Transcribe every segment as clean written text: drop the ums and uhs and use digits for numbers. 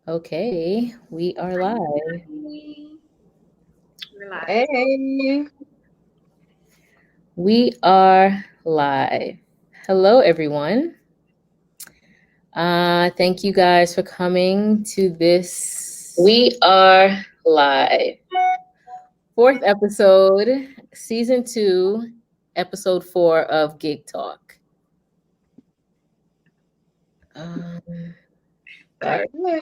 Okay, we are live. We're live. Hey, We are live. Hello, everyone. Thank you guys for coming to this. We are live. Fourth episode, season 2, episode 4 of Gig Talk. back again.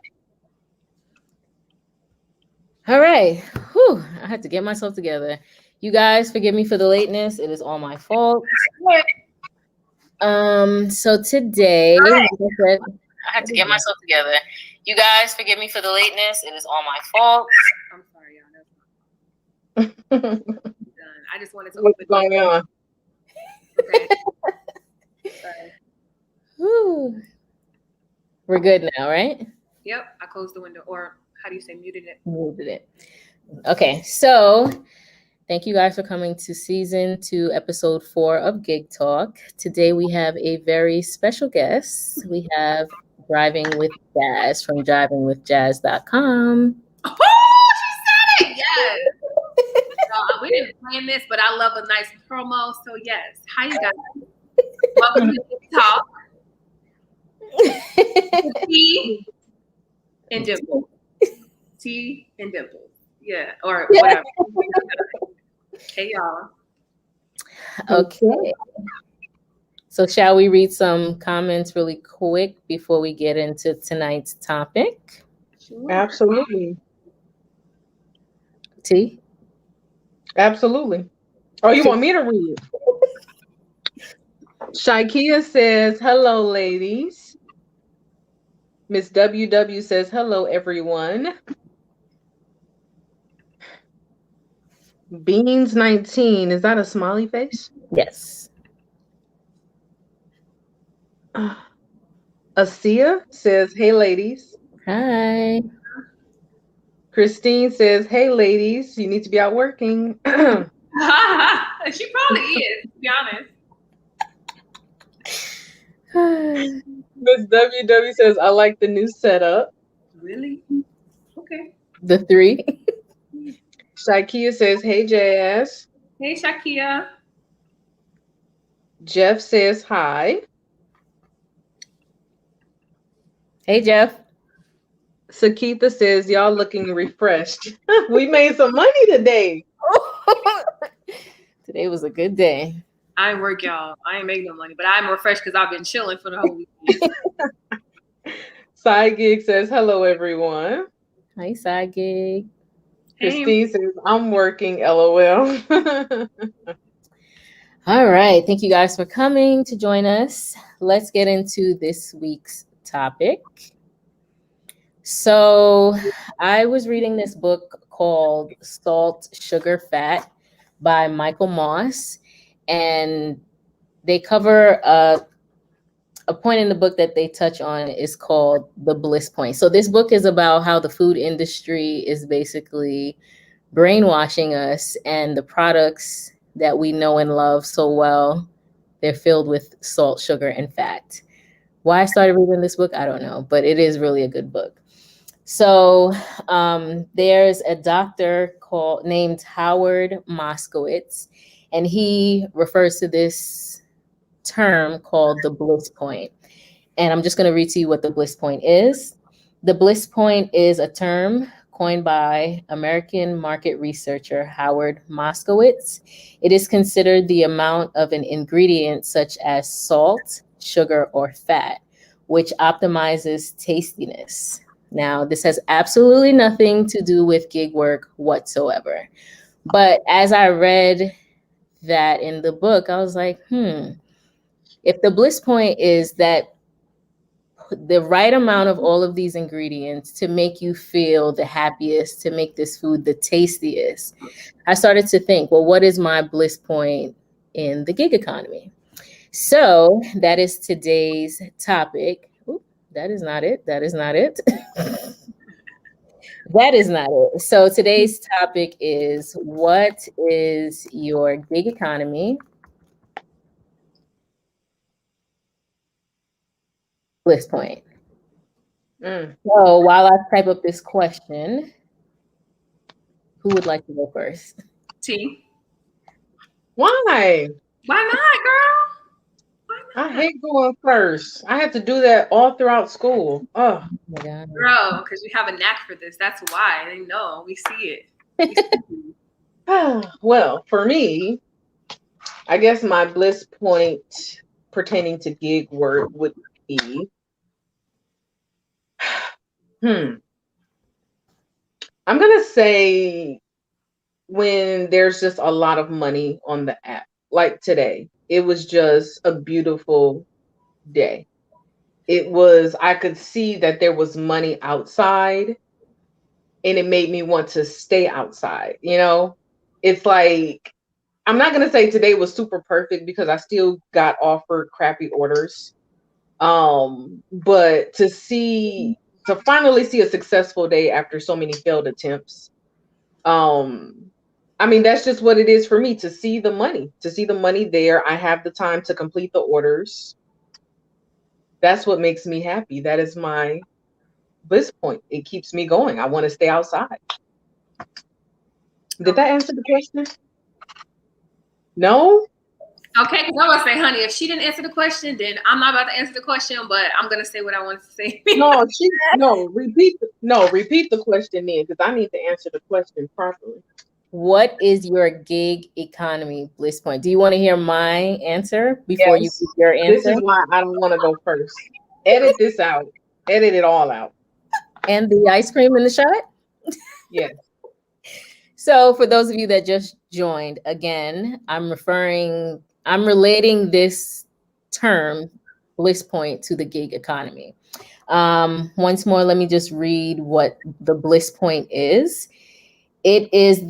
All right. Whew, I had to get myself together. You guys, forgive me for the lateness. It is all my fault. So today, like I said, I had to get myself together. You guys, forgive me for the lateness. It is all my fault. I'm sorry, y'all. That's not done. I just wanted to What's open going on? Okay. Sorry. Whew. We're good now, right? Yep, I closed the window, or how do you say muted it? Muted it. Okay, so thank you guys for coming to season 2, episode 4 of Gig Talk. Today we have a very special guest. We have Driving with Jazz from drivingwithjazz.com. Oh, she said it! Yes. We didn't plan this, but I love a nice promo, so yes. How you guys? Welcome to Gig Talk. Tea and Dimples. Tea and Dimples. Yeah, or whatever. Hey, y'all. Okay. So shall we read some comments really quick before we get into tonight's topic? Sure. Absolutely. T? Absolutely. Oh, you want me to read it? Shaikia says, hello, ladies. Miss WW says, hello, everyone. Beans 19. Is that a smiley face? Yes. Asia says, hey, ladies. Hi. Christine says, hey, ladies, you need to be out working. She probably is, to be honest. Miss WW says, I like the new setup. Really? Okay. The 3. Shaikia says, hey, Jazz. Hey, Shakia. Jeff says, hi. Hey, Jeff. Sakitha says, y'all looking refreshed. We made some money today. Today was a good day. I ain't work, y'all. I ain't make no money, but I'm refreshed because I've been chilling for the whole weekend. Side Gig says, hello, everyone. Hi, side gig. Christine says, I'm working, LOL. All right. Thank you guys for coming to join us. Let's get into this week's topic. So, I was reading this book called Salt, Sugar, Fat by Michael Moss, and they cover a point in the book that they touch on is called the Bliss point. So, this book is about how the food industry is basically brainwashing us, and the products that we know and love so well, they're filled with salt, sugar, and fat. Why I started reading this book, I don't know, but it is really a good book. So there's a doctor named Howard Moskowitz, and he refers to this term called the bliss point. And I'm just going to read to you what the bliss point is. The bliss point is a term coined by American market researcher Howard Moskowitz. It is considered the amount of an ingredient such as salt, sugar, or fat, which optimizes tastiness. Now, this has absolutely nothing to do with gig work whatsoever. But as I read that in the book, I was like, if the bliss point is that the right amount of all of these ingredients to make you feel the happiest, to make this food the tastiest, I started to think, well, what is my bliss point in the gig economy? So that is today's topic. Ooh, that is not it. That is not it. That is not it. So today's topic is, what is your gig economy bliss point? So while I type up this question, who would like to go first? T. Why? Why not, girl? Why not? I hate going first. I had to do that all throughout school. Oh Oh my God. Girl, because we have a knack for this. That's why. They know. We see it. Well, for me, I guess my bliss point pertaining to gig work would be, I'm gonna say when there's just a lot of money on the app. Like today, it was just a beautiful day. I could see that there was money outside and it made me want to stay outside. It's like, I'm not going to say today was super perfect because I still got offered crappy orders. But to finally see a successful day after so many failed attempts, I mean, that's just what it is for me, to see the money there. I have the time to complete the orders. That's what makes me happy. That is my bliss point. It keeps me going. I want to stay outside. Did that answer the question? No? Okay, because I was say, honey, if she didn't answer the question, then I'm not about to answer the question, but I'm gonna say what I wanted to say. Repeat the question then, because I need to answer the question properly. What is your gig economy bliss point? Do you want to hear my answer before you give your answer? This is why I don't want to go first. Edit this out. Edit it all out. And the ice cream in the shot? Yes. So for those of you that just joined, again, I'm relating this term bliss point to the gig economy. Once more, let me just read what the bliss point is. It is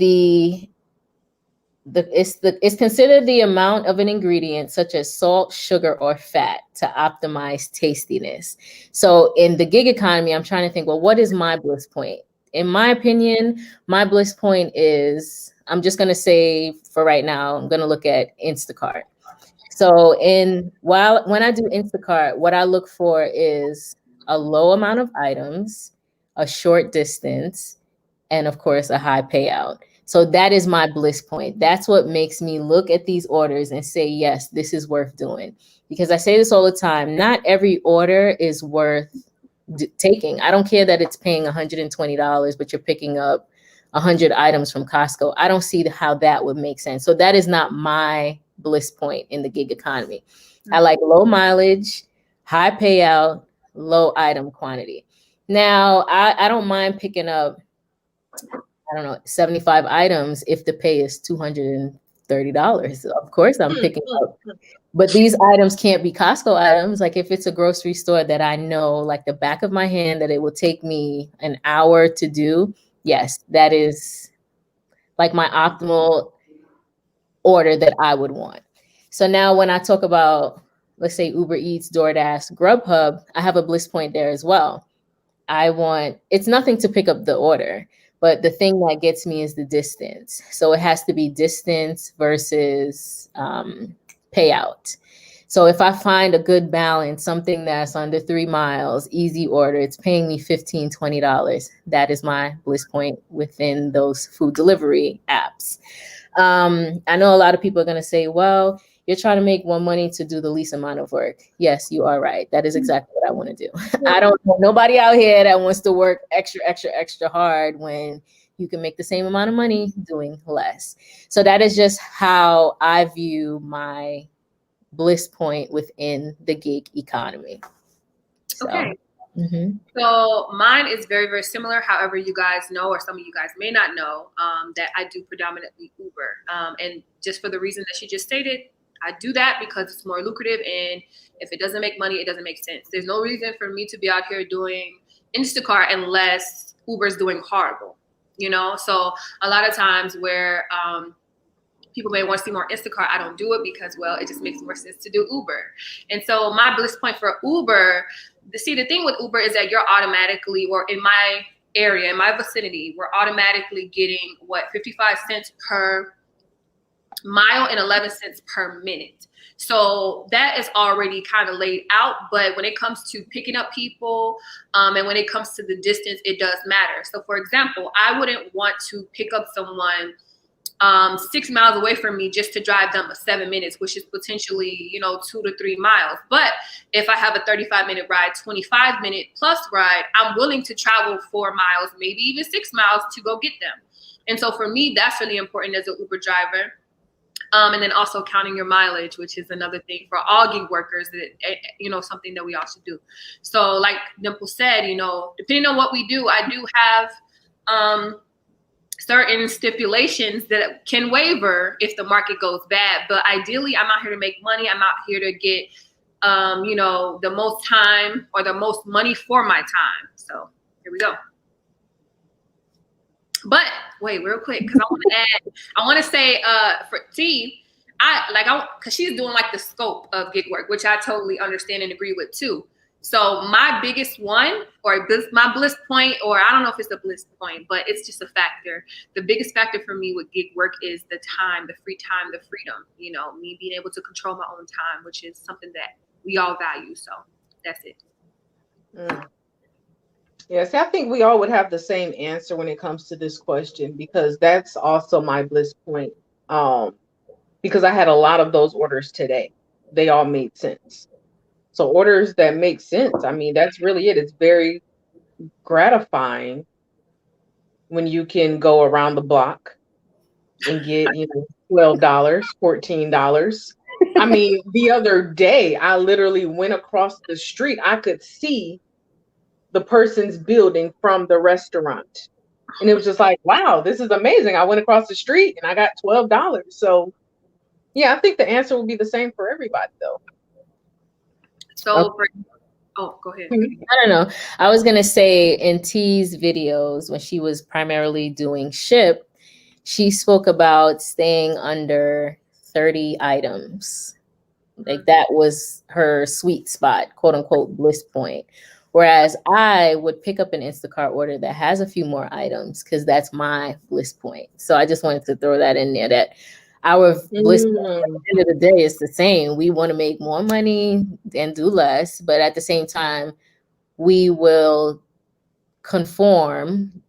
it's considered the amount of an ingredient such as salt, sugar, or fat to optimize tastiness. So in the gig economy, I'm trying to think, well, what is my bliss point? In my opinion, my bliss point is, I'm just going to say for right now, I'm going to look at Instacart. So when I do Instacart, what I look for is a low amount of items, a short distance, and of course, a high payout. So that is my bliss point. That's what makes me look at these orders and say, yes, this is worth doing. Because I say this all the time, not every order is worth taking. I don't care that it's paying $120, but you're picking up 100 items from Costco. I don't see how that would make sense. So that is not my bliss point in the gig economy. I like low mileage, high payout, low item quantity. Now, I don't mind picking up, 75 items if the pay is $230. Of course, I'm picking up. But these items can't be Costco items. Like if it's a grocery store that I know like the back of my hand that it will take me an hour to do, yes, that is like my optimal order that I would want. So now when I talk about, let's say UberEats, DoorDash, Grubhub, I have a bliss point there as well. It's nothing to pick up the order, but the thing that gets me is the distance. So it has to be distance versus payout. So if I find a good balance, something that's under 3 miles, easy order, it's paying me $15, $20. That is my bliss point within those food delivery apps. I know a lot of people are going to say, well, you're trying to make more money to do the least amount of work. Yes, you are right. That is exactly what I want to do. I don't know nobody out here that wants to work extra hard when you can make the same amount of money doing less. So that is just how I view my bliss point within the gig economy. So, okay. So mine is very, very similar. However, you guys know, or some of you guys may not know, that I do predominantly Uber. And just for the reason that she just stated, I do that because it's more lucrative. And if it doesn't make money, it doesn't make sense. There's no reason for me to be out here doing Instacart unless Uber's doing horrible, So a lot of times where people may want to see more Instacart, I don't do it because, well, it just makes more sense to do Uber. And so my bliss point for Uber, the thing with Uber is that you're automatically, or in my area, in my vicinity, we're automatically getting 55 cents per mile and 11 cents per minute. So that is already kind of laid out. But when it comes to picking up people and when it comes to the distance, it does matter. So for example, I wouldn't want to pick up someone 6 miles away from me just to drive them 7 minutes, which is potentially, 2 to 3 miles. But if I have a 35-minute ride, 25-minute plus ride, I'm willing to travel 4 miles, maybe even 6 miles to go get them. And so for me, that's really important as an Uber driver. And then also counting your mileage, which is another thing for all gig workers that, something that we all should do. So like Dimples said, depending on what we do, I do have certain stipulations that can waiver if the market goes bad. But ideally, I'm out here to make money. I'm out here to get, the most time or the most money for my time. So here we go. But wait, real quick, because I want to say for T, because she's doing like the scope of gig work, which I totally understand and agree with too. So my biggest one, or my bliss point, or I don't know if it's a bliss point, but it's just a factor. The biggest factor for me with gig work is the time, the free time, the freedom, me being able to control my own time, which is something that we all value. So that's it. Yes, I think we all would have the same answer when it comes to this question, because that's also my bliss point. Because I had a lot of those orders today. They all made sense. So orders that make sense, I mean, that's really it. It's very gratifying when you can go around the block and get, $12, $14. I mean, the other day, I literally went across the street. I could see the person's building from the restaurant. And it was just like, wow, this is amazing. I went across the street and I got $12. So yeah, I think the answer will be the same for everybody though. So go ahead. I don't know. I was going to say in T's videos, when she was primarily doing Shipt, she spoke about staying under 30 items. Like that was her sweet spot, quote unquote, bliss point. Whereas I would pick up an Instacart order that has a few more items because that's my bliss point. So I just wanted to throw that in there, that our bliss point at the end of the day is the same. We want to make more money and do less, but at the same time, we will conform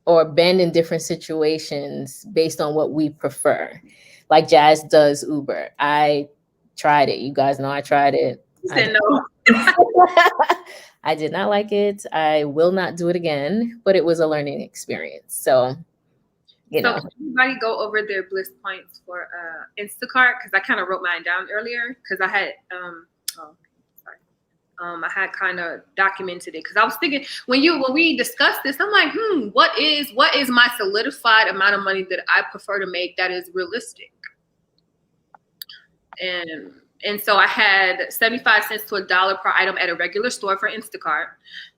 or bend in different situations based on what we prefer. Like Jazz does Uber. I tried it. You guys know I tried it. I did not like it. I will not do it again, but it was a learning experience. So, can everybody go over their bliss points for Instacart? Because I kind of wrote mine down earlier because I had I had kind of documented it because I was thinking when we discussed this, I'm like, what is my solidified amount of money that I prefer to make that is realistic? And so I had 75 cents to $1 per item at a regular store for Instacart.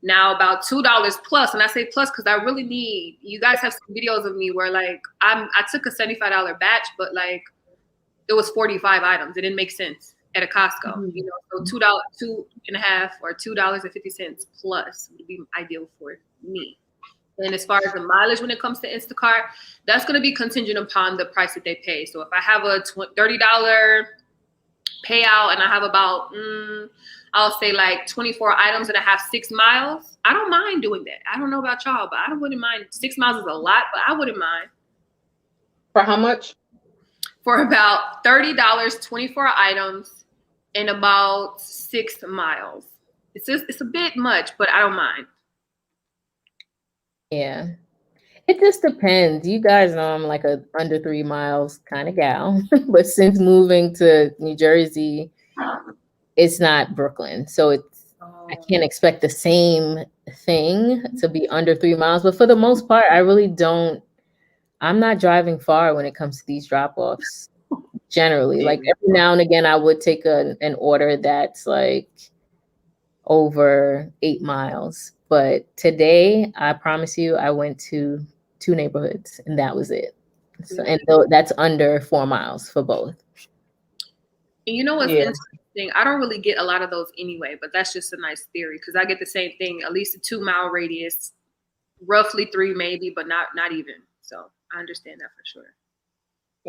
Now about $2 plus, and I say plus because I really need. You guys have some videos of me where like I took a $75 batch, but like it was 45 items. It didn't make sense at a Costco. So $2.50 or $2.50 plus would be ideal for me. And as far as the mileage when it comes to Instacart, that's going to be contingent upon the price that they pay. So if I have a $30 payout and I have about I'll say like 24 items and I have 6 miles, I don't mind doing that. I don't know about y'all, but I wouldn't mind. 6 miles is a lot, but I wouldn't mind. For how much? For about $30, 24 items and about 6 miles. It's a bit much, but I don't mind. Yeah. It just depends. You guys know I'm like a under 3 miles kind of gal, but since moving to New Jersey, it's not Brooklyn. So I can't expect the same thing to be under 3 miles. But for the most part, I'm not driving far when it comes to these drop-offs generally. Like every now and again, I would take an order that's like over 8 miles. But today, I promise you, I went to 2 neighborhoods and that was it. So, and that's under 4 miles for both. And you know what's interesting? I don't really get a lot of those anyway, but that's just a nice theory because I get the same thing, at least a 2 mile radius, roughly 3 maybe, but not even. So I understand that for sure.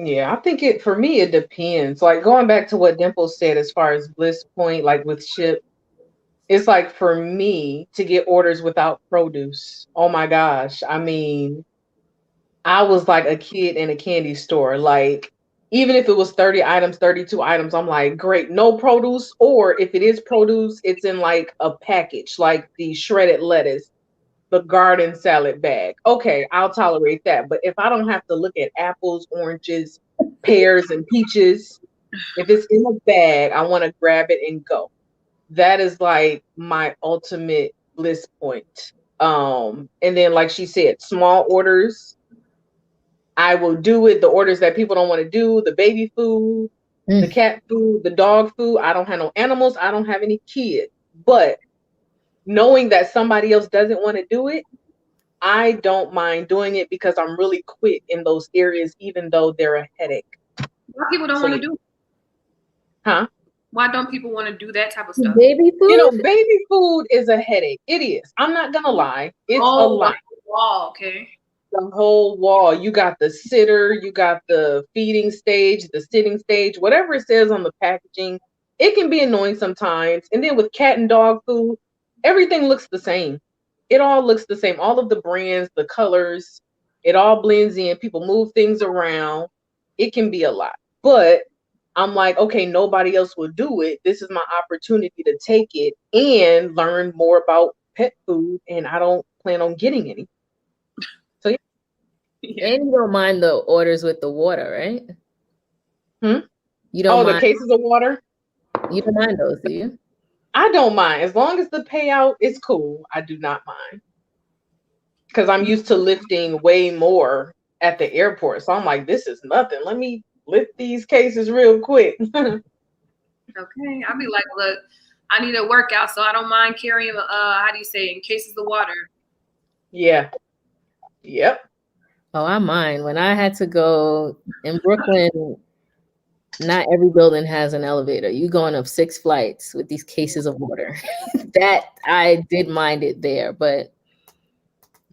Yeah, I think for me, it depends. Like going back to what Dimples said as far as Bliss Point, like with Shipt, it's like for me to get orders without produce. Oh my gosh. I mean, I was like a kid in a candy store. Like, even if it was 30 items, 32 items, I'm like, great, no produce. Or if it is produce, it's in like a package, like the shredded lettuce, the garden salad bag. Okay, I'll tolerate that. But if I don't have to look at apples, oranges, pears, and peaches, if it's in a bag, I want to grab it and go. That is like my ultimate bliss point. And then like she said, small orders, I will do it. The orders that people don't want to do, the baby food, the cat food, the dog food. I don't have no animals. I don't have any kids. But knowing that somebody else doesn't want to do it, I don't mind doing it because I'm really quick in those areas, even though they're a headache. Why people don't want to do it? Huh? Why don't people want to do that type of stuff? Baby food? You know, baby food is a headache. It is. I'm not going to lie. It's a lot. Wow, okay. The whole wall. You got the sitter, you got the feeding stage, the sitting stage, whatever it says on the packaging. It can be annoying sometimes. And then with cat and dog food, everything looks the same. It all looks the same. All of the brands, the colors, it all blends in. People move things around. It can be a lot. But I'm like, okay, nobody else will do it. This is my opportunity to take it and learn more about pet food. And I don't plan on getting any. So yeah. And you don't mind the orders with the water, right? You don't mind the cases of water? You don't mind those, do you? I don't mind. As long as the payout is cool, I do not mind. Because I'm used to lifting way more at the airport. So I'm like, this is nothing. Let me lift these cases real quick. Okay. I'll be like, look, I need a workout, so I don't mind carrying, how do you say, in cases of water. Yeah. Yep. Oh, I mind. When I had to go in Brooklyn, not every building has an elevator. You going up 6 flights with these cases of water. That I did mind it there, but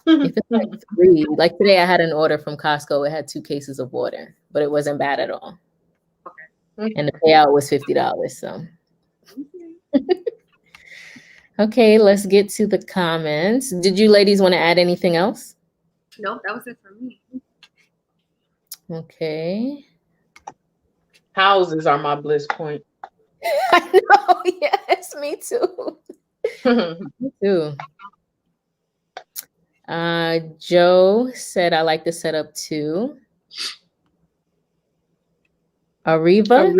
if it's like 3, like today I had an order from Costco. It had 2 cases of water, but it wasn't bad at all. Okay. And the payout was $50. So okay, let's get to the comments. Did you ladies want to add anything else? Nope, that was it for me. Okay. Houses are my bliss point. I know. Yes, me too. Me too. Joe said, I like the setup too. Ariva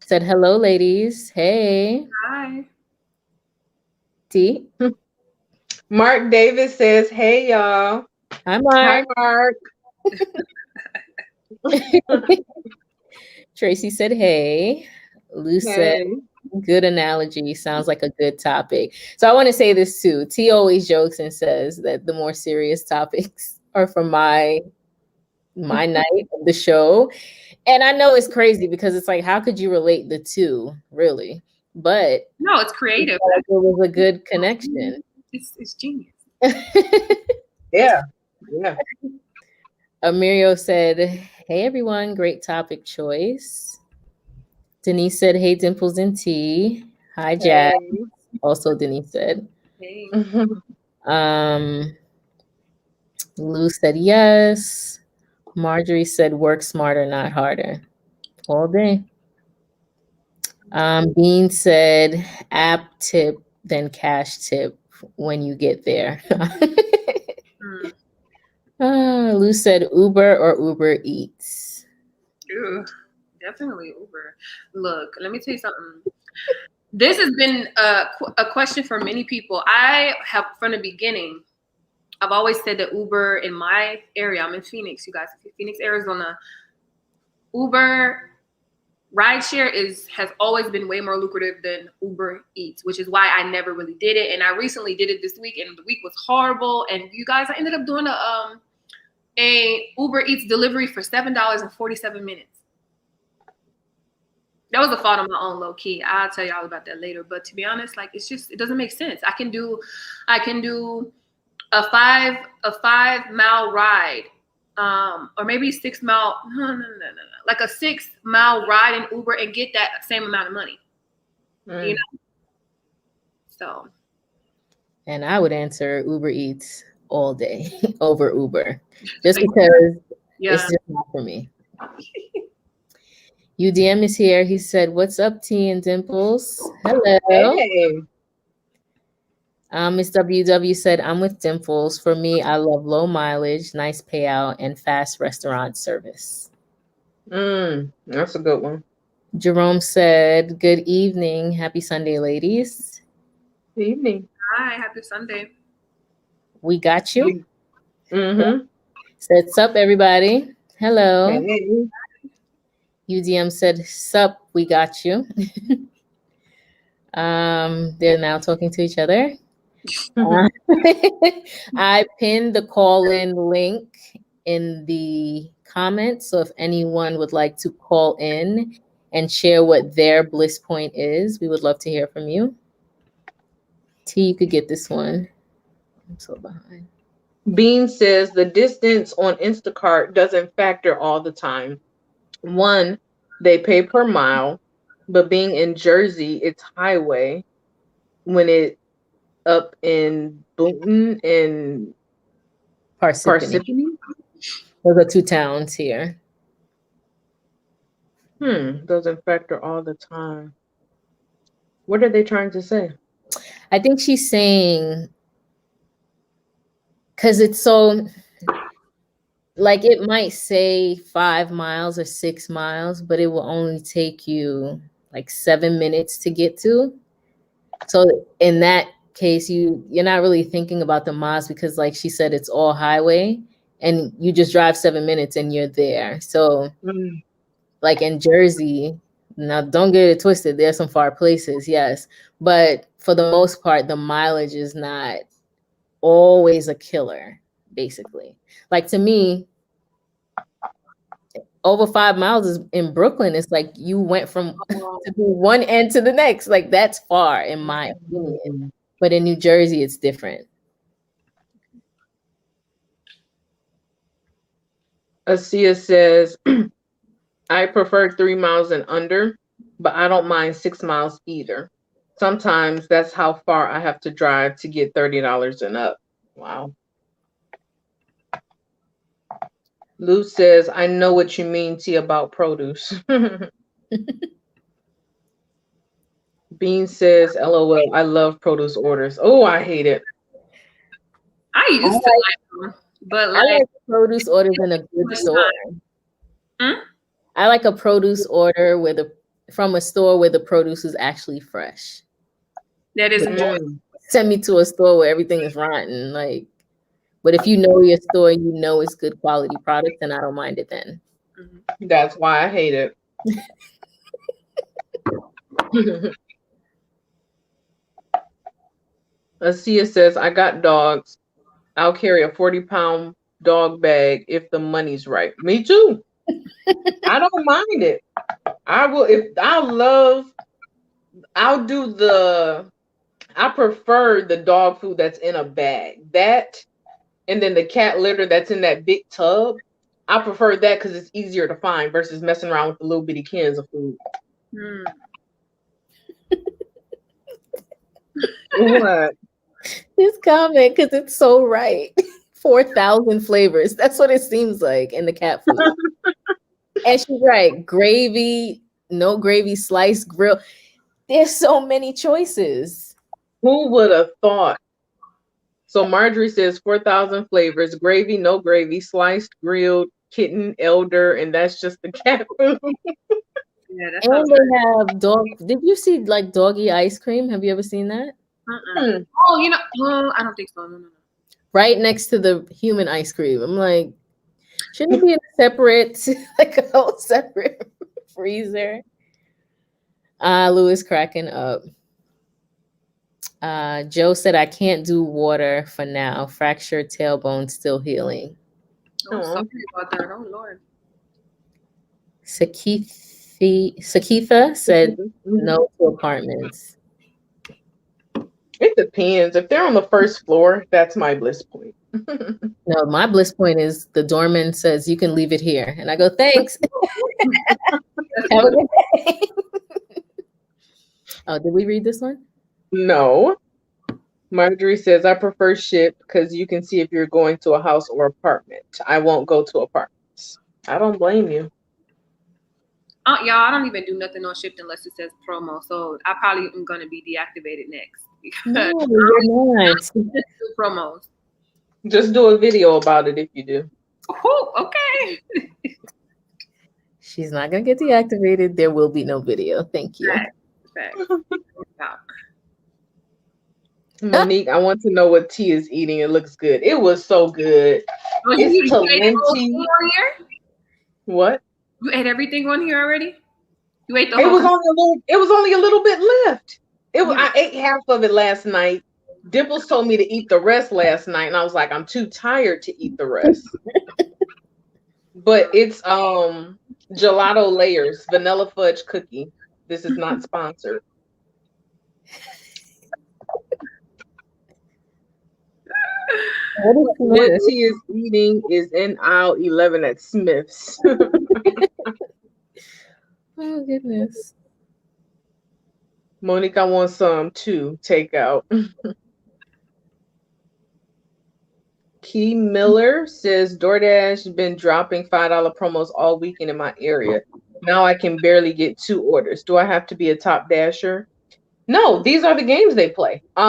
said, hello, ladies. Hey. Hi. T. Mark Davis says, hey, y'all. Hi, Mark. Hi, Mark. Tracy said, hey. Lou said, good analogy. Sounds like a good topic. So I want to say this too. T always jokes and says that the more serious topics are from my night of the show. And I know it's crazy because it's like, how could you relate the two, really? But no, it's creative. It was a good connection. It's genius. Yeah. Amirio said, hey, everyone. Great topic choice. Denise said, hey, Dimples and T. Hi, Jack. Hey. Also, Denise said. Hey. Lou said, yes. Marjorie said, work smarter, not harder. All day. Bean said, app tip, then cash tip when you get there. Lou said, Uber or Uber Eats. Ew, definitely Uber. Look, let me tell you something. This has been a question for many people. I have, from the beginning, I've always said that Uber in my area, I'm in Phoenix, you guys, Phoenix, Arizona, Uber rideshare has always been way more lucrative than Uber Eats, which is why I never really did it. And I recently did it this week, and the week was horrible. And you guys, I ended up doing a Uber Eats delivery for $7.47. That was a fault of my own, low key. I'll tell you all about that later. But to be honest, like it doesn't make sense. I can do a 5 mile ride or maybe 6 mile. No, like a 6 mile ride in Uber and get that same amount of money. You know. So. And I would answer Uber Eats all day over Uber, just because it's just not for me. UDM is here. He said, "What's up, T and Dimples?" Hello. Hey. Miss WW said, "I'm with Dimples. For me, I love low mileage, nice payout, and fast restaurant service." That's a good one. Jerome said, "Good evening. Happy Sunday, ladies." Good evening. Hi, happy Sunday. We got you. Mm-hmm. Said, "Sup, everybody." Hello. Hey. UDM said, "Sup, we got you." They're now talking to each other. I pinned the call-in link in the comments, so if anyone would like to call in and share what their bliss point is, we would love to hear from you. T, you could get this one. I'm so behind. Bean says the distance on Instacart doesn't factor all the time. One, they pay per mile, but being in Jersey, it's highway. When it up in Boonton and Parsippany. Those are two towns here. Doesn't factor all the time. What are they trying to say? I think she's saying, because it's so, like, it might say 5 miles or 6 miles, but it will only take you like 7 minutes to get to. So in that case, you're not really thinking about the miles, because like she said, it's all highway and you just drive 7 minutes and you're there. So like in Jersey, now don't get it twisted, there's some far places, yes, but for the most part, the mileage is not always a killer, basically. Like, to me, over 5 miles is in Brooklyn. It's like you went from one end to the next. Like, that's far, in my opinion. But in New Jersey, it's different. Asia says, I prefer 3 miles and under, but I don't mind 6 miles either. Sometimes that's how far I have to drive to get $30 and up. Wow. Lou says, I know what you mean, T, about produce. Bean says, LOL, I love produce orders. Oh, I hate it. I used to like them, but I like produce orders in a good store. I like a produce order from a store where the produce is actually fresh. That is send me to a store where everything is rotten. Like, but if you know your store, you know it's good quality product, then I don't mind it then. That's why I hate it. Asia says, I got dogs. I'll carry a 40-pound dog bag if the money's right. Me too. I don't mind it. I will, I prefer the dog food that's in a bag. That, and then the cat litter that's in that big tub. I prefer that because it's easier to find versus messing around with the little bitty cans of food. What? This comment, because it's so right. 4,000 flavors. That's what it seems like in the cat food. And she's right. Gravy, no gravy, sliced, grill. There's so many choices. Who would have thought? So Marjorie says 4,000 flavors, gravy, no gravy, sliced, grilled, kitten, elder, and that's just the cat food. Yeah, and they have dog. Did you see like doggy ice cream? Have you ever seen that? Oh, I don't think so. No. Right next to the human ice cream. I'm like, shouldn't it be in a separate, like a whole separate freezer? Louis cracking up. Joe said, I can't do water for now. Fractured tailbone still healing. Oh, sorry about that. Oh, Lord. Sakitha said, no to apartments. It depends. If they're on the first floor, that's my bliss point. No, my bliss point is the doorman says you can leave it here. And I go, thanks. Have a good day. Oh, did we read this one? No. Marjorie says, I prefer Shipt because you can see if you're going to a house or apartment. I won't go to apartments. I don't blame you. Y'all, I don't even do nothing on Shipt unless it says promo. So I probably am going to be deactivated next. No, you're not. Just do promos. Just do a video about it if you do. Oh, okay. She's not going to get deactivated. There will be no video. Thank you. Fact. Monique, I want to know what tea is eating. It looks good. It was so good. Oh, It's Talenti. What? You ate everything on here already? You ate the It whole. was only a little bit left. I ate half of it last night. Dimples told me to eat the rest last night, and I was like, I'm too tired to eat the rest. But it's gelato layers, vanilla fudge cookie. This is not sponsored. What tea is eating is in aisle 11 at Smith's. Oh, goodness. Monique, I want some too. Take out. Key Miller says DoorDash been dropping $5 promos all weekend in my area. Now I can barely get 2 orders. Do I have to be a top dasher? No, these are the games they play. They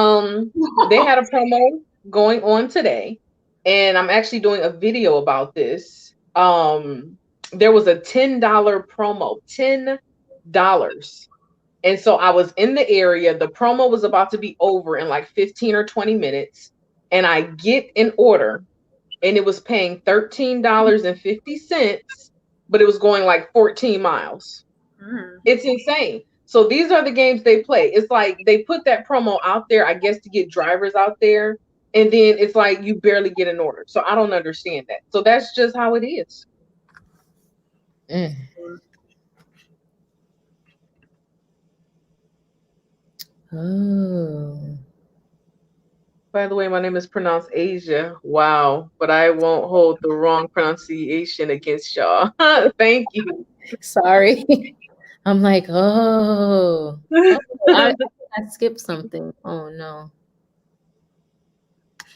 had a promo going on today, and I'm actually doing a video about this. There was a $10 promo, $10. And so I was in the area. The promo was about to be over in like 15 or 20 minutes. And I get an order, and it was paying $13.50, but it was going like 14 miles. It's insane. So these are the games they play. It's like they put that promo out there, I guess, to get drivers out there. And then it's like you barely get an order. So I don't understand that. So that's just how it is. Oh. By the way, my name is pronounced Asia. Wow. But I won't hold the wrong pronunciation against y'all. Thank you. Sorry. I'm like, oh. I skipped something. Oh, no.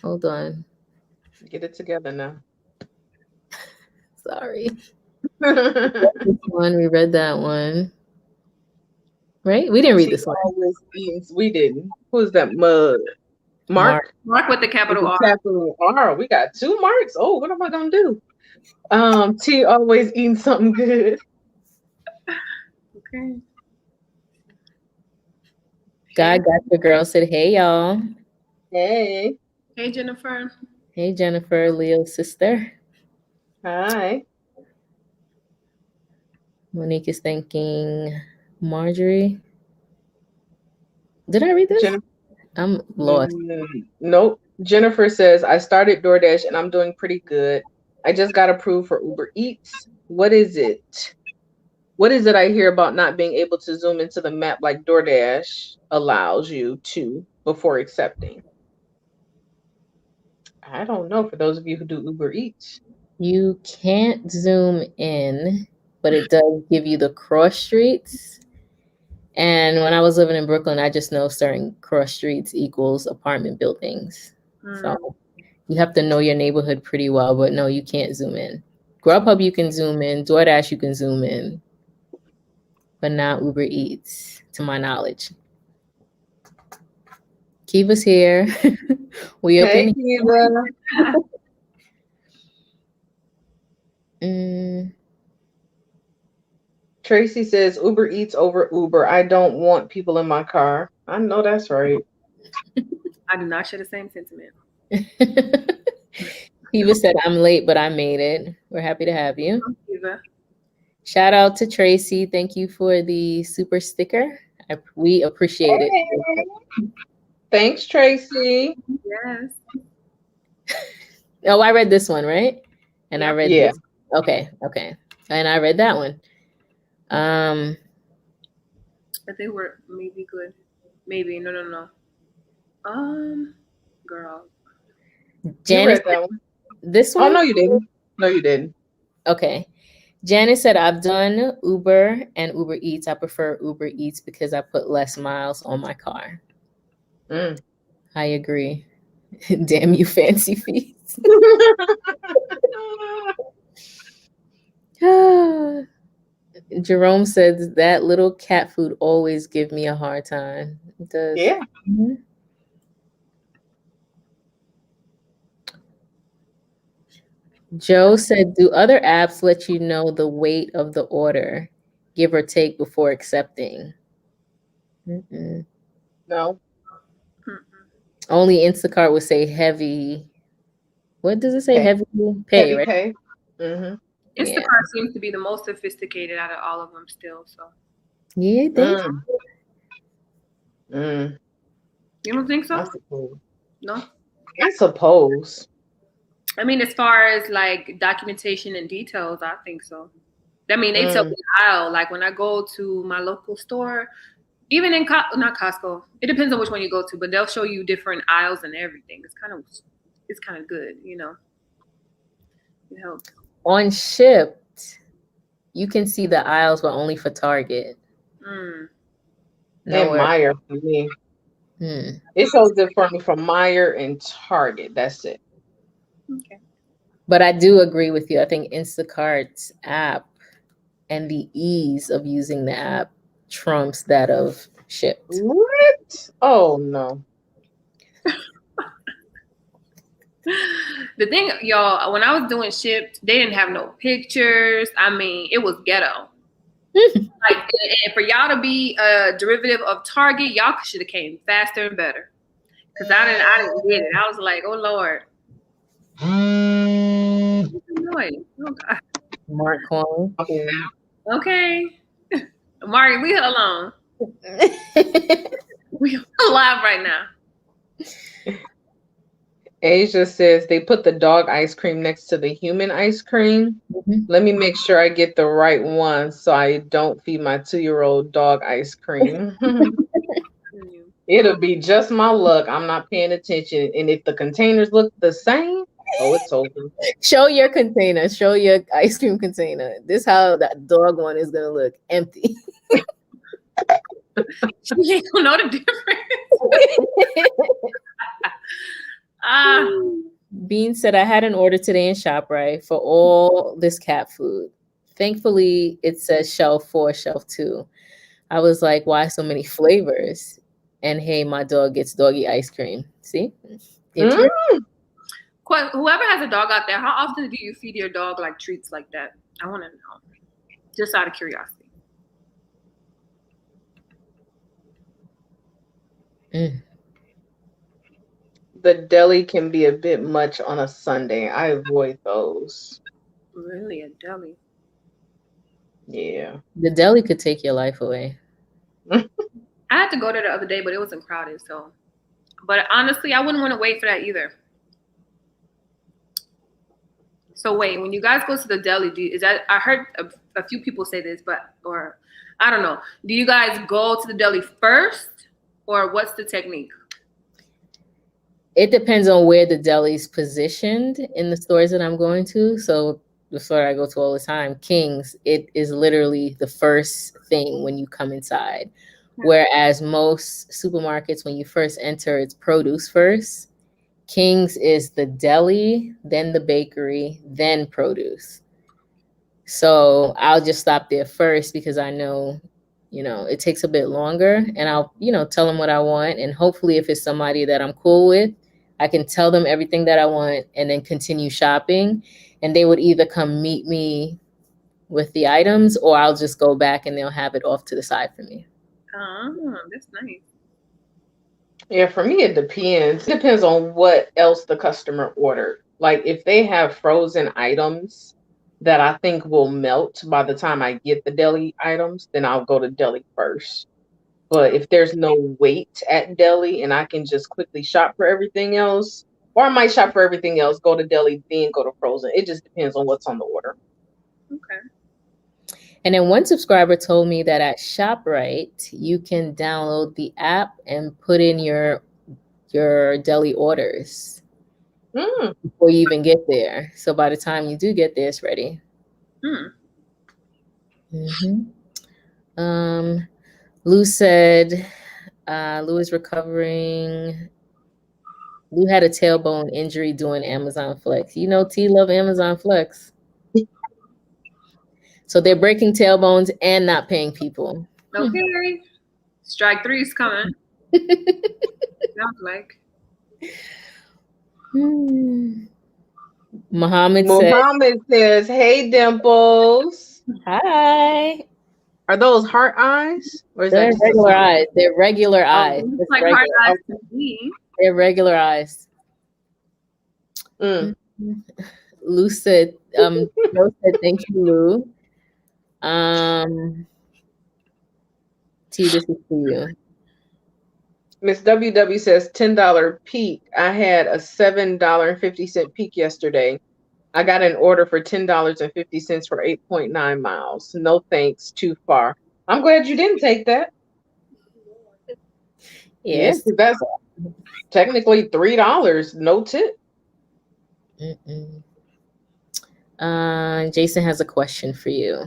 Hold on. Get it together now. Sorry. This one, we read that one. Right? We didn't read this one. We didn't. Who's that mug? Mark with the capital R. Capital R. We got 2 marks. Oh, what am I gonna do? T always eating something good. Okay. God got your girl said, hey y'all. Hey. Hey Jennifer. Hey Jennifer, Leo's sister. Hi. Monique is thanking Marjorie. Did I read this? I'm lost. Nope. Jennifer says, I started DoorDash and I'm doing pretty good. I just got approved for UberEats. What is it? What is it I hear about not being able to zoom into the map like DoorDash allows you to before accepting? I don't know. For those of you who do UberEats. You can't zoom in, but it does give you the cross streets. And when I was living in Brooklyn, I just know certain cross streets equals apartment buildings. So you have to know your neighborhood pretty well, but no, you can't zoom in. Grubhub, you can zoom in. DoorDash, you can zoom in, but not UberEats, to my knowledge. Kiva's here. We up in Kiva. Tracy says UberEats over Uber. I don't want people in my car. I know that's right. I do not share the same sentiment. Kiva said, I'm late, but I made it. We're happy to have you. Kiva. Shout out to Tracy. Thank you for the super sticker. We appreciate it. Thanks, Tracy. Yes. Oh, I read this one, right? And I read this. Okay. And I read that one. But they were maybe good. Maybe. No. Girl. You Janice, read that one. this Oh, one? no, you didn't. No, you didn't. Okay. Janice said, I've done Uber and Uber Eats. I prefer Uber Eats because I put less miles on my car. Mm. I agree. Damn you, fancy fees. Jerome says that little cat food always give me a hard time. It does. Yeah. Mhm. Joe said, do other apps let you know the weight of the order, give or take, before accepting? Mm-mm. No. Mm-mm. Only Instacart would say heavy. What does it say? Pay. Heavy pay, Heavy right? pay. Mm-hmm. Yeah. Instacart seems to be the most sophisticated out of all of them still. So Yeah, they Mm. you don't think I so? suppose. No. I suppose. I mean, as far as like documentation and details, I think so. I mean, they tell me the aisle. Like when I go to my local store, even in not Costco, it depends on which one you go to, but they'll show you different aisles and everything. It's kind of good, you know. It helps. on Shipt, you can see the aisles, but only for Target. Mm. And Nowhere. Meyer for me. Hmm. It shows it for me from Meyer and Target. That's it. Okay. But I do agree with you. I think Instacart's app and the ease of using the app trumps that of Shipt. What? Oh no. The thing, y'all, when I was doing Shipt, they didn't have no pictures. I mean, it was ghetto. Like, and for y'all to be a derivative of Target, y'all should have came faster and better. Cause I didn't get it. I was like, oh Lord. What's the noise? Oh God. Mark calling. Okay. Mari, leave her alone. We're live right now. Asia says they put the dog ice cream next to the human ice cream. Mhm. Let me make sure I get the right one so I don't feed my 2-year-old dog ice cream. It'll be just my luck. I'm not paying attention. And if the containers look the same, oh, it's over. Show your container. Show your ice cream container. This how that dog one is gonna look empty. She ain't gonna know the difference. Bean said, I had an order today in ShopRite for all this cat food. Thankfully, it says shelf 4, shelf 2. I was like, why so many flavors? And hey, my dog gets doggy ice cream. See? Mm. Whoever has a dog out there, how often do you feed your dog like treats like that? I want to know. Just out of curiosity. Mm. The deli can be a bit much on a Sunday. I avoid those. Really, a deli? Yeah. The deli could take your life away. I had to go there the other day, but it wasn't crowded. So, but honestly, I wouldn't want to wait for that either. So wait, when you guys go to the deli, is that, I heard a few people say this, or I don't know. Do you guys go to the deli first, or what's the technique? It depends on where the deli's positioned in the stores that I'm going to. So the store I go to all the time, King's, it is literally the first thing when you come inside. Whereas most supermarkets, when you first enter, it's produce first. King's is the deli, then the bakery, then produce. So I'll just stop there first because I know, it takes a bit longer, and I'll, tell them what I want. And hopefully if it's somebody that I'm cool with, I can tell them everything that I want and then continue shopping. And they would either come meet me with the items, or I'll just go back and they'll have it off to the side for me. Oh, that's nice. Yeah, for me, it depends. It depends on what else the customer ordered. Like if they have frozen items that I think will melt by the time I get the deli items, then I'll go to deli first. But if there's no wait at deli and I can just quickly shop for everything else, or I might shop for everything else, go to deli, then go to frozen. It just depends on what's on the order. Okay. And then one subscriber told me that at ShopRite, you can download the app and put in your deli orders. before you even get there. So by the time you do get there, it's ready. Lou said, Lou is recovering. Lou had a tailbone injury doing Amazon Flex. You know, T love Amazon Flex. So they're breaking tailbones and not paying people. Okay. Strike 3 is coming. Sounds like. Muhammad says, "Hey, Dimples. Hi. Are those heart eyes or is They're that regular eyes? They're regular eyes. It's like heart eyes to me. They're regular eyes." Lou said, Joe said, "Thank you, Lou." T, this is for you. Miss WW says $10 peak. I had a $7.50 peak yesterday. I got an order for $10.50 for 8.9 miles. No thanks, too far. I'm glad you didn't take that. Yes, that's technically $3, no tip. Jason has a question for you.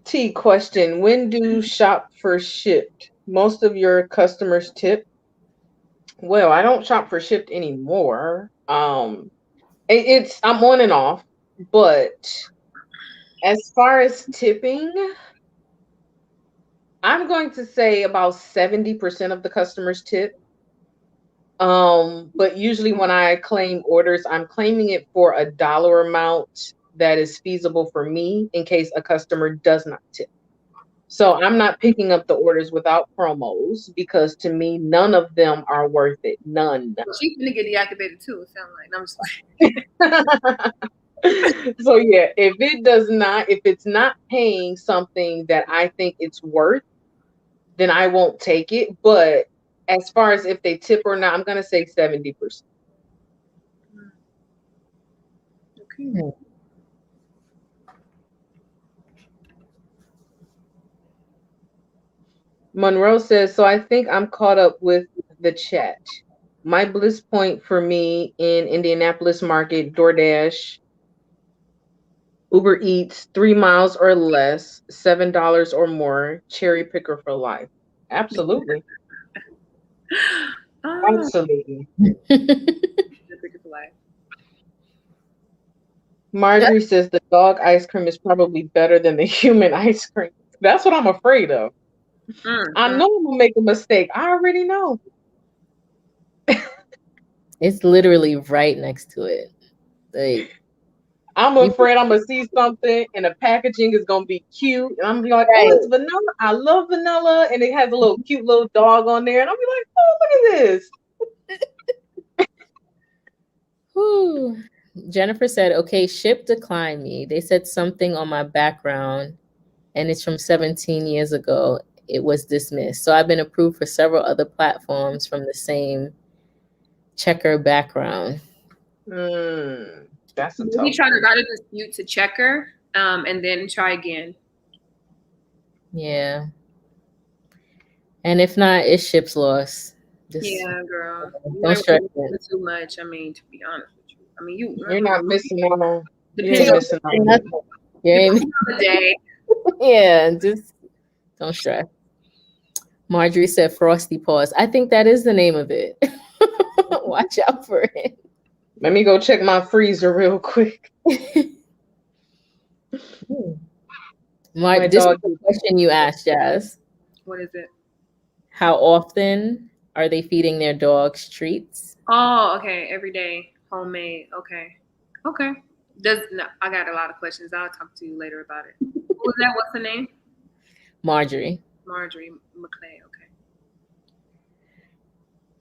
T, question: when do shop for Shipt? Most of your customers tip? Well, I don't shop for Shipt anymore. I'm on and off, but as far as tipping, I'm going to say about 70% of the customers tip. But usually when I claim orders, I'm claiming it for a dollar amount that is feasible for me in case a customer does not tip. So I'm not picking up the orders without promos because to me, none of them are worth it. None. She's gonna get deactivated too, it sounds like. I'm just So yeah, if it's not paying something that I think it's worth, then I won't take it. But as far as if they tip or not, I'm gonna say 70%. Okay. Monroe says, so I think I'm caught up with the chat. My bliss point for me in Indianapolis market, DoorDash, UberEats, 3 miles or less, $7 or more, cherry picker for life. Absolutely. Absolutely. Marjorie says the dog ice cream is probably better than the human ice cream. That's what I'm afraid of. I know I'm gonna make a mistake. I already know. It's literally right next to it. Like, I'm afraid I'm gonna see something and the packaging is gonna be cute, and I'm gonna be like, "Oh, it's vanilla. I love vanilla," and it has a little cute little dog on there, and I'll be like, "Oh, look at this." Whew. Jennifer said, "Okay, Shipt declined me. They said something on my background, and it's from 17 years ago. It was dismissed. So I've been approved for several other platforms from the same checker background." That's a maybe try to write a dispute to checker, and then try again. Yeah. And if not, it's Ship's loss. Yeah, girl. Don't stress it too much. I mean, to be honest with you. I mean, you're not missing out. Depending on nothing. the day. Yeah, just don't stress. Marjorie said Frosty Paws. I think that is the name of it. Watch out for it. Let me go check my freezer real quick. Mark, this is the question you asked, Jazz. What is it? How often are they feeding their dogs treats? Oh, okay. Every day, homemade. Okay. I got a lot of questions. I'll talk to you later about it. Who was that? What's the name? Marjorie McClay. Okay.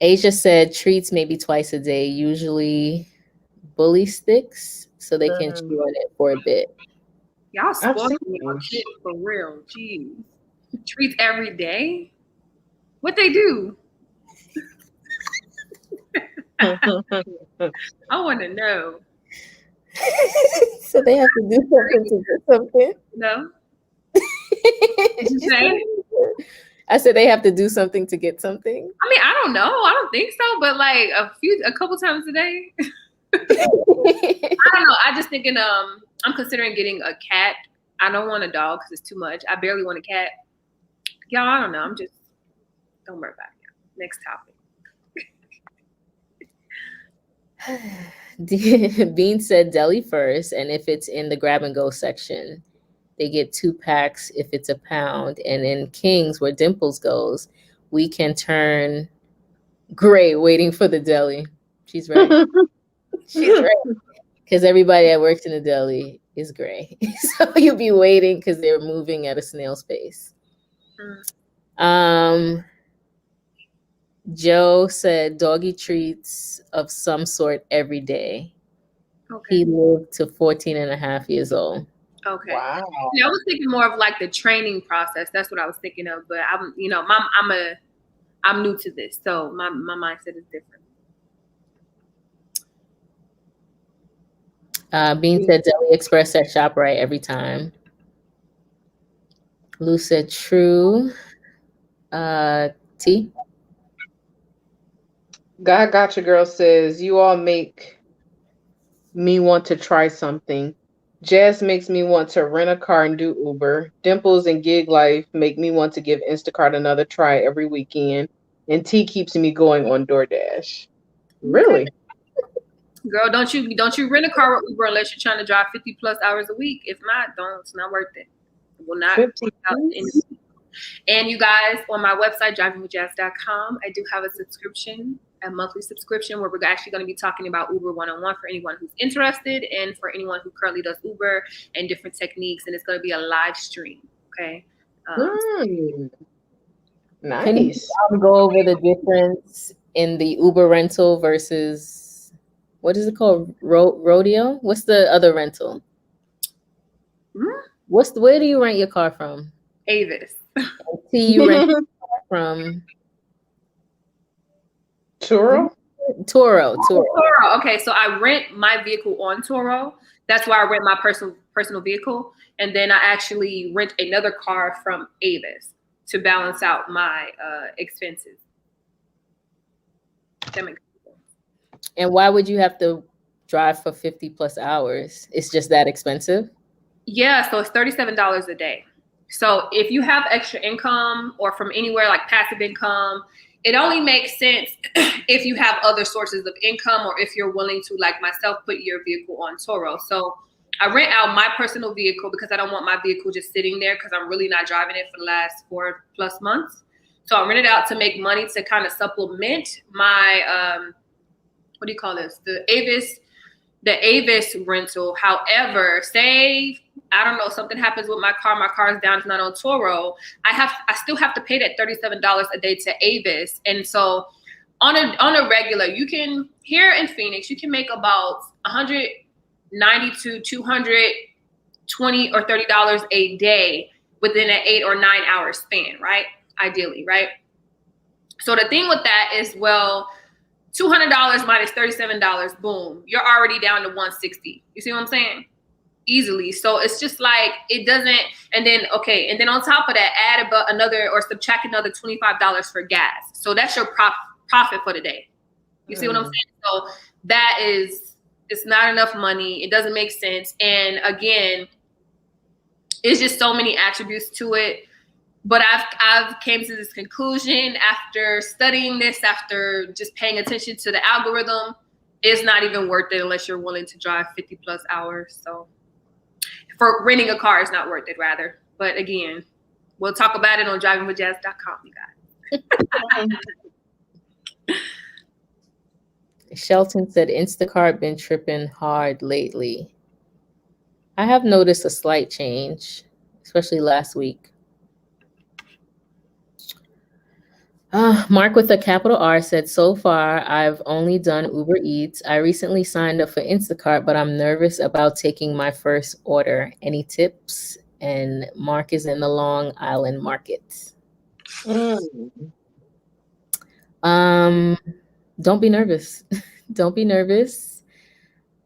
Asia said treats maybe twice a day, usually bully sticks, so they can chew on it for a bit. Y'all spoiling me on shit for real. Jeez. Treats every day? What they do? I want to know. So they have to do something to get something? No. Did you say? I said they have to do something to get something. I mean, I don't know. I don't think so, but like a couple times a day. I don't know. I just thinking I'm considering getting a cat. I don't want a dog because it's too much. I barely want a cat. Y'all, I don't know. Don't worry about it. Next topic. Bean said deli first, and if it's in the grab and go section, they get 2 packs if it's a pound. And in King's, where Dimples goes, we can turn gray waiting for the deli. She's right. She's right. Because everybody that works in the deli is gray. So you'll be waiting because they're moving at a snail's pace. Joe said doggy treats of some sort every day. Okay. He lived to 14 and a half years old. Okay. Wow. Yeah, I was thinking more of like the training process. That's what I was thinking of. But I'm new to this, so my mindset is different. Bean said Deli Express at ShopRite every time. Lou said true. T? God Gotcha Girl says, you all make me want to try something. Jazz makes me want to rent a car and do Uber. Dimples and Gig Life make me want to give Instacart another try every weekend. And T keeps me going on DoorDash. Really? Girl, don't you rent a car with Uber unless you're trying to drive 50 plus hours a week. If not, it's not worth it. It will not work out. And you guys, on my website, drivingwithjazz.com, I do have a subscription, a monthly subscription, where we're actually going to be talking about Uber one-on-one for anyone who's interested and for anyone who currently does Uber and different techniques. And it's going to be a live stream. Okay. Nice. Can you go over the difference in the Uber rental versus, what is it called? Rodeo? What's the other rental? Where do you rent your car from? Avis. See, you rent your car from Turo. Okay, so I rent my vehicle on Turo. That's why I rent my personal vehicle, and then I actually rent another car from Avis to balance out my expenses. That makes sense. And why would you have to drive for 50 plus hours? It's just that expensive? Yeah, so it's $37 a day. So if you have extra income or from anywhere like passive income, it only makes sense if you have other sources of income or if you're willing to, like myself, put your vehicle on Turo. So I rent out my personal vehicle because I don't want my vehicle just sitting there because I'm really not driving it for the last 4+ months. So I rent it out to make money to kind of supplement my, what do you call this? The Avis rental. However, say, I don't know, something happens with my car is down, it's not on Turo, I still have to pay that $37 a day to Avis. And so on a regular, you can, here in Phoenix, you can make about $190 to $220 or $30 a day within an 8 or 9 hour span, right? Ideally, right? So the thing with that is, well, $200 minus $37, boom, you're already down to $160. You see what I'm saying? Easily. So it's just like, it doesn't, and then on top of that, add about another or subtract another $25 for gas. So that's your profit for the day. You see what I'm saying? So that is, it's not enough money. It doesn't make sense. And again, it's just so many attributes to it. But I've came to this conclusion after studying this, after just paying attention to the algorithm, it's not even worth it unless you're willing to drive 50 plus hours. So for renting a car, it's not worth it, rather. But again, we'll talk about it on drivingwithjazz.com, you guys. Shelton said Instacart been tripping hard lately. I have noticed a slight change, especially last week. Mark with a capital R said, so far, I've only done UberEats. I recently signed up for Instacart, but I'm nervous about taking my first order. Any tips? And Mark is in the Long Island market. Don't be nervous. Don't be nervous.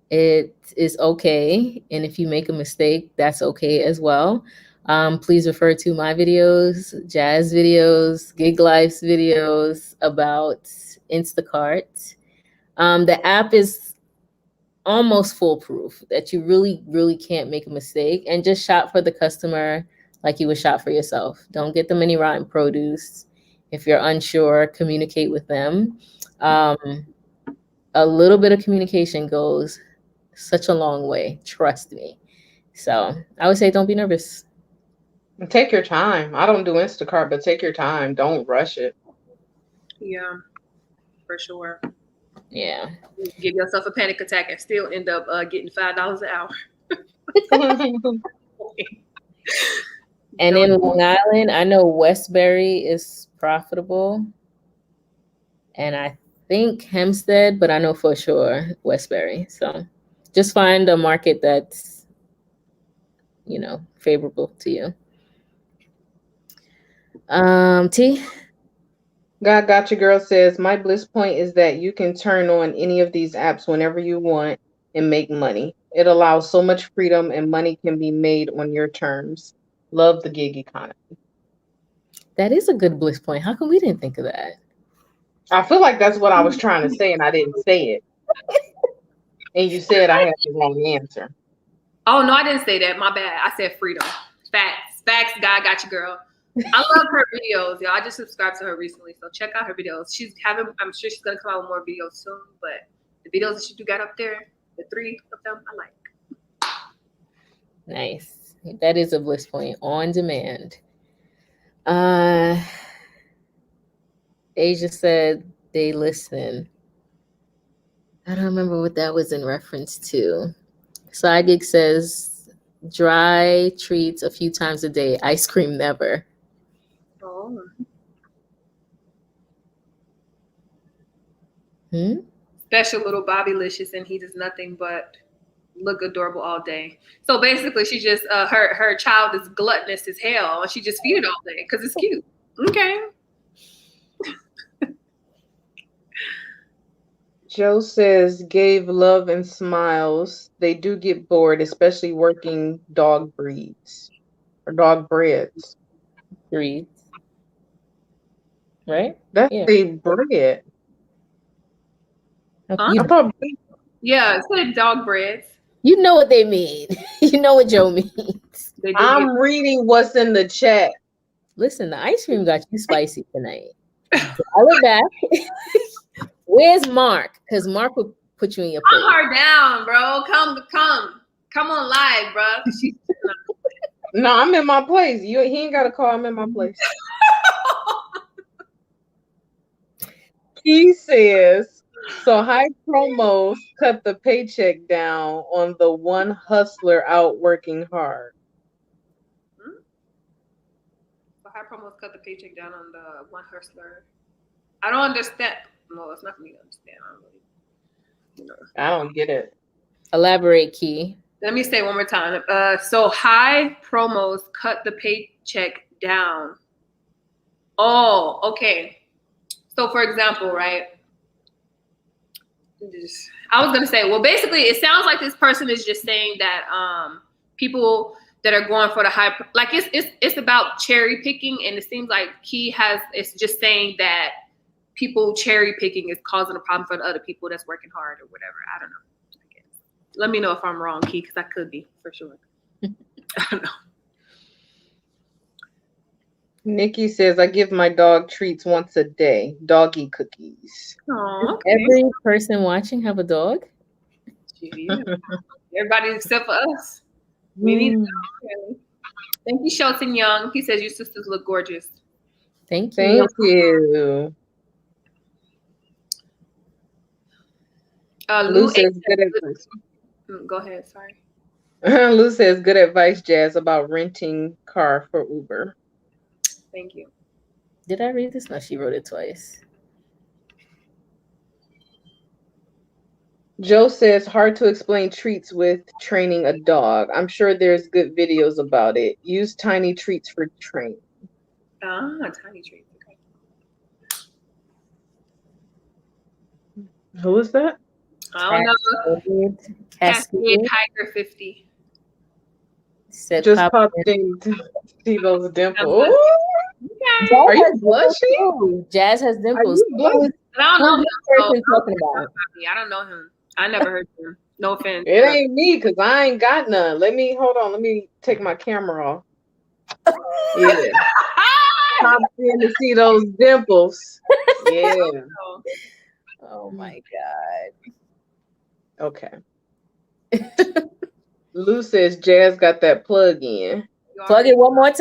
It is okay. And if you make a mistake, that's okay as well. Please refer to my videos, Jazz videos, Gig Life's videos about Instacart. The app is almost foolproof, that you really, really can't make a mistake, and just shop for the customer like you would shop for yourself. Don't get them any rotten produce. If you're unsure, communicate with them. A little bit of communication goes such a long way, trust me. So I would say don't be nervous. Take your time. I don't do Instacart, but take your time. Don't rush it. Yeah, for sure. Yeah. Give yourself a panic attack and still end up getting $5 an hour. And in Long Island, I know Westbury is profitable. And I think Hempstead, but I know for sure Westbury. So just find a market that's, favorable to you. T? God Gotcha Girl says, my bliss point is that you can turn on any of these apps whenever you want and make money. It allows so much freedom and money can be made on your terms. Love the gig economy. That is a good bliss point. How come we didn't think of that? I feel like that's what I was trying to say and I didn't say it. And you said I had the wrong answer. Oh, no, I didn't say that. My bad. I said freedom. Facts. Facts, God Gotcha Girl. I love her videos, y'all. I just subscribed to her recently, so check out her videos. I'm sure she's gonna come out with more videos soon, but the videos that she do got up there, the 3 of them, I like. Nice. That is a bliss point. On demand. Asia said they listen. I don't remember what that was in reference to. Side Gig says dry treats a few times a day. Ice cream never. Oh. Special little Bobbylicious, and he does nothing but look adorable all day. So basically, she just her child is gluttonous as hell, and she just feed it all day because it's cute. Okay. Joe says, gave love and smiles. They do get bored, especially working dog breeds or dog breeds. Breeds. Right? That's a bread. Huh? I thought yeah, it said dog breads. You know what they mean. You know what Joe means. I'm reading what's in the chat. Listen, the ice cream got you spicy tonight. Dial it back. Where's Mark? Because Mark will put you in your place. Calm her down, bro. Come on live, bro. No, I'm in my place. He ain't got to call. I'm in my place. He says, so high promos cut the paycheck down on the one hustler out working hard. So high promos cut the paycheck down on the one hustler. I don't understand. No, it's not for me to understand. I don't get it. Elaborate, Key. Let me say it one more time. So high promos cut the paycheck down. Oh, okay. So for example, right? I was gonna say, well, basically, it sounds like this person is just saying that people that are going for the high, like it's about cherry picking, and it seems like it's just saying that people cherry picking is causing a problem for the other people that's working hard or whatever. I don't know. Let me know if I'm wrong, Key, because I could be for sure. I don't know. Nikki says, I give my dog treats once a day, doggy cookies. Oh, okay. Every person watching have a dog? Yeah. Everybody except for us. We need to know. Thank you, Shelton Young. He says your sisters look gorgeous. Thank you. Thank you. Lou says good advice. Go ahead, sorry. Lou says good advice, Jazz, about renting car for Uber. Thank you. Did I read this? No, she wrote it twice. Joe says hard to explain treats with training a dog. I'm sure there's good videos about it. Use tiny treats for training. Tiny treats. Okay. Who is that? I don't know. Cascade Tiger 50. Said Just pop. popped in to see those dimples. Okay. Jazz Are you has dimples blushing? too. Jazz has Are dimples. you blushing? But I don't know Who's him. this So person talking about? I don't know him. I never heard of him. No offense. It ain't me because I ain't got none. Hold on. Let me take my camera off. Yeah. Popped in to see those dimples. Yeah. Oh my Okay. Lou says Jazz got that plug in. God. Plug it one more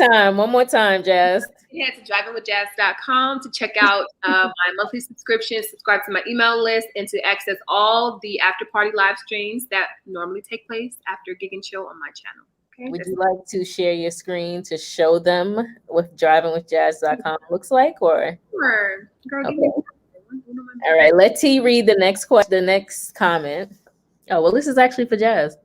time, Jazz. Head to drivingwithjazz.com to check out my monthly subscription, subscribe to my email list, and to access all the after party live streams that normally take place after Gig and Chill on my channel. Okay, Would you like to share your screen to show them what drivingwithjazz.com looks like, or? Sure. Girl, Okay. All right, let T read the next question, the next comment. Oh, well, this is actually for Jazz.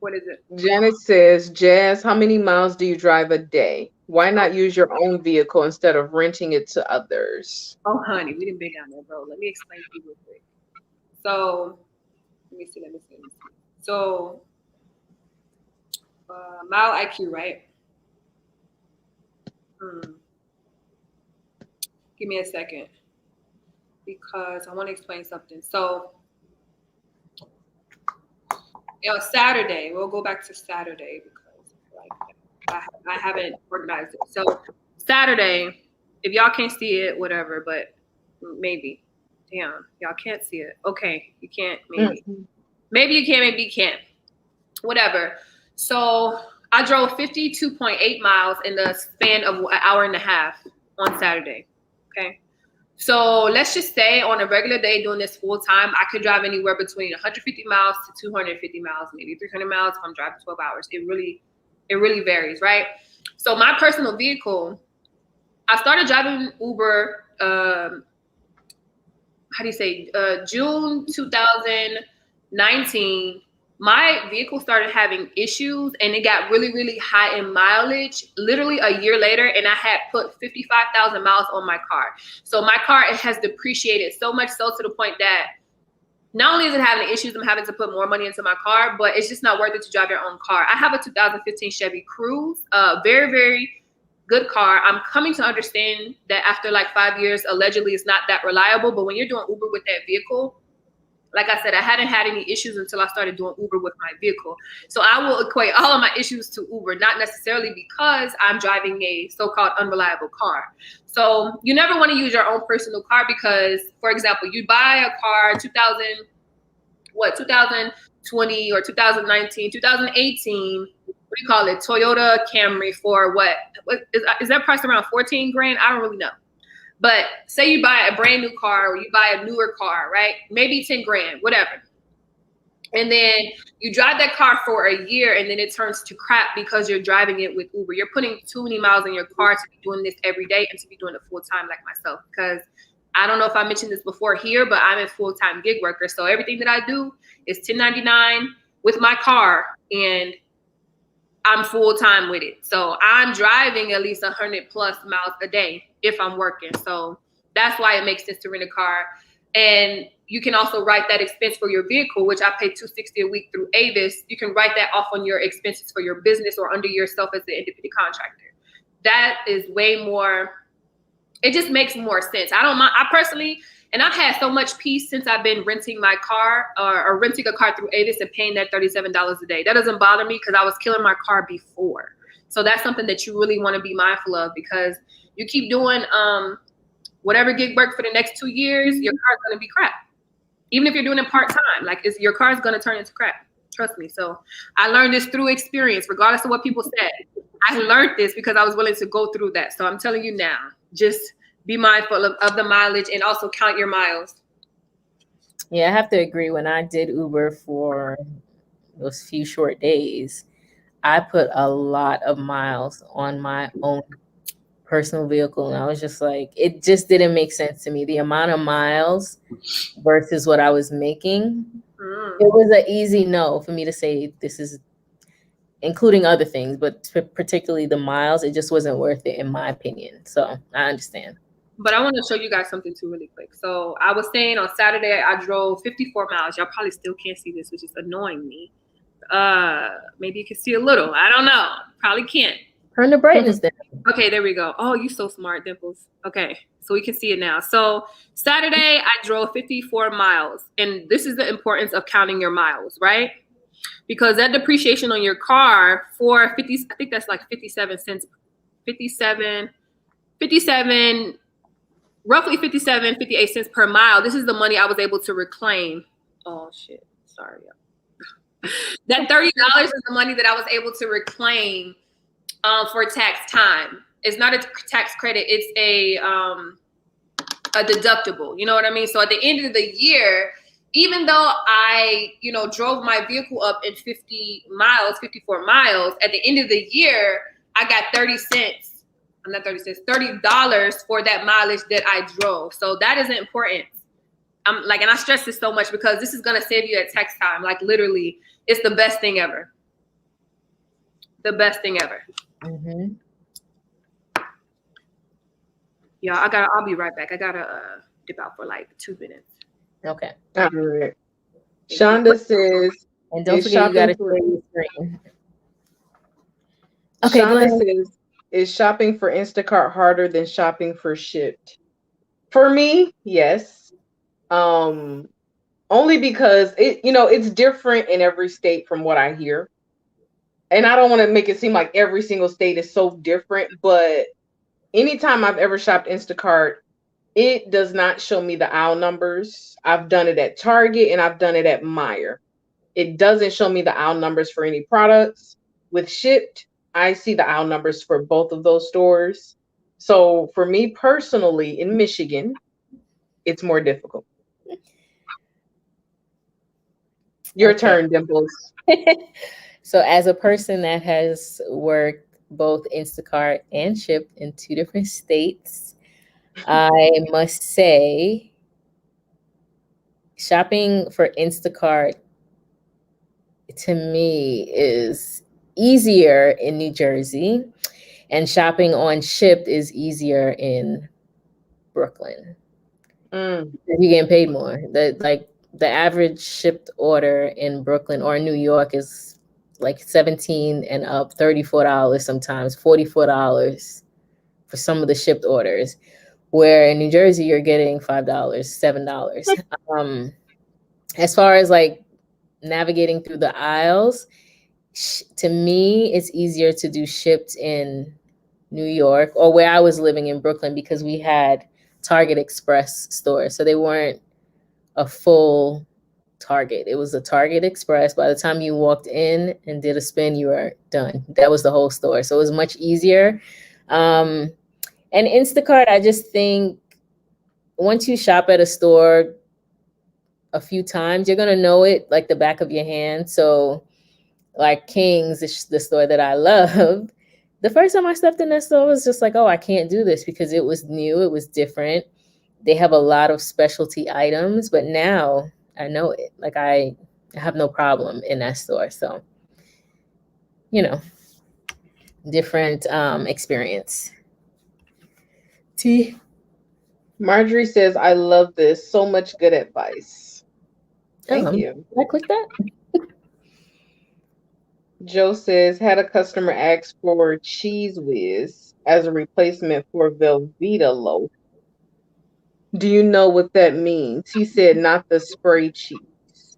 What is it? Janet says, Jazz, how many miles do you drive a day? Why not use your own vehicle instead of renting it to others? Oh, honey, we didn't be down there, bro. Let me explain to you real quick. So, let me see. So, mile IQ, right? Give me a second because I want to explain something. So, Saturday, we'll go back to Saturday because I haven't organized it. So, Saturday, if y'all can't see it, whatever, but maybe. Damn, y'all can't see it. Okay, you can't, maybe. Maybe you can, maybe you can't. Whatever. So I drove 52.8 miles in the span of an hour and a half on Saturday. Okay. So let's just say on a regular day doing this full time, I could drive anywhere between 150 miles to 250 miles, maybe 300 miles if I'm driving 12 hours. It really varies, right? So my personal vehicle, I started driving Uber, June 2019. My vehicle started having issues and it got really, really high in mileage literally a year later, and I had put 55,000 miles on my car. So my car, it has depreciated so much so to the point that not only is it having issues, I'm having to put more money into my car, but it's just not worth it to drive your own car. I have a 2015 Chevy Cruze, very, very good car. I'm coming to understand that after like 5 years, allegedly it's not that reliable, but when you're doing Uber with that vehicle, like I said, I hadn't had any issues until I started doing Uber with my vehicle. So I will equate all of my issues to Uber, not necessarily because I'm driving a so-called unreliable car. So you never want to use your own personal car because, for example, you buy a car 2020 or 2019, 2018, what do you call it? Toyota Camry for what is that price around 14 grand? I don't really know. But say you buy a brand new car or you buy a newer car, right? Maybe 10 grand, whatever. And then you drive that car for a year and then it turns to crap because you're driving it with Uber. You're putting too many miles in your car to be doing this every day and to be doing it full time like myself. Because I don't know if I mentioned this before here, but I'm a full-time gig worker. So everything that I do is 1099 with my car and I'm full-time with it. So I'm driving at least 100 plus miles a day if I'm working. So that's why it makes sense to rent a car. And you can also write that expense for your vehicle, which I pay $260 a week through Avis. You can write that off on your expenses for your business or under yourself as the independent contractor. That is way more, it just makes more sense. I don't mind, I personally, and I've had so much peace since I've been renting my car or renting a car through Avis and paying that $37 a day. That doesn't bother me because I was killing my car before. So that's something that you really want to be mindful of because you keep doing whatever gig work for the next 2 years, your car's going to be crap. Even if you're doing it part-time, like your car's going to turn into crap. Trust me. So I learned this through experience, regardless of what people said. I learned this because I was willing to go through that. So I'm telling you now, just be mindful of the mileage and also count your miles. Yeah, I have to agree. When I did Uber for those few short days, I put a lot of miles on my own personal vehicle. And I was just like, it just didn't make sense to me. The amount of miles versus what I was making, it was an easy no for me to say this is, including other things, but particularly the miles, it just wasn't worth it in my opinion. So I understand. But I want to show you guys something too really quick. So I was saying on Saturday, I drove 54 miles. Y'all probably still can't see this, which is annoying me. Maybe you can see a little. I don't know. Probably can't. Turn the brightness down. Okay, there we go. Oh, you so smart, Dimples. Okay, so we can see it now. So Saturday, I drove 54 miles. And this is the importance of counting your miles, right? Because that depreciation on your car for 50, I think that's like 57 cents, 57, roughly 57, 58 cents per mile. This is the money I was able to reclaim. Oh, shit. Sorry. That $30 is the money that I was able to reclaim for tax time. It's not a tax credit. It's a deductible. You know what I mean? So at the end of the year, even though I, drove my vehicle up in 54 miles, at the end of the year, I got 30 cents. I'm not 30 cents, $30 for that mileage that I drove. So that is important. And I stress this so much because this is going to save you at tax time. Like literally, it's the best thing ever. The best thing ever. Mm-hmm. Yeah, I'll be right back. I gotta dip out for like 2 minutes. Okay. All right. Shonda says, and don't forget you gotta share your screen. Okay, Shonda says, is shopping for Instacart harder than shopping for Shipt? For me, yes. Only because it's different in every state from what I hear. And I don't want to make it seem like every single state is so different, but anytime I've ever shopped Instacart, it does not show me the aisle numbers. I've done it at Target and I've done it at Meijer. It doesn't show me the aisle numbers for any products. With Shipt, I see the aisle numbers for both of those stores. So for me personally, in Michigan, it's more difficult. Your turn, Dimples. So as a person that has worked both Instacart and Shipt in 2 different states, I must say shopping for Instacart to me is easier in New Jersey, and shopping on Shipt is easier in Brooklyn. You're getting paid more. The average Shipt order in Brooklyn or New York is like $17 and up, $34 sometimes, $44 for some of the Shipt orders. Where in New Jersey you're getting $5, $7. As far as like navigating through the aisles, to me it's easier to do Shipt in New York or where I was living in Brooklyn because we had Target Express stores, so they weren't a full Target. It was a Target Express. By the time you walked in and did a spin, you were done. That was the whole store, so it was much easier. And Instacart, I just think once you shop at a store a few times, you're gonna know it like the back of your hand. So like King's, the store that I love, the first time I stepped in that store, I was just like, oh, I can't do this because it was new, it was different. They have a lot of specialty items, but now I know it. Like I have no problem in that store. So, different experience. T. Marjorie says, I love this. So much good advice. Thank you. Did I click that? Joe says, had a customer ask for Cheese Whiz as a replacement for Velveeta loaf. Do you know what that means? He said, not the spray cheese.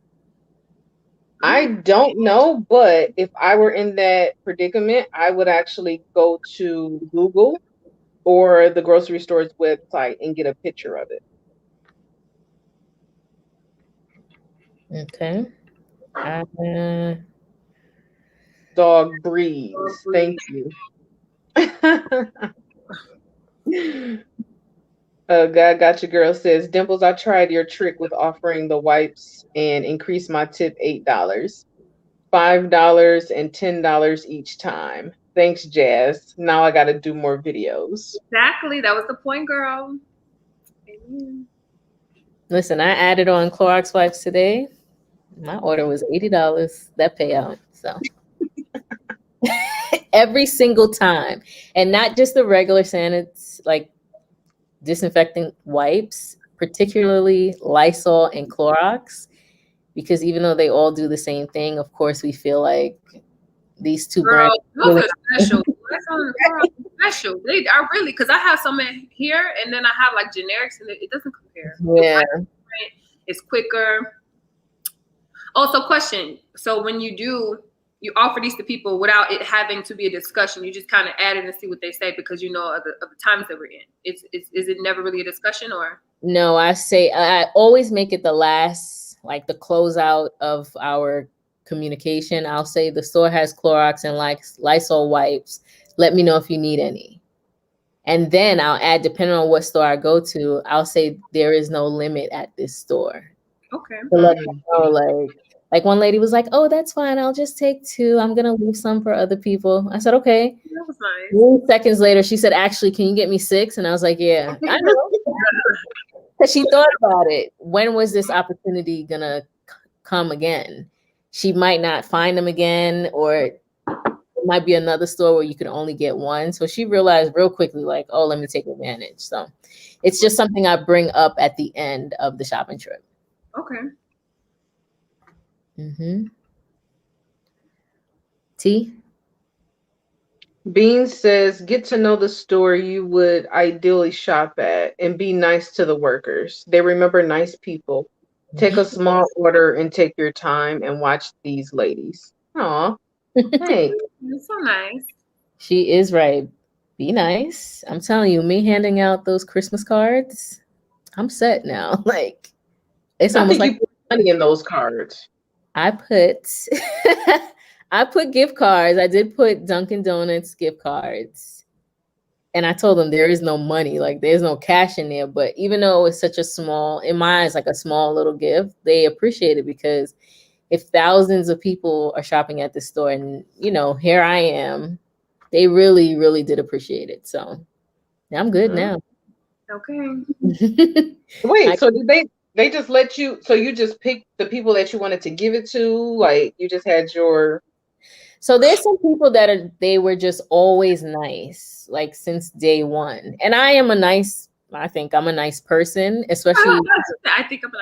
I don't know, but if I were in that predicament, I would actually go to Google or the grocery store's website and get a picture of it. Okay. Dog breeds. Thank you. God Got Your Girl says, Dimples, I tried your trick with offering the wipes and increased my tip $8, $5 and $10 each time. Thanks, Jazz. Now I got to do more videos. Exactly. That was the point, girl. Listen, I added on Clorox wipes today. My order was $80, that payout. So every single time. And not just the regular sanits, like disinfecting wipes, particularly Lysol and Clorox, because even though they all do the same thing, of course, we feel like these two Girl, brands. those are special. That's on the car. Special. They are really, because I have some in here, and then I have like generics, and it doesn't compare. Yeah. It's quicker. Also, question. So when you offer these to people without it having to be a discussion, you just kind of add it and see what they say because you know of the times that we're in. Is it never really a discussion or? No, I always make it the last, like the closeout of our communication. I'll say the store has Clorox and like Lysol wipes. Let me know if you need any. And then I'll add, depending on what store I go to, I'll say there is no limit at this store. Okay. To let them know, like one lady was like, "Oh, that's fine. I'll just take 2. I'm gonna leave some for other people." I said, "Okay." That was nice. 3 seconds later, she said, "Actually, can you get me 6?" And I was like, "Yeah, I know." Because she thought about it. When was this opportunity gonna come again? She might not find them again, or it might be another store where you could only get one. So she realized real quickly, like, oh, let me take advantage. So it's just something I bring up at the end of the shopping trip. Okay. Mm-hmm. T? Bean says, get to know the store you would ideally shop at and be nice to the workers. They remember nice people. Take a small order and take your time and watch these ladies. Aw, thanks. It's so nice. She is right. Be nice. I'm telling you, me handing out those Christmas cards, I'm set now. Like, it's I almost think like you put money in those cards. I put I put gift cards. I did put Dunkin' Donuts gift cards. And I told them there is no money, like there's no cash in there. But even though it's such a small, in my eyes, like a small little gift, they appreciate it because if thousands of people are shopping at the store and, you know, here I am, they really, really did appreciate it. So I'm good now. Okay. Wait, so did they just let you, so you just picked the people that you wanted to give it to? Like you just had your... So there's some people that they were just always nice, like since day one. And I think I'm a nice person, especially I think I'm a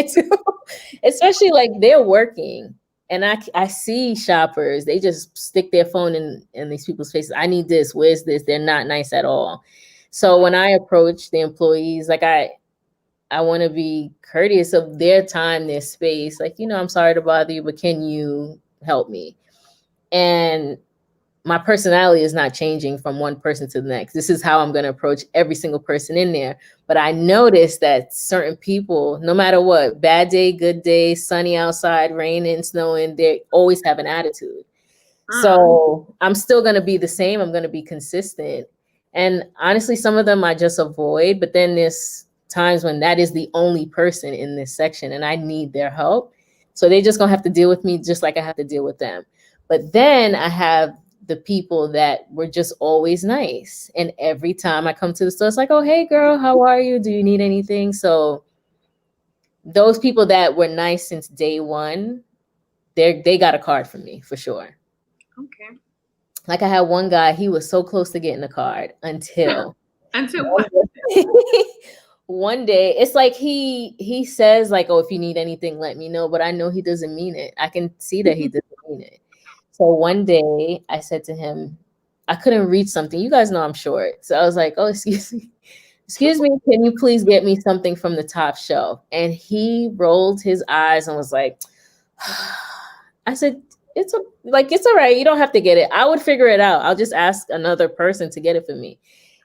nice person. I do. Especially like they're working and I see shoppers, they just stick their phone in these people's faces. I need this, where's this? They're not nice at all. So when I approach the employees, like I want to be courteous of their time, their space. Like, you know, I'm sorry to bother you, but can you help me? And my personality is not changing from one person to the next. This is how I'm going to approach every single person in there. But I noticed that certain people, no matter what, bad day, good day, sunny outside, raining, snowing, they always have an attitude. So I'm still going to be the same. I'm going to be consistent. And honestly, some of them I just avoid. But then there's times when that is the only person in this section and I need their help. So they just going to have to deal with me just like I have to deal with them. But then I have the people that were just always nice. And every time I come to the store, it's like, oh, hey, girl, how are you? Do you need anything? So those people that were nice since day one, they got a card from me for sure. Okay. Like I had one guy, he was so close to getting a card until what? One day, it's like he says like, oh, if you need anything, let me know. But I know he doesn't mean it. I can see that he doesn't mean it. So one day I said to him, I couldn't reach something. You guys know I'm short. So I was like, oh, excuse me. Excuse me, can you please get me something from the top shelf? And he rolled his eyes and was like, I said, it's all right. You don't have to get it. I would figure it out. I'll just ask another person to get it for me.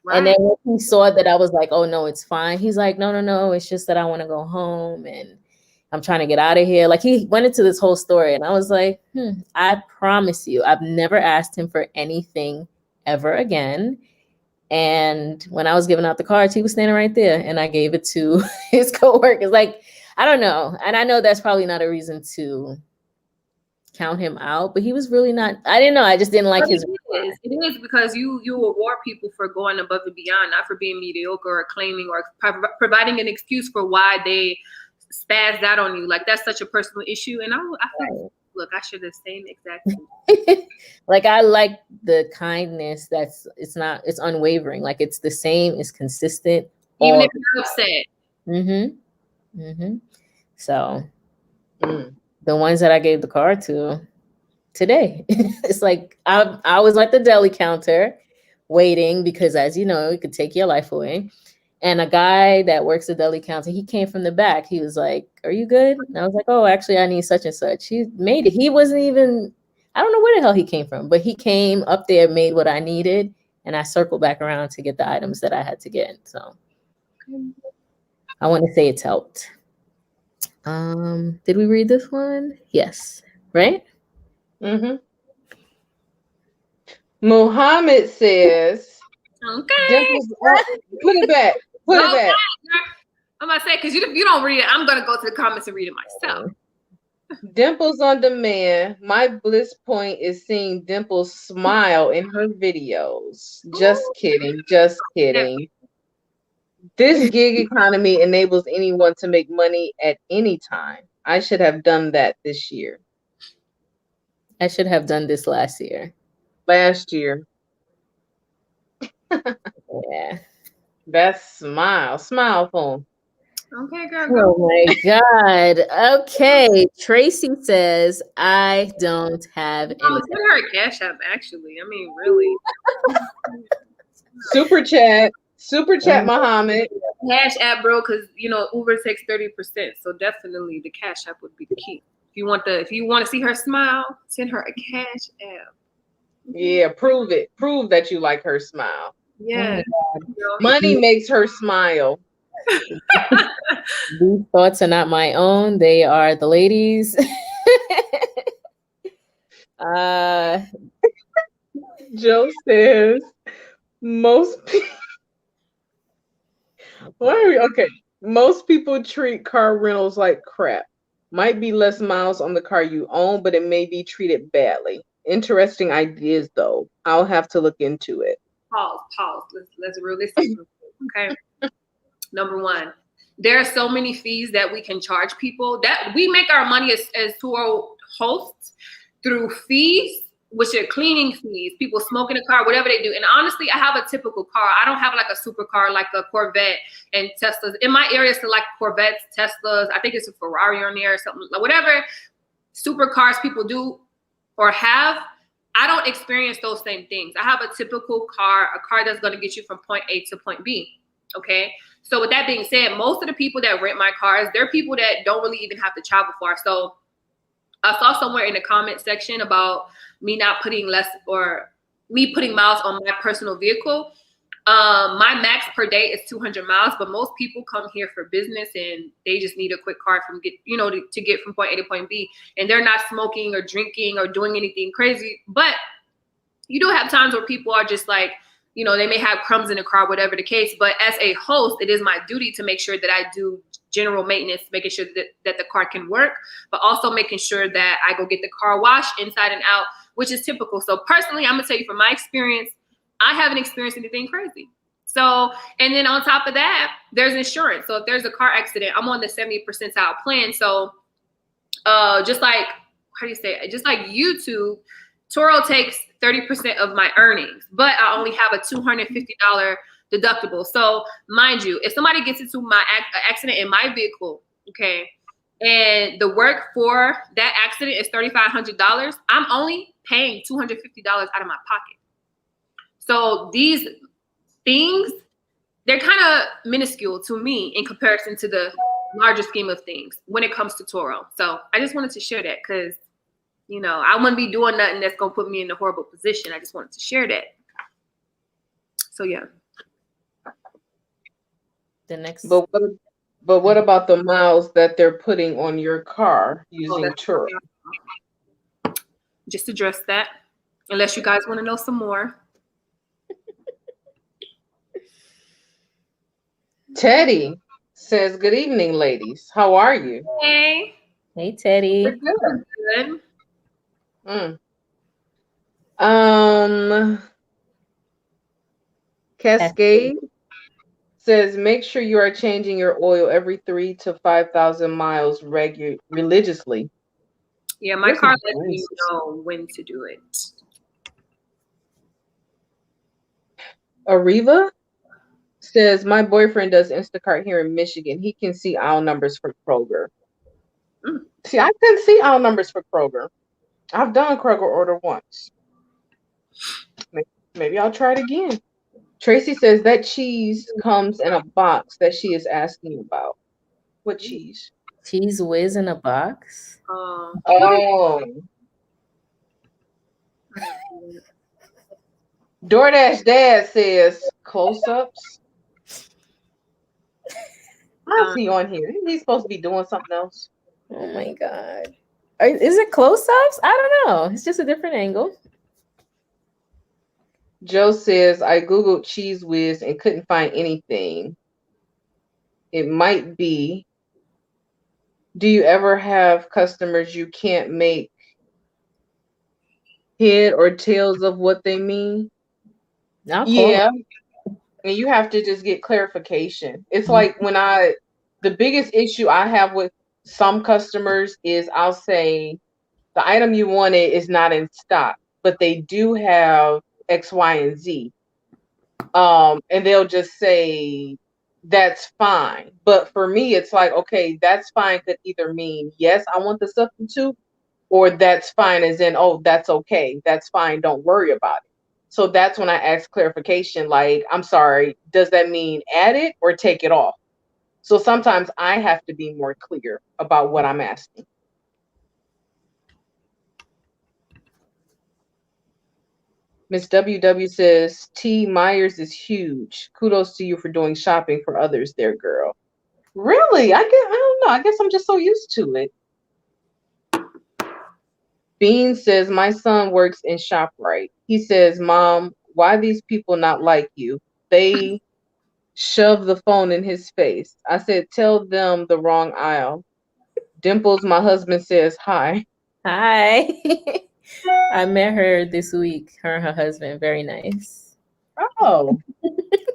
Right. And then when he saw that I was like, oh no, it's fine. He's like, no. It's just that I want to go home and I'm trying to get out of here. Like he went into this whole story and I was like, I promise you, I've never asked him for anything ever again. And when I was giving out the cards, he was standing right there and I gave it to his coworkers. Like, I don't know. And I know that's probably not a reason to count him out, but he was really not. I didn't know. I just didn't like his. It is because you reward people for going above and beyond, not for being mediocre or claiming or providing an excuse for why they spazzed out on you. Like that's such a personal issue. And I feel, look, I should have said exactly. Like I like the kindness it's unwavering. Like it's the same, it's consistent. Even if you're upset. So The ones that I gave the card to today. It's like I was at the deli counter waiting because, as you know, it could take your life away. And a guy that works the deli counter, he came from the back. He was like, "Are you good?" And I was like, "Oh, actually, I need such and such." He made it. He wasn't even, I don't know where the hell he came from, but he came up there, made what I needed, and I circled back around to get the items that I had to get. So I want to say it's helped. Did we read this one? Yes. Right? Mm-hmm. Muhammad says, Okay. Dimples, put it back. Put it back. I'm about to say, because if you don't read it, I'm going to go to the comments and read it myself. Dimples on demand. My bliss point is seeing Dimples smile in her videos. Just kidding. Just kidding. This gig economy enables anyone to make money at any time. I should have done that this year. I should have done this last year. Last year. Yeah. That's smile. Smile phone. Okay, girl. Oh my God. Okay. Tracy says, I don't have any. Send her a cash app, actually. I mean, really. Super chat. Super chat, Muhammad. Cash app, bro, because Uber takes 30%. So definitely the cash app would be the key. If you want to see her smile, send her a cash app. Yeah, prove it. Prove that you like her smile. Yeah. Money makes her smile. These thoughts are not my own. They are the ladies. Joe says most people. Okay. Most people treat car rentals like crap. Might be less miles on the car you own, but it may be treated badly. Interesting ideas, though. I'll have to look into it. Pause. Let's realistic. Okay. Number one, there are so many fees that we can charge people that we make our money as tour hosts through fees, which are cleaning fees, people smoking a car, whatever they do. And honestly, I have a typical car. I don't have like a supercar like a Corvette and Teslas. In my area, it's like Corvettes, Teslas. I think it's a Ferrari on there or something. Like whatever supercars people do or have, I don't experience those same things. I have a typical car, a car that's going to get you from point A to point B. Okay. So with that being said, most of the people that rent my cars, they're people that don't really even have to travel far. So I saw somewhere in the comment section about me not putting less or me putting miles on my personal vehicle. My max per day is 200 miles, but most people come here for business and they just need a quick car to get from point A to point B. And they're not smoking or drinking or doing anything crazy. But you do have times where people are just like, they may have crumbs in the car, whatever the case. But as a host, it is my duty to make sure that I do general maintenance, making sure that the car can work, but also making sure that I go get the car washed inside and out, which is typical. So personally, I'm gonna tell you from my experience, I haven't experienced anything crazy. So, and then on top of that, there's insurance. So if there's a car accident, I'm on the 70th percentile plan. So just like, just like YouTube, Turo takes 30% of my earnings, but I only have a $250 deductible. So mind you, if somebody gets into my accident in my vehicle, okay, and the work for that accident is $3,500, I'm only paying $250 out of my pocket. So these things, they're kind of minuscule to me in comparison to the larger scheme of things when it comes to Turo. So I just wanted to share that because, I wouldn't be doing nothing that's going to put me in a horrible position. I just wanted to share that. So, yeah. The next. But what about the miles that they're putting on your car using Turo? Just address that, unless you guys want to know some more. Teddy says, "Good evening, ladies. How are you?" Hey, Teddy. Good. Cascade says, "Make sure you are changing your oil every 3,000 to 5,000 miles religiously." Yeah, my car lets me know when to do it. Ariva says, "My boyfriend does Instacart here in Michigan. He can see aisle numbers from Kroger." see. I couldn't see aisle numbers for Kroger. I've done a Kroger order once. Maybe I'll try it again. Tracy says that cheese comes in a box that she is asking about. What cheese? Cheese whiz in a box. Oh. DoorDash Dad says close-ups. How's he on here? He's supposed to be doing something else. Oh my God. Is it close-ups? I don't know. It's just a different angle. Joe says, I Googled Cheese Whiz and couldn't find anything. It might be. Do you ever have customers you can't make head or tails of what they mean? Yeah. And you have to just get clarification. It's like when the biggest issue I have with some customers is I'll say the item you wanted is not in stock, but they do have X, Y, and Z. And they'll just say, that's fine. But for me, it's like, okay, that's fine could either mean, yes, I want the substitute, or that's fine as in, oh, that's okay. That's fine. Don't worry about it. So that's when I ask clarification, like, I'm sorry, does that mean add it or take it off? So sometimes I have to be more clear about what I'm asking. Miss WW says, T. Myers is huge. Kudos to you for doing shopping for others there, girl. Really? I don't know. I guess I'm just so used to it. Bean says, my son works in ShopRite. He says, Mom, why these people not like you? They shove the phone in his face. I said, tell them the wrong aisle. Dimples, my husband, says, hi. Hi. I met her this week, her and her husband. Very nice. Oh.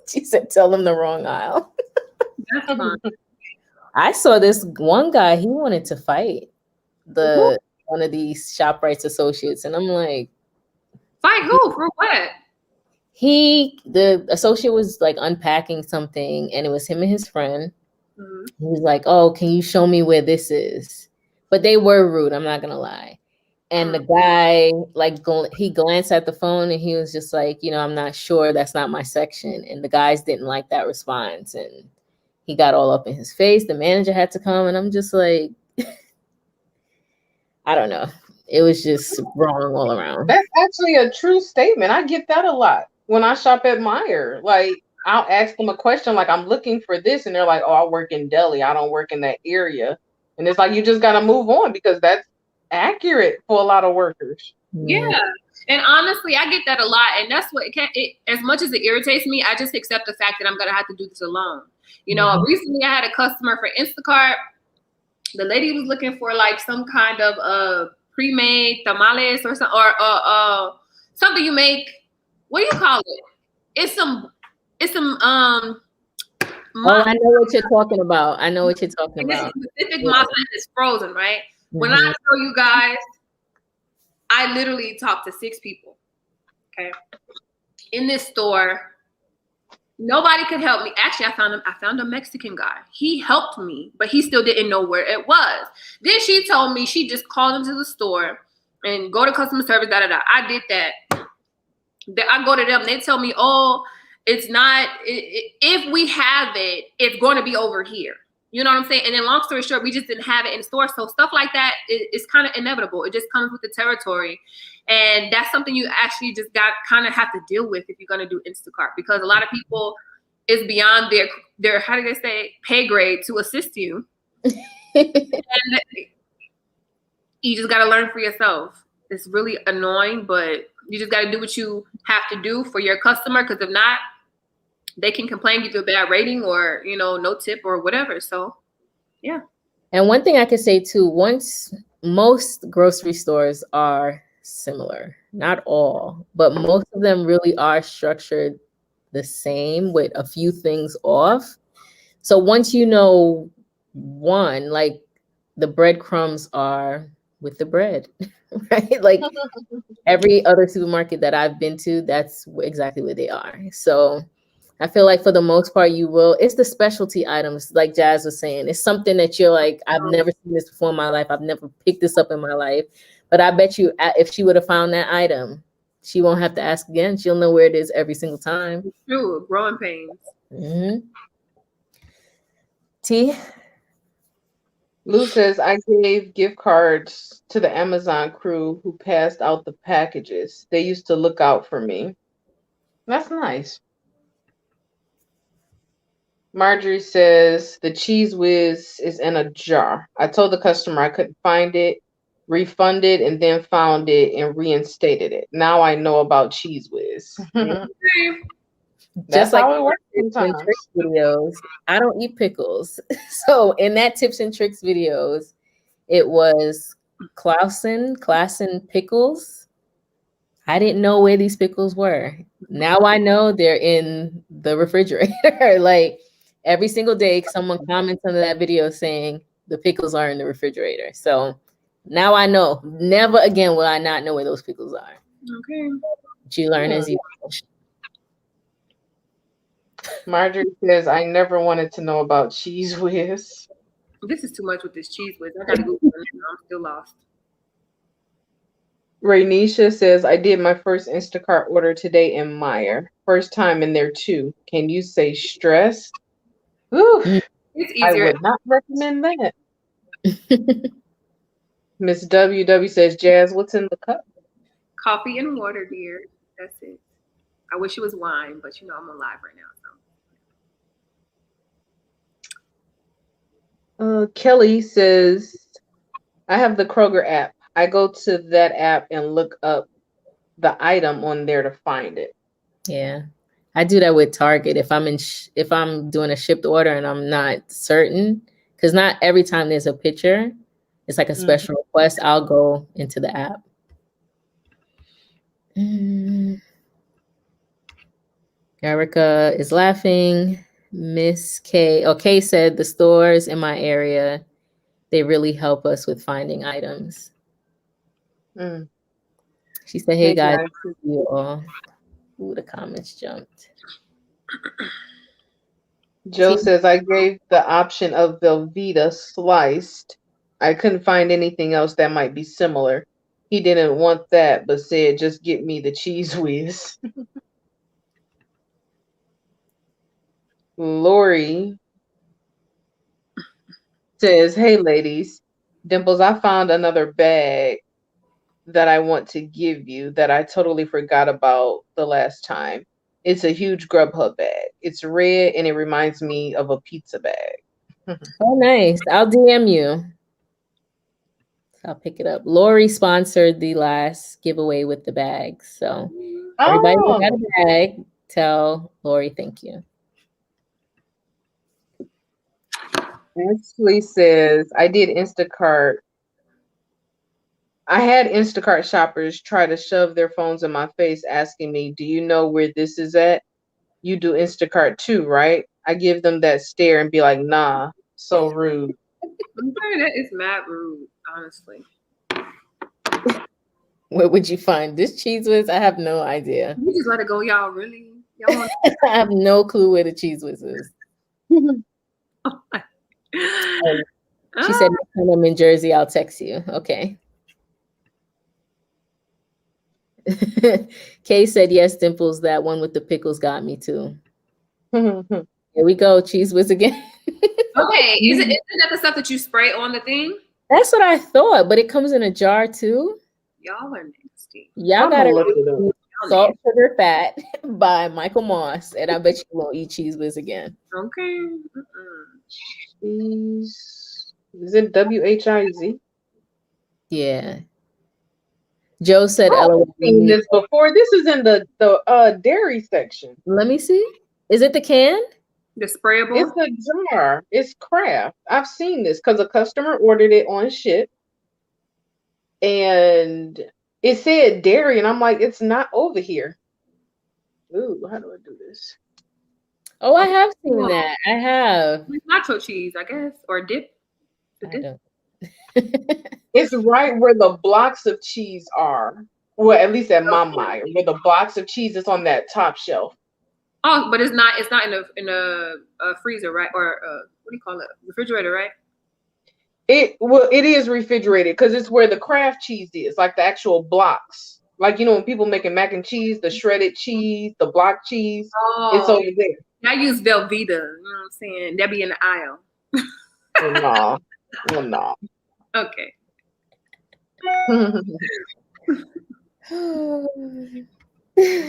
She said, tell them the wrong aisle. That's fun. I saw this one guy, he wanted to fight one of these ShopRite's associates, and I'm like, fight who? For what? The associate was like unpacking something, and it was him and his friend. Mm-hmm. He was like, oh, can you show me where this is? But they were rude, I'm not gonna lie. And the guy, like, he glanced at the phone and he was just like, I'm not sure, that's not my section. And the guys didn't like that response, and he got all up in his face. The manager had to come, and I'm just like, I don't know. It was just wrong all around. That's actually a true statement. I get that a lot when I shop at Meijer. Like, I'll ask them a question like, I'm looking for this, and they're like, oh, I work in Deli. I don't work in that area. And it's like, you just got to move on because that's accurate for a lot of workers. Yeah. And honestly, I get that a lot. And that's what as much as it irritates me, I just accept the fact that I'm going to have to do this alone. Recently I had a customer for Instacart. The lady was looking for like some kind of pre-made tamales or something, or something you make. What do you call it? It's some I know what you're talking about. This specific masa is frozen, right? Mm-hmm. When I show you guys, I literally talked to 6 people. Okay. In this store. Nobody could help me. Actually, I found a Mexican guy. He helped me, but he still didn't know where it was. Then she told me she just called into the store and go to customer service, I did that. I go to them. They tell me, oh, it's not. If we have it, it's going to be over here. You know what I'm saying? And then long story short, we just didn't have it in the store. So stuff like that is kind of inevitable. It just comes with the territory. And that's something you actually just kind of have to deal with if you're going to do Instacart, because a lot of people, it's beyond their how do they say, pay grade to assist you. And you just got to learn for yourself. It's really annoying, but you just got to do what you have to do for your customer, because if not, they can complain, give you a bad rating, or, no tip or whatever. So, yeah. And one thing I could say too, most grocery stores are similar, not all, but most of them really are structured the same with a few things off. So once like the breadcrumbs are with the bread, right? Like every other supermarket that I've been to, that's exactly where they are. So I feel like for the most part you will. It's the specialty items, like Jazz was saying. It's something that you're like, I've never seen this before in my life. I've never picked this up in my life. But I bet you if she would have found that item, she won't have to ask again. She'll know where it is every single time. True, growing pains. Mm-hmm. T? Lou says, I gave gift cards to the Amazon crew who passed out the packages. They used to look out for me. That's nice. Marjorie says, the Cheese Whiz is in a jar. I told the customer I couldn't find it, refunded, and then found it and reinstated it. Now I know about Cheese Whiz. That's Just like how it works tips and sometimes. tricks videos, I don't eat pickles. So in that tips and tricks videos, it was Clausen pickles. I didn't know where these pickles were. Now I know they're in the refrigerator. Like every single day, someone comments under that video saying the pickles are in the refrigerator. So now I know. Never again will I not know where those pickles are. Okay. But you learn as you go. Marjorie says, I never wanted to know about Cheese Whiz. This is too much with this Cheese Whiz. I gotta Google it. I'm still lost. Raynisha says, I did my first Instacart order today in Meyer. First time in there too. Can you say stressed? Ooh, It's I easier. would not recommend that. Miss WW says, Jazz, what's in the cup? Coffee and water, dear. That's it. I wish it was wine, but you know I'm on live right now. So Kelly says, I have the Kroger app. I go to that app and look up the item on there to find it. Yeah, I do that with Target. If I'm doing a shipped order and I'm not certain, because not every time there's a picture, it's like a special request. I'll go into the app. Erica is laughing. Miss K. Kay said the stores in my area, they really help us with finding items. She said, hey guys, you all. Ooh, the comments jumped. Joe says, I gave the option of Velveeta sliced. I couldn't find anything else that might be similar. He didn't want that, but said, just get me the Cheese Whiz. Lori says, hey ladies, Dimples, I found another bag that I want to give you that I totally forgot about the last time. It's a huge Grubhub bag. It's red and it reminds me of a pizza bag. Oh, nice. I'll DM you. I'll pick it up. Lori sponsored the last giveaway with the bags. So everybody who got a bag, tell Lori thank you. Ashley says, I did Instacart. I had Instacart shoppers try to shove their phones in my face asking me, do you know where this is at? You do Instacart too, right? I give them that stare and be like, nah, so rude. I'm sorry, that is mad rude, honestly. Where would you find this Cheese Whiz? I have no idea. You just let it go, y'all. Really? Y'all want I have no clue where the Cheese Whiz is. She said, next time I'm in Jersey, I'll text you. Okay. Kay said, yes, Dimples, that one with the pickles got me too. Here we go, Cheese Whiz again. Okay, isn't that the stuff that you spray on the thing? That's what I thought, but it comes in a jar too. Y'all are nasty. Y'all gotta look it up. Salt, Sugar, Fat by Michael Moss, and I bet you won't eat Cheese Whiz again. Okay. Cheese. Is it WHIZ? Yeah. Joe said, I've seen this before. This is in the dairy section. Let me see. Is it the can? The sprayable? It's a jar. It's Kraft. I've seen this because a customer ordered it on Shipt. And it said dairy, and I'm like, it's not over here. Ooh, how do I do this? Oh, I have seen that. I have. Nacho cheese, I guess, or dip. It's right where the blocks of cheese are. Well, at least at my Meyer, where the blocks of cheese is on that top shelf. Oh, but it's not in a freezer, right? Or what do you call it? Refrigerator, right? It is refrigerated because it's where the Kraft cheese is, like the actual blocks. Like when people making mac and cheese, the shredded cheese, the block cheese, it's Oh, over there. I use Velveeta. You know what I'm saying? That be in the aisle. No, no. Okay.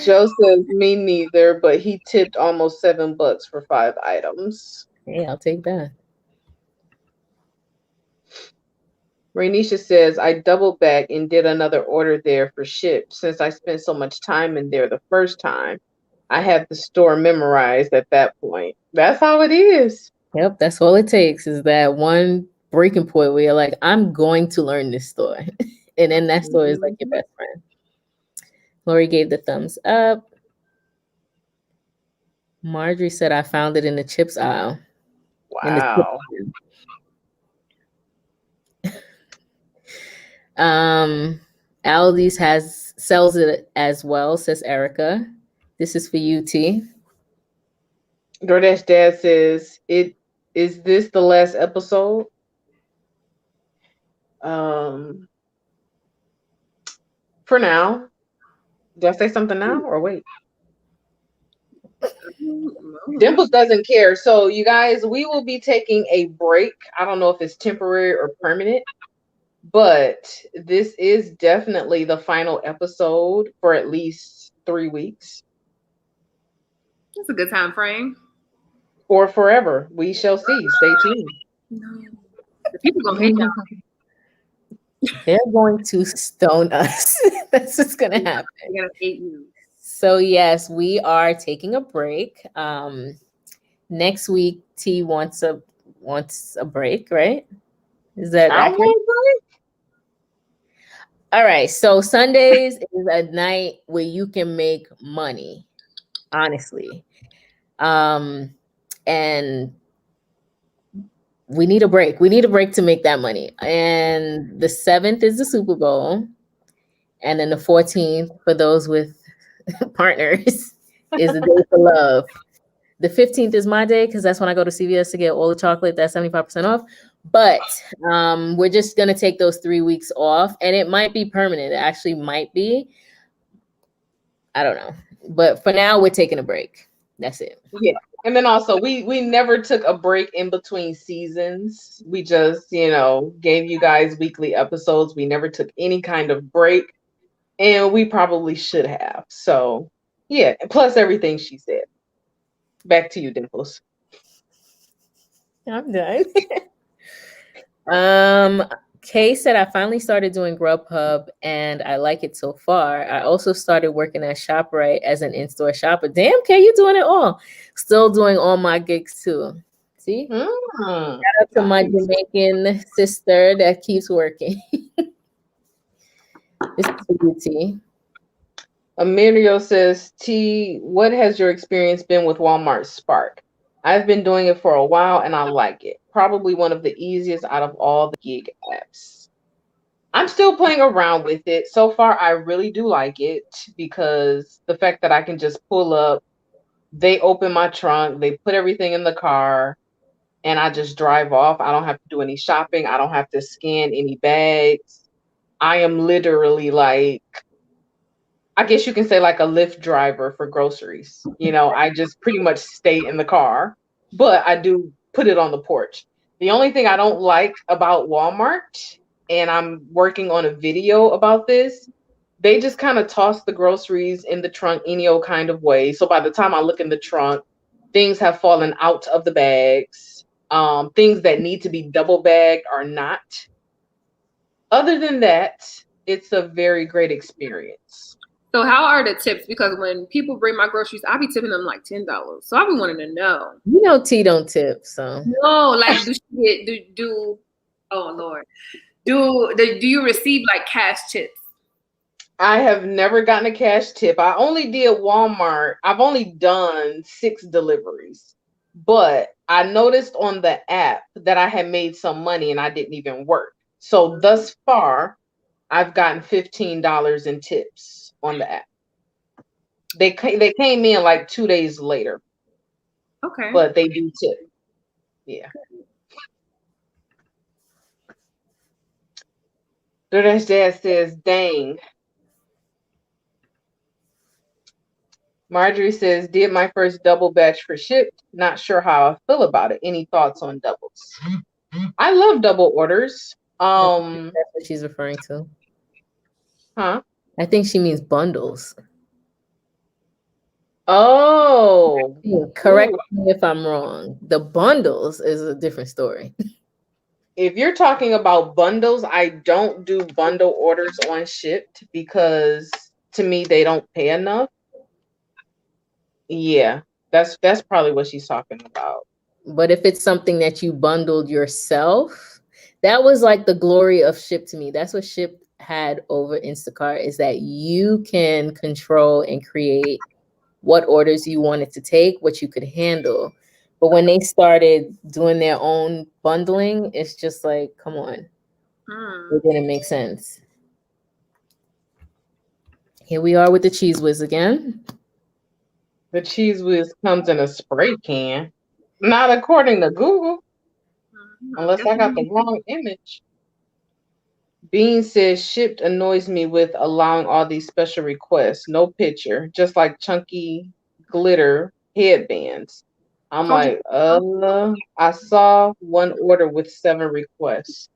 Joe says me neither, but he tipped almost $7 for 5 items. Hey, I'll take that. Rainisha says I doubled back and did another order there for Shipt since I spent so much time in there the first time. I had the store memorized at that point. That's how it is. Yep, that's all it takes is that one breaking point where you're like, I'm going to learn this store. And then that store is like your best friend. Lori gave the thumbs up. Marjorie said I found it in the chips aisle. Wow. Aldi's sells it as well, says Erica. This is for you, T. DoorDash Dad says, is this the last episode? For now. Do I say something now or wait? Dimples doesn't care. So you guys, we will be taking a break. I don't know if it's temporary or permanent, but this is definitely the final episode for at least 3 weeks. That's a good time frame. Or forever. We shall see. Stay tuned. No. The people gonna hate y'all. They're going to stone us. That's what's gonna happen. They're gonna hate you. So yes, we are taking a break. Next week, T wants a break, right? Is that I accurate? want break. All right. So Sundays is a night where you can make money, honestly. And we need a break. We need a break to make that money. And the 7th is the Super Bowl. And then the 14th, for those with partners, is the day for love. The 15th is my day because that's when I go to CVS to get all the chocolate. That's 75% off. But we're just going to take those 3 weeks off. And it might be permanent. It actually might be. I don't know. But for now, we're taking a break. That's it. Yeah. And then also we never took a break in between seasons. We just, gave you guys weekly episodes. We never took any kind of break. And we probably should have. So yeah, plus everything she said. Back to you, Dimples. I'm done. Kay said I finally started doing Grubhub and I like it so far. I also started working at ShopRite as an in-store shopper. Damn, Kay, you doing it all. Still doing all my gigs too. See? Shout out to my Jamaican sister that keeps working. This is for you, T. Emilio says, T, what has your experience been with Walmart Spark? I've been doing it for a while and I like it. Probably one of the easiest out of all the gig apps. I'm still playing around with it. So far, I really do like it because the fact that I can just pull up, they open my trunk, they put everything in the car, and I just drive off. I don't have to do any shopping. I don't have to scan any bags. I am literally like, I guess you can say like a Lyft driver for groceries. I just pretty much stay in the car, but I do put it on the porch. The only thing I don't like about Walmart, and I'm working on a video about this, they just kind of toss the groceries in the trunk any old kind of way. So by the time I look in the trunk, things have fallen out of the bags. Things that need to be double bagged are not. Other than that, it's a very great experience. So how are the tips? Because when people bring my groceries, I be tipping them like $10. So I be wanting to know. T don't tip, so no, like oh Lord, do you receive like cash tips? I have never gotten a cash tip. I only did Walmart. I've only done 6 deliveries, but I noticed on the app that I had made some money and I didn't even work. So thus far, I've gotten $15 in tips on the app. They came in like 2 days later, Okay. but they do tip. Yeah. DoorDash Dad says, dang. Marjorie says, did my first double batch for Shipt. Not sure how I feel about it. Any thoughts on doubles? I love double orders. That's what she's referring to. Huh? I think she means bundles. Oh. Correct me if I'm wrong. The bundles is a different story. If you're talking about bundles, I don't do bundle orders on Shipt because to me they don't pay enough. Yeah, that's probably what she's talking about. But if it's something that you bundled yourself, that was like the glory of Shipt to me. That's what Shipt had over Instacart, is that you can control and create what orders you wanted to take, what you could handle. But when they started doing their own bundling, it's just like, come on. It didn't make sense. Here we are with the Cheese Whiz again. The Cheese Whiz comes in a spray can. Not according to Google. Unless I got the wrong image. Bean says Shipt annoys me with allowing all these special requests. No picture, just like chunky glitter headbands. I'm like, I saw one order with 7 requests.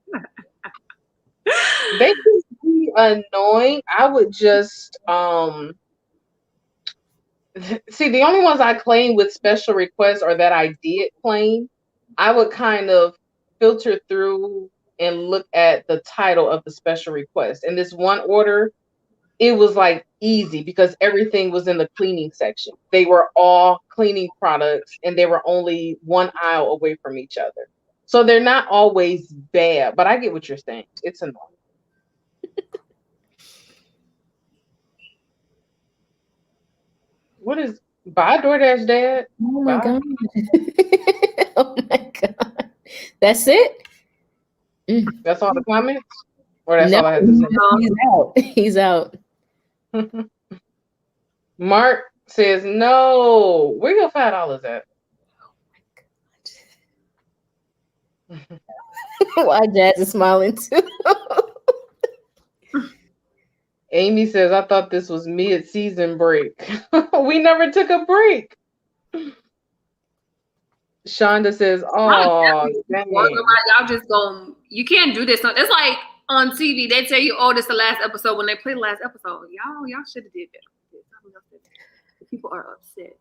They can be annoying. I would just see, the only ones I claim with special requests or that I did claim, I would kind of filter through and look at the title of the special request. And this one order, it was like easy because everything was in the cleaning section. They were all cleaning products and they were only one aisle away from each other. So they're not always bad, but I get what you're saying. It's annoying. What is bye DoorDash Dad? Oh my Bye. God. Oh my God. That's it? That's all the comments? Or that's No, all I have to say? he's out. He's out. Mark says, no. Where your $5 at? Oh my God. Why Jazz is smiling too? Amy says, I thought this was mid-season break. We never took a break. Shonda says, oh, dang. Y'all just going, you can't do this. It's like on TV, they tell you, oh, this is the last episode. When they play the last episode, y'all should have did that. People are upset.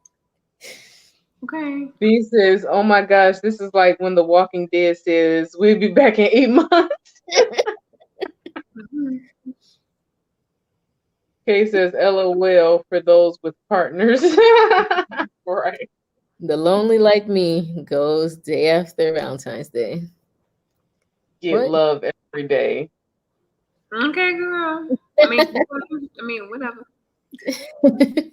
Okay. B says, oh my gosh, this is like when The Walking Dead says, we'll be back in 8 months. Kay says, LOL for those with partners. Right. The lonely like me goes day after Valentine's Day. Get love every day. Okay, girl. I mean, whatever. You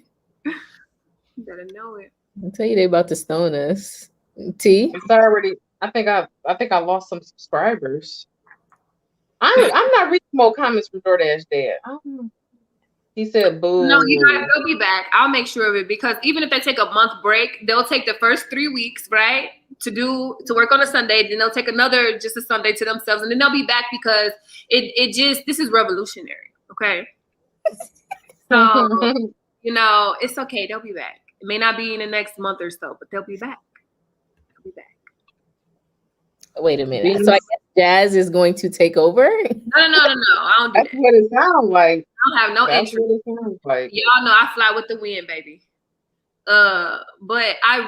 better know it. I'll tell you, they about to stone us. T. It's already. I think I lost some subscribers. I'm not reading more comments from DoorDash Dad. He said, "Boo." No, they'll be back. I'll make sure of it because even if they take a month break, they'll take the first 3 weeks, right, to work on a Sunday. Then they'll take another just a Sunday to themselves, and then they'll be back because this is revolutionary. Okay, so it's okay. They'll be back. It may not be in the next month or so, but they'll be back. They'll be back. Wait a minute. So I guess Jazz is going to take over? No. I don't do That's what it sounds like. I don't have no interest. What it sounds like. Y'all know I fly with the wind, baby. But I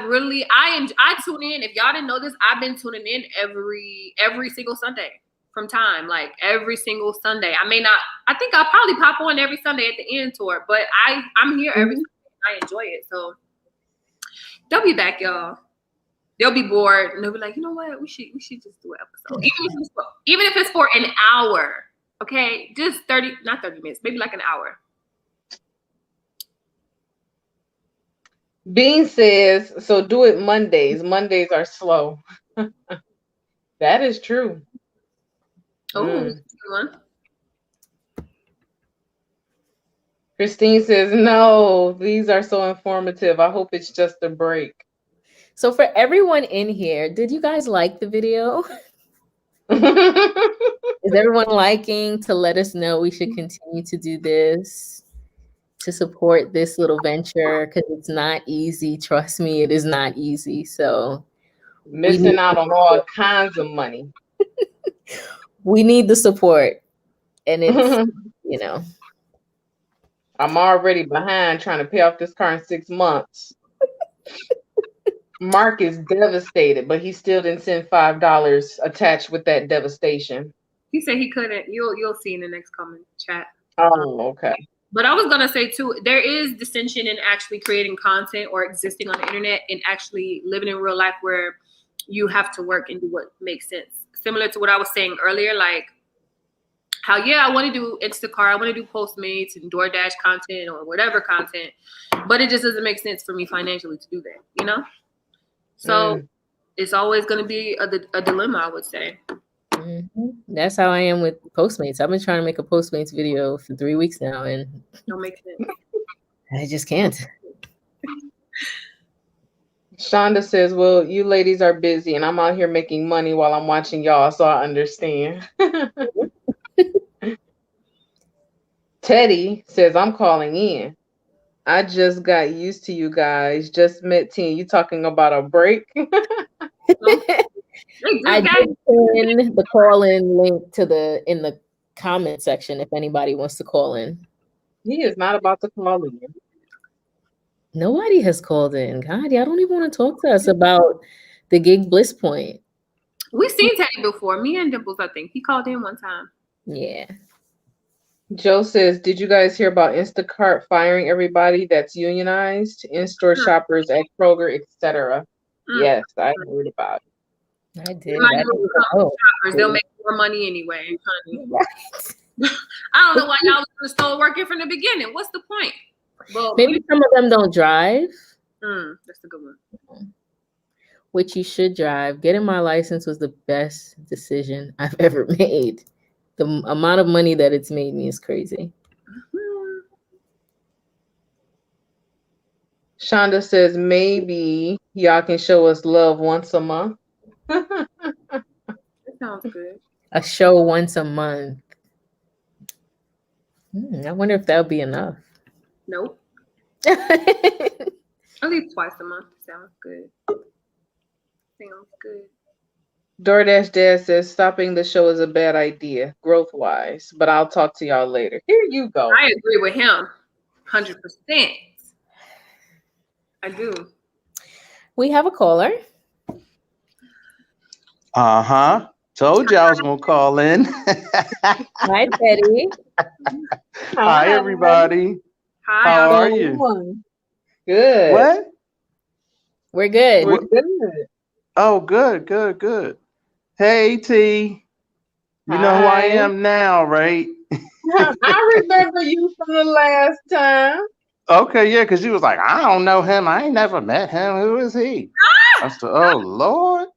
tune in. If y'all didn't know this, I've been tuning in every single Sunday from time, like every single Sunday. I think I'll probably pop on every Sunday at the end tour, but I'm here every Sunday. I enjoy it. So they'll be back, y'all. They'll be bored and they'll be like, you know what? We should just do an episode. Even if it's for an hour. Okay, just not 30 minutes, maybe like an hour. Bean says, so do it Mondays. Mondays are slow. That is true. Oh, good one. Christine says, no, these are so informative. I hope it's just a break. So for everyone in here, did you guys like the video? Is everyone liking to let us know we should continue to do this, to support this little venture? Because it's not easy. Trust me, it is not easy. So Missing out on all kinds of money. We need the support. And it's, you know. I'm already behind trying to pay off this car in 6 months. Mark is devastated, but he still didn't send $5 attached with that devastation. He said he couldn't. You'll see in the next comment chat. Oh, okay. But I was gonna say too, there is distinction in actually creating content or existing on the internet and actually living in real life where you have to work and do what makes sense. Similar to what I was saying earlier, like how I want to do Instacart, I want to do Postmates and DoorDash content or whatever content, but it just doesn't make sense for me financially to do that, you know? So it's always going to be a dilemma, I would say. Mm-hmm. That's how I am with Postmates. I've been trying to make a Postmates video for 3 weeks now, and don't make sense. I just can't. Shonda says, well, you ladies are busy and I'm out here making money while I'm watching y'all, so I understand. Teddy says, I'm calling in. I just got used to you guys. Just met 10. You talking about a break? I did send the call-in link in the comment section if anybody wants to call in. He is not about to call in. Nobody has called in. God, y'all don't even want to talk to us about the gig Bliss point. We've seen Teddy before. Me and Dimples, I think. He called in one time. Yeah. Joe says, did you guys hear about Instacart firing everybody that's unionized? In-store shoppers at Kroger, etc. Yes, I heard about it. I did. They'll make more money anyway. Right. I don't know why y'all was still working from the beginning. What's the point? Well, maybe some of them don't drive. That's a good one. Which you should drive. Getting my license was the best decision I've ever made. The amount of money that it's made me is crazy. Shonda says, maybe y'all can show us love once a month. That sounds good. A show once a month. I wonder if that'll be enough. Nope. At least twice a month. Sounds good. Sounds good. DoorDash Dad says stopping the show is a bad idea, growth-wise, but I'll talk to y'all later. Here you go. I agree with him, 100%. I do. We have a caller. Told you I was gonna call in. Hi, Teddy. Hi, everybody. Hi. How are you? Good. What? We're good. We're good. Oh, good. Hey, T. You know who I am now, right? I remember you from the last time. Okay, yeah, because you was like, I don't know him. I ain't never met him. Who is he? I said, oh, Lord.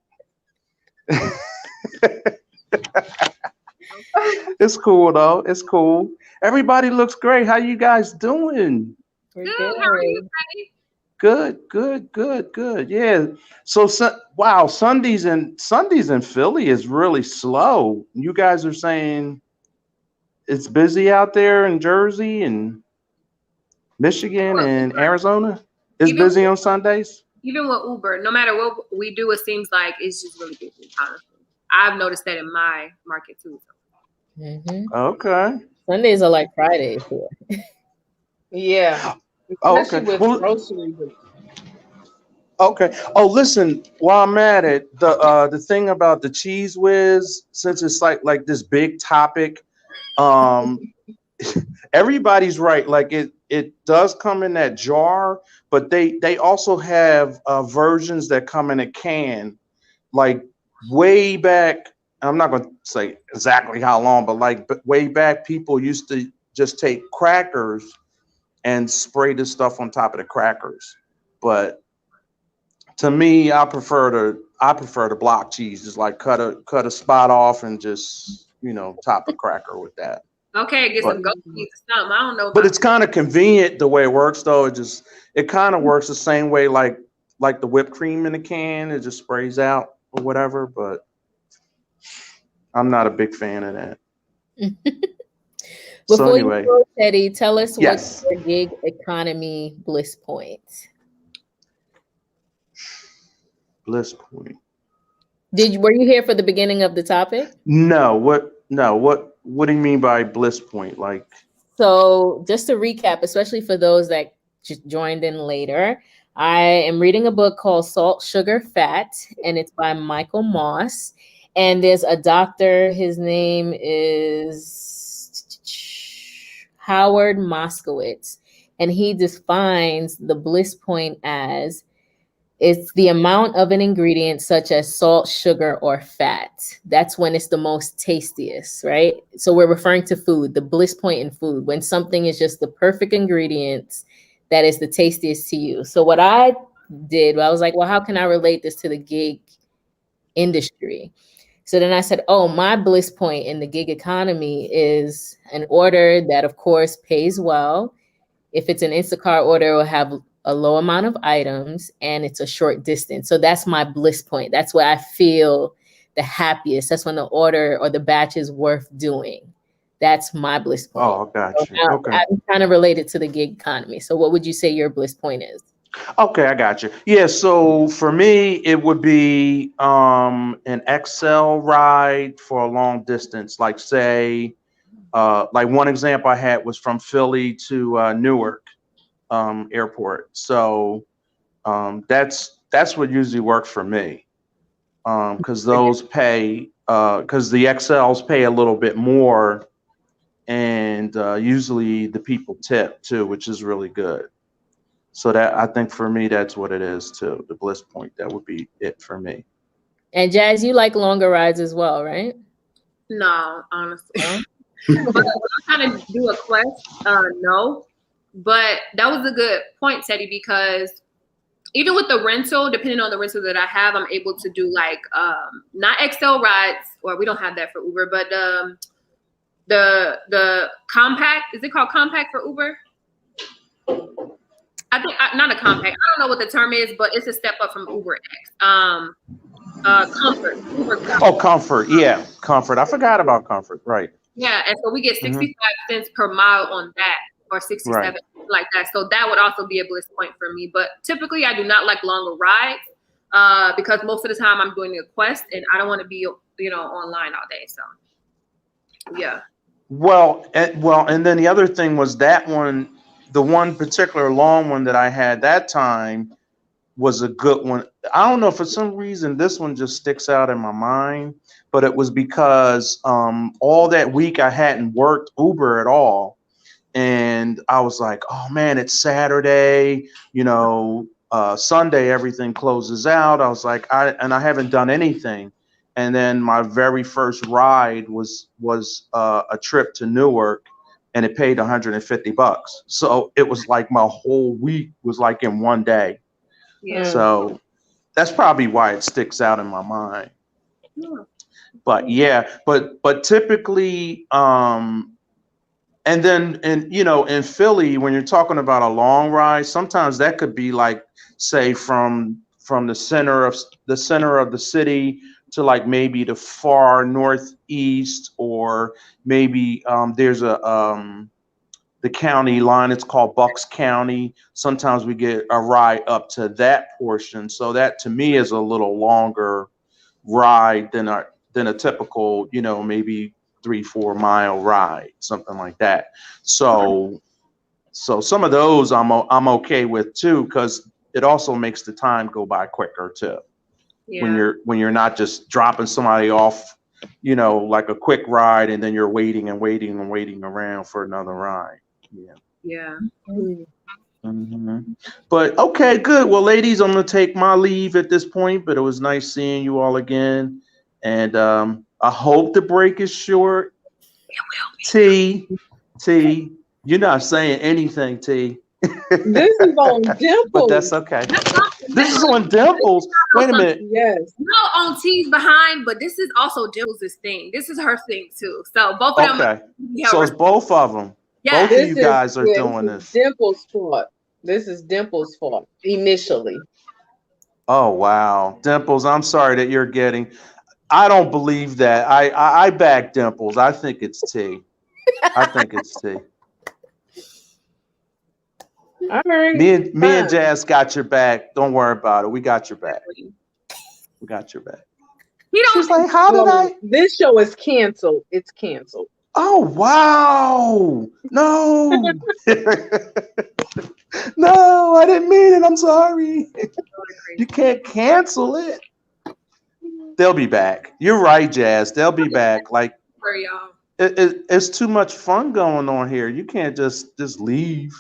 It's cool, though. It's cool. Everybody looks great. How you guys doing? We're good. How are you, Teddy? Good. Yeah. So wow, Sundays in Philly is really slow. You guys are saying it's busy out there in Jersey and Michigan and Arizona. It's busy on Sundays. Even with Uber, no matter what we do, it seems like it's just really busy. Honestly, I've noticed that in my market too. Okay. Sundays are like Fridays here. Yeah. Oh, especially okay. with grocery. Okay. Oh, listen. While I'm at it, the thing about the Cheese Whiz, since it's like this big topic, everybody's right. Like it does come in that jar, but they also have versions that come in a can. Like way back, I'm not going to say exactly how long, but way back, people used to just take crackers and spray this stuff on top of the crackers. But to me, I prefer the block cheese. Just like cut a spot off and just top a cracker with that. Okay, get some But- goat cheese or something. I don't know. But it's kind of convenient the way it works, though. It kind of works the same way, like the whipped cream in a can. It just sprays out or whatever. But I'm not a big fan of that. So Before anyway, you go, Teddy, tell us yes. what's your gig economy bliss point. Bliss point. Were you here for the beginning of the topic? No. What do you mean by bliss point? Like, So just to recap, especially for those that just joined in later, I am reading a book called Salt, Sugar, Fat, and it's by Michael Moss. And there's a doctor, his name is Howard Moskowitz, and he defines the bliss point as it's the amount of an ingredient such as salt, sugar, or fat. That's when it's the most tastiest, right? So we're referring to food, the bliss point in food, when something is just the perfect ingredients that is the tastiest to you. So what I did, I was like, well, how can I relate this to the gig industry? So then I said, oh, my bliss point in the gig economy is an order that, of course, pays well. If it's an Instacart order, it will have a low amount of items and it's a short distance. So that's my bliss point. That's where I feel the happiest. That's when the order or the batch is worth doing. That's my bliss point. oh, got you. So Okay. I'm kind of related to the gig economy. So what would you say your bliss point is? Okay, I got you. Yeah, so for me, it would be an XL ride for a long distance. Like say, like one example I had was from Philly to Newark airport. So that's what usually works for me. Because those pay, because the XLs pay a little bit more, and usually the people tip too, which is really good. So that I think for me, that's what it is too. The bliss point, that would be it for me. And Jazz, you like longer rides as well, right? No, honestly. But when I'm trying to do a quest, no. But that was a good point, Teddy, because even with the rental, depending on the rental that I have, I'm able to do like not XL rides, or we don't have that for Uber, but the compact, is it called compact for Uber? I think not a compact. I don't know what the term is, but it's a step up from UberX. Comfort. Uber Comfort. Oh, Comfort. Yeah, Comfort. I forgot about Comfort. Right. Yeah, and so we get 65 cents per mile on that, or 67, Right. like that. So that would also be a bliss point for me. But typically, I do not like longer rides because most of the time I'm doing a quest, and I don't want to be online all day. So yeah. Well, and then the other thing was that one, the one particular long one that I had that time was a good one. I don't know, for some reason this one just sticks out in my mind, but it was because all that week I hadn't worked Uber at all, and I was like, oh man, it's Saturday, Sunday everything closes out. I was like, I haven't done anything. And then my very first ride was a trip to Newark, and it paid $150. So it was like my whole week was like in one day. Yeah. So that's probably why it sticks out in my mind. Yeah. But yeah, but typically, and then in Philly, when you're talking about a long ride, sometimes that could be like, say, from the center of the city to like maybe the far northeast, or maybe there's the county line, it's called Bucks County. Sometimes we get a ride up to that portion. So that to me is a little longer ride than a typical, maybe 3-4 mile ride, something like that. So some of those I'm okay with too, because it also makes the time go by quicker too. Yeah. When you're not just dropping somebody off, like a quick ride, and then you're waiting and waiting and waiting around for another ride. Yeah. Yeah. Mm-hmm. But okay, good. Well, ladies, I'm gonna take my leave at this point, but it was nice seeing you all again, and I hope the break is short. T, you're not saying anything, T. This is on Dimples. But that's okay. This is on Dimples. Wait a minute. Yes. No, on T's behind, but this is also Dimples' thing. This is her thing too. So both of them. Okay. So it's both of them. Yeah. Both of you guys are doing this. Dimples' fault. This is Dimples' fault initially. Oh wow, Dimples. I'm sorry that you're getting. I don't believe that. I back Dimples. I think it's T. I think it's T. All right. Me and Jazz got your back. Don't worry about it. We got your back. We got your back. She's like, how did I? This show is canceled. It's canceled. Oh wow! No, no, I didn't mean it. I'm sorry. You can't cancel it. They'll be back. You're right, Jazz. They'll be back. Like, for y'all. It's too much fun going on here. You can't just leave.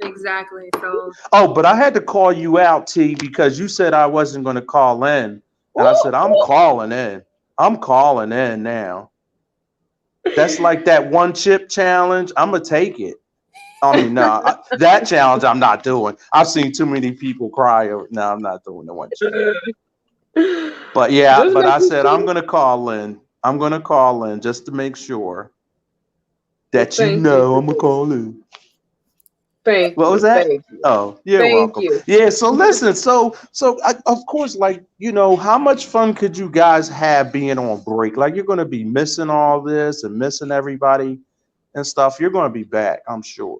Exactly. So. Oh, but I had to call you out, T, because you said I wasn't going to call in, and I said I'm calling in. I'm calling in now. That's like that one chip challenge. I'm gonna take it. I mean, no, that challenge I'm not doing. I've seen too many people cry over. No, I'm not doing the one chip. But yeah, but I said I'm gonna call in. I'm gonna call in just to make sure that I'm gonna call in. Thank you. What was that? Oh, you're welcome. Yeah. So listen. So of course, like, you know, how much fun could you guys have being on break? Like, you're gonna be missing all this and missing everybody and stuff. You're gonna be back, I'm sure.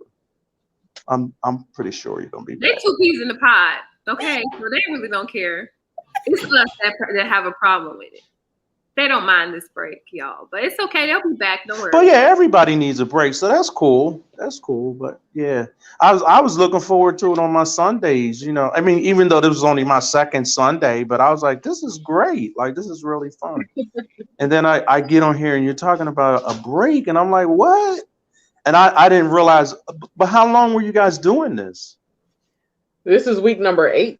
I'm pretty sure you're gonna be back. They two peas in the pod. Okay, so they really don't care. It's us that have a problem with it. They don't mind this break, y'all, but it's okay. They'll be back. Don't worry. But yeah, everybody needs a break, so that's cool. That's cool. But yeah, I was looking forward to it on my Sundays. You know, I mean, even though this was only my second Sunday, but I was like, this is great. Like, this is really fun. And then I get on here and you're talking about a break, and I'm like, what? And I didn't realize. But how long were you guys doing this? This is week number 8.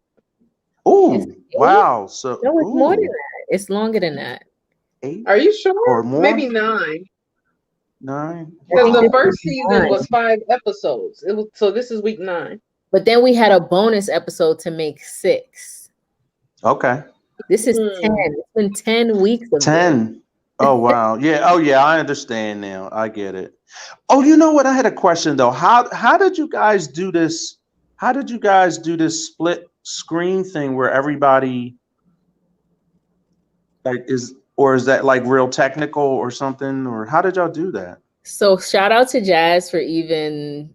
Oh, wow. So no, it's more than that. It's longer than that. 8? Are you sure? Or more? Maybe 9. 9? Because the first season was 5 episodes. So this is week 9. But then we had a bonus episode to make 6. Okay. This is 10. It's been 10 weeks of 10. This. Oh wow. Yeah. Oh yeah. I understand now. I get it. Oh, you know what? I had a question though. How did you guys do this? How did you guys do this split screen thing where everybody like is that like real technical or something? Or how did y'all do that? So shout out to Jazz for even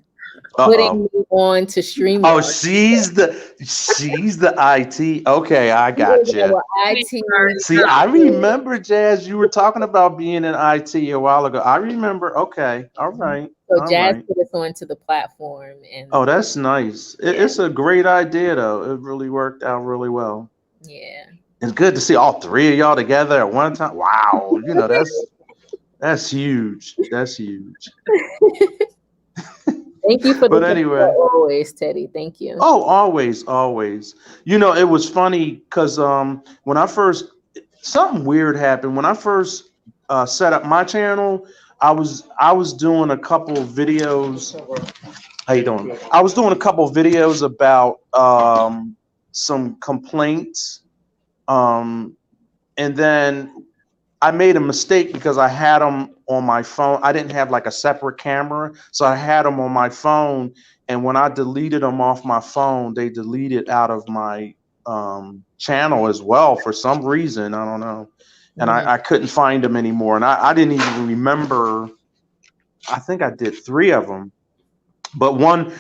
putting me on to stream. Oh, she's the IT. Okay, I got you. IT. See, I remember, Jazz, you were talking about being in IT a while ago. I remember. Okay, all right. So all Jazz right. put us onto the platform, and That's nice. It's a great idea, though. It really worked out really well. Yeah, it's good to see all 3 of y'all together at one time. Wow, you know that's huge. That's huge. Thank you for but anyway, always, Teddy. Thank you. Oh, always. You know, it was funny because when I first, something weird happened. When I first set up my channel, I was doing a couple of videos. How you doing? I was doing a couple of videos about some complaints, and then I made a mistake because I had them on my phone. I didn't have like a separate camera, so I had them on my phone. And when I deleted them off my phone, they deleted out of my channel as well for some reason. I don't know. And I couldn't find them anymore. And I didn't even remember. I think I did 3 of them. But one,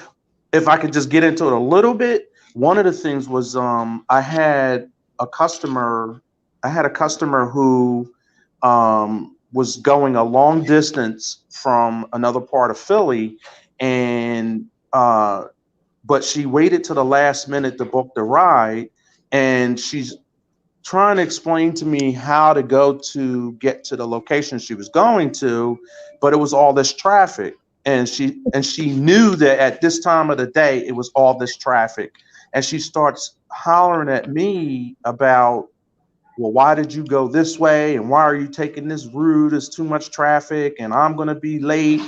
if I could just get into it a little bit, one of the things was I had a customer who was going a long distance from another part of Philly, and but she waited to the last minute to book the ride, and she's trying to explain to me how to get to the location she was going to, but it was all this traffic, and she knew that at this time of the day it was all this traffic, and she starts hollering at me about, well, why did you go this way? And why are you taking this route? There's too much traffic and I'm going to be late.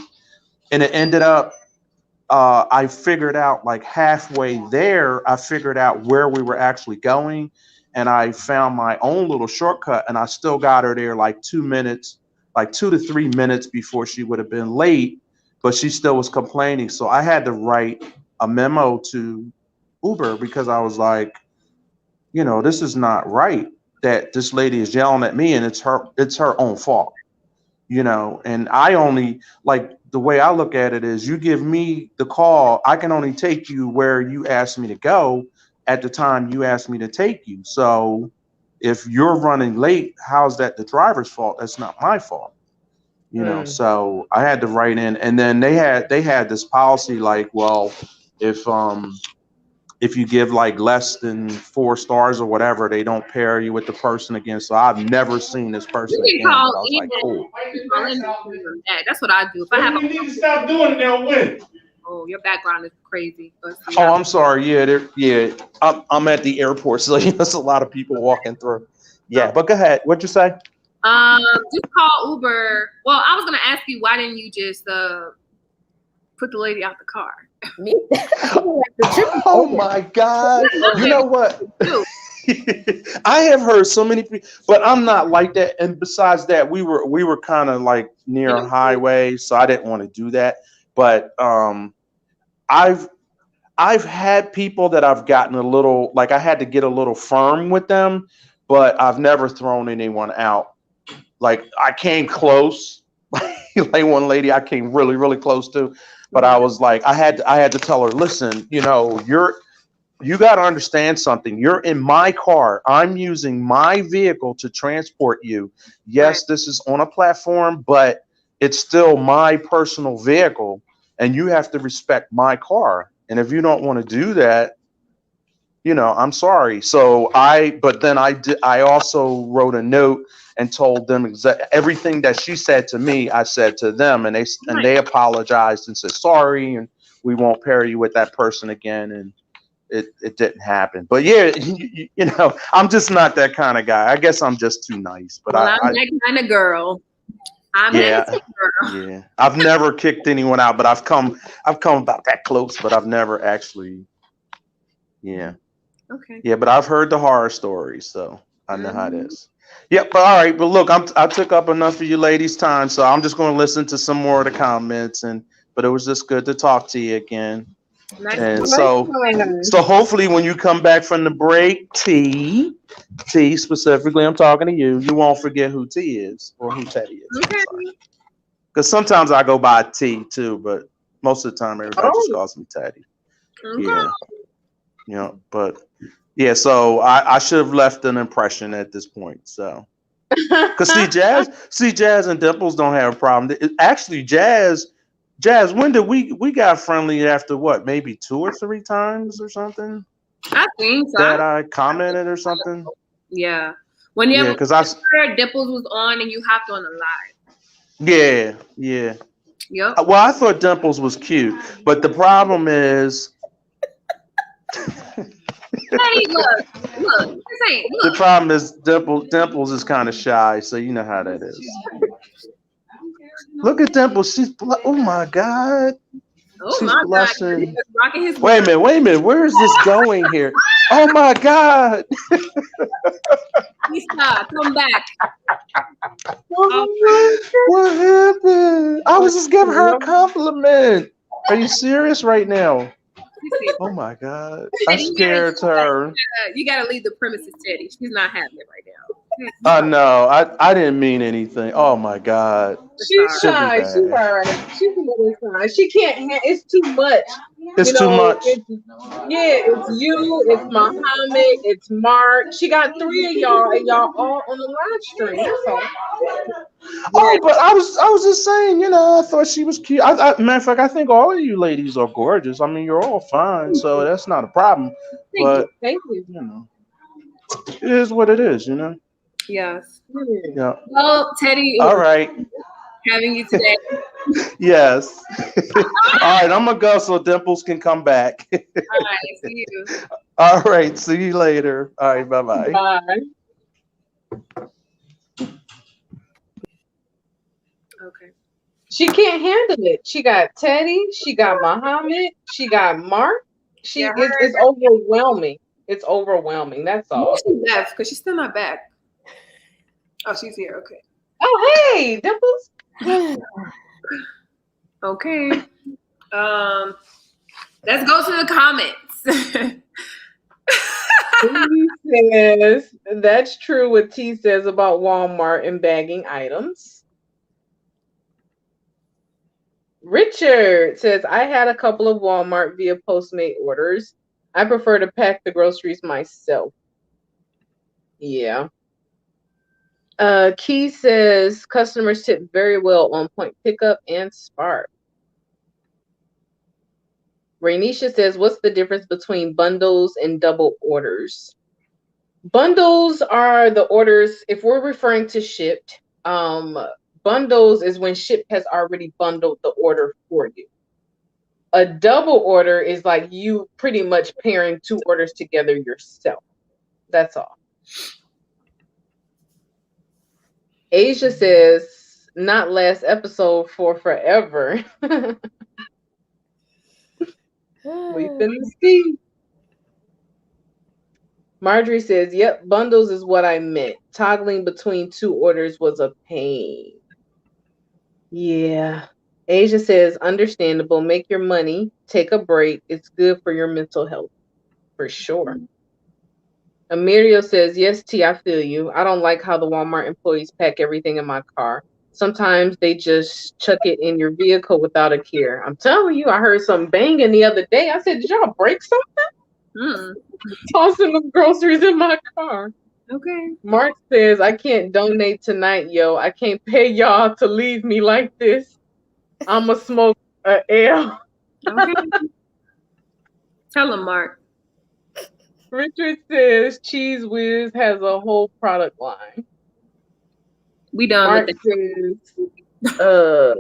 And it ended up I figured out like halfway there, I figured out where we were actually going, and I found my own little shortcut, and I still got her there like 2 minutes, like 2 to 3 minutes before she would have been late, but she still was complaining. So I had to write a memo to Uber because I was like, this is not right that this lady is yelling at me, and it's her own fault. And I only, like, the way I look at it is, you give me the call, I can only take you where you asked me to go at the time you asked me to take you. So if you're running late, how's that the driver's fault? That's not my fault. So I had to write in, and then they had this policy like, well, if you give like less than 4 stars or whatever, they don't pair you with the person again. So I've never seen this person You again. can But I call was like, cool. That's what I do. If I have You need to stop doing it now. When? Oh, your background is crazy. Oh, I'm sorry. Yeah, I'm at the airport, so there's a lot of people walking through. Yeah, but go ahead. What'd you say? Just call Uber. Well, I was gonna ask you, why didn't you just put the lady out the car? Me? Oh my God! You know what? I have heard so many people, but I'm not like that. And besides that, we were kind of like near a highway, so I didn't want to do that. But I've had people that I've gotten a little, like, I had to get a little firm with them, but I've never thrown anyone out. Like, I came close, like one lady I came really, really close to, but I was like, I had to tell her, listen, you got to understand something. You're in my car. I'm using my vehicle to transport you. Yes, this is on a platform, but it's still my personal vehicle, and you have to respect my car. And if you don't want to do that, I'm sorry. So but then I also wrote a note and told them everything that she said to me, I said to them, and they apologized and said sorry, and we won't pair you with that person again. And it didn't happen. But yeah, I'm just not that kind of guy. I guess I'm just too nice. But I'm that kind of girl. Yeah. I've never kicked anyone out, but I've come about that close, but I've never actually. Yeah. Okay. Yeah, but I've heard the horror stories, so I know how it is. Yep. But all right. But look, I took up enough of you ladies' time, so I'm just going to listen to some more of the comments. But it was just good to talk to you again. And so hopefully when you come back from the break, T specifically, I'm talking to you, you won't forget who T is or who Teddy is. Okay. Because sometimes I go by T too, but most of the time everybody just calls me Teddy. Okay. Yeah. But yeah, so I should have left an impression at this point. So because see Jazz and Dimples don't have a problem. Actually, Jazz, when did we got friendly after what? Maybe 2 or 3 times or something? I think so. That I commented or something? Yeah. Because Dimples was on and you hopped on the live. Yeah. Yep. Well, I thought Dimples was cute, but the problem is Hey, look. The problem is Dimples is kind of shy, so you know how that is. Look at Dimples. Oh my God. She's blushing. God. Wait a minute. Where is this going here? Oh my God. Lisa, come back. What happened? I was just giving her a compliment. Are you serious right now? Oh my God. I scared her. You gotta leave the premises, Teddy. She's not having it right now. No, I didn't mean anything. Oh my God. She's shy. She's all right. She's a little shy. She can't. It's too much. It's too much. It's you. It's Muhammad. It's Mark. She got 3 of y'all, and y'all all on the live stream. So. Oh, but I was just saying, I thought she was cute. Matter of fact, I think all of you ladies are gorgeous. I mean, you're all fine, so that's not a problem. Thank you. It is what it is, Yes. Yeah. Well, Teddy. All right. Having you today. Yes. All right, I'm gonna go so Dimples can come back. All right. See you. All right. See you later. All right. Bye-bye. Bye. Okay. She can't handle it. She got Teddy. She got Muhammad. She got Mark. Yeah, It's overwhelming. It's overwhelming. That's all. she left because she's still not back. Oh, she's here. Okay. Oh, hey, Dimples. Okay. Let's go to the comments. T says that's true what T says about Walmart and bagging items. Richard says I had a couple of Walmart via Postmate orders. I prefer to pack the groceries myself. Yeah. Key says customers tip very well on point pickup and Spark. Rainisha says, what's the difference between bundles and double orders? Bundles are the orders, if we're referring to Shipt, bundles is when Shipt has already bundled the order for you. A double order is like you pretty much pairing two orders together yourself. That's all. Asia says, not last episode for forever. We finna see. Marjorie says, yep, bundles is what I meant. Toggling between two orders was a pain. Yeah. Asia says, understandable. Make your money. Take a break. It's good for your mental health. For sure. Amirio says, yes, T, I feel you. I don't like how the Walmart employees pack everything in my car. Sometimes they just chuck it in your vehicle without a care. I'm telling you, I heard some banging the other day. I said, did y'all break something? Tossing the groceries in my car. Okay. Mark says, I can't donate tonight, yo. I can't pay y'all to leave me like this. I'ma smoke a L. Okay. Tell him, Mark. Richard says Cheese Whiz has a whole product line. We done Mark with says,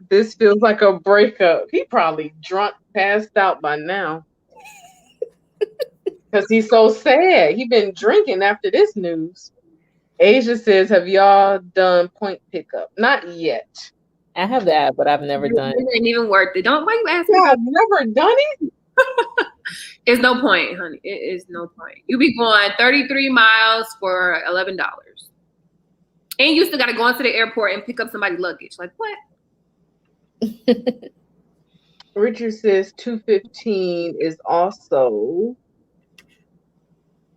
this feels like a breakup. He probably drunk, passed out by now. Because he's so sad. He been drinking after this news. Asia says, have y'all done point pickup? Not yet. I have that, but I've never done it. It ain't even worth it. Don't, why you asking? Yeah, I've never done it. It's no point, honey. It is no point. You be going 33 miles for $11. And you still got to go into the airport and pick up somebody's luggage. Like, what? Richard says 215 is also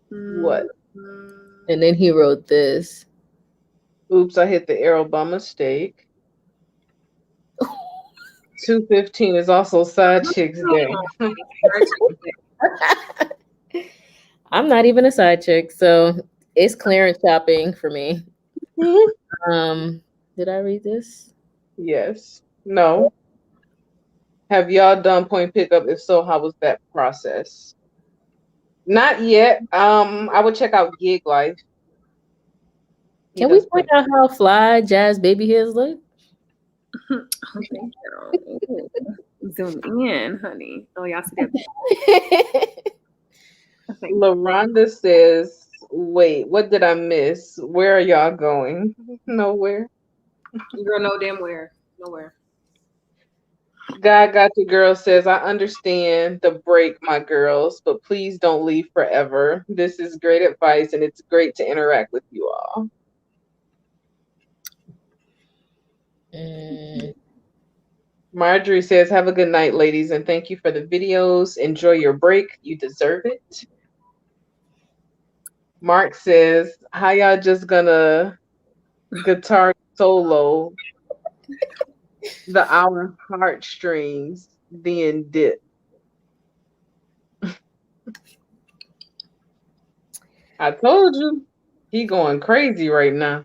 what? And then he wrote this. Oops, I hit the arrow by mistake. 215 is also Side Chicks Day. I'm not even a side chick, so it's clearance shopping for me. Did I read this? Yes. No. Have y'all done point pickup? If so, how was that process? Not yet. I would check out Gig Life. Can we point out how fly Jazz baby hairs look? Okay, girl. Zoom in, honey. Oh, y'all see that? LaRonda says, wait, what did I miss? Where are y'all going? Nowhere. Girl, no damn where. Nowhere. God Got the Girl says, I understand the break, my girls, but please don't leave forever. This is great advice, and it's great to interact with you all. Marjorie says, have a good night, ladies, and thank you for the videos. Enjoy your break. You deserve it. Mark says, how y'all just gonna guitar solo the Our Heartstrings, then dip? I told you, he going crazy right now.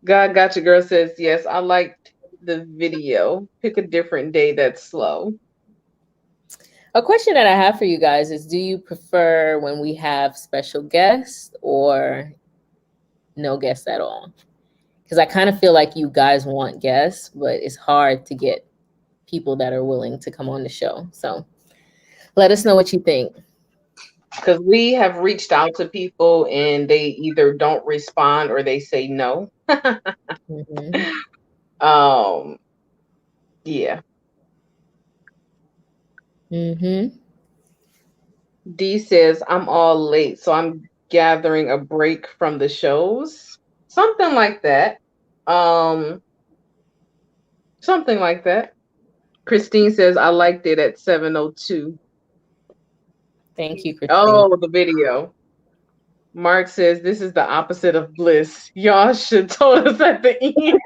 God Got Your Girl says, yes, I liked the video. Pick a different day that's slow. A question that I have for you guys is, do you prefer when we have special guests or no guests at all? Because I kind of feel like you guys want guests, but it's hard to get people that are willing to come on the show. So let us know what you think. because we have reached out to people and they either don't respond or they say no. Mhm. Yeah. Mhm. D says, I'm all late, so I'm gathering a break from the shows. Something like that. Um, something like that. Christine says, I liked it at 7:02. Thank you, Christine. Oh, the video. Mark says, this is the opposite of Bliss. Y'all should told us at the end.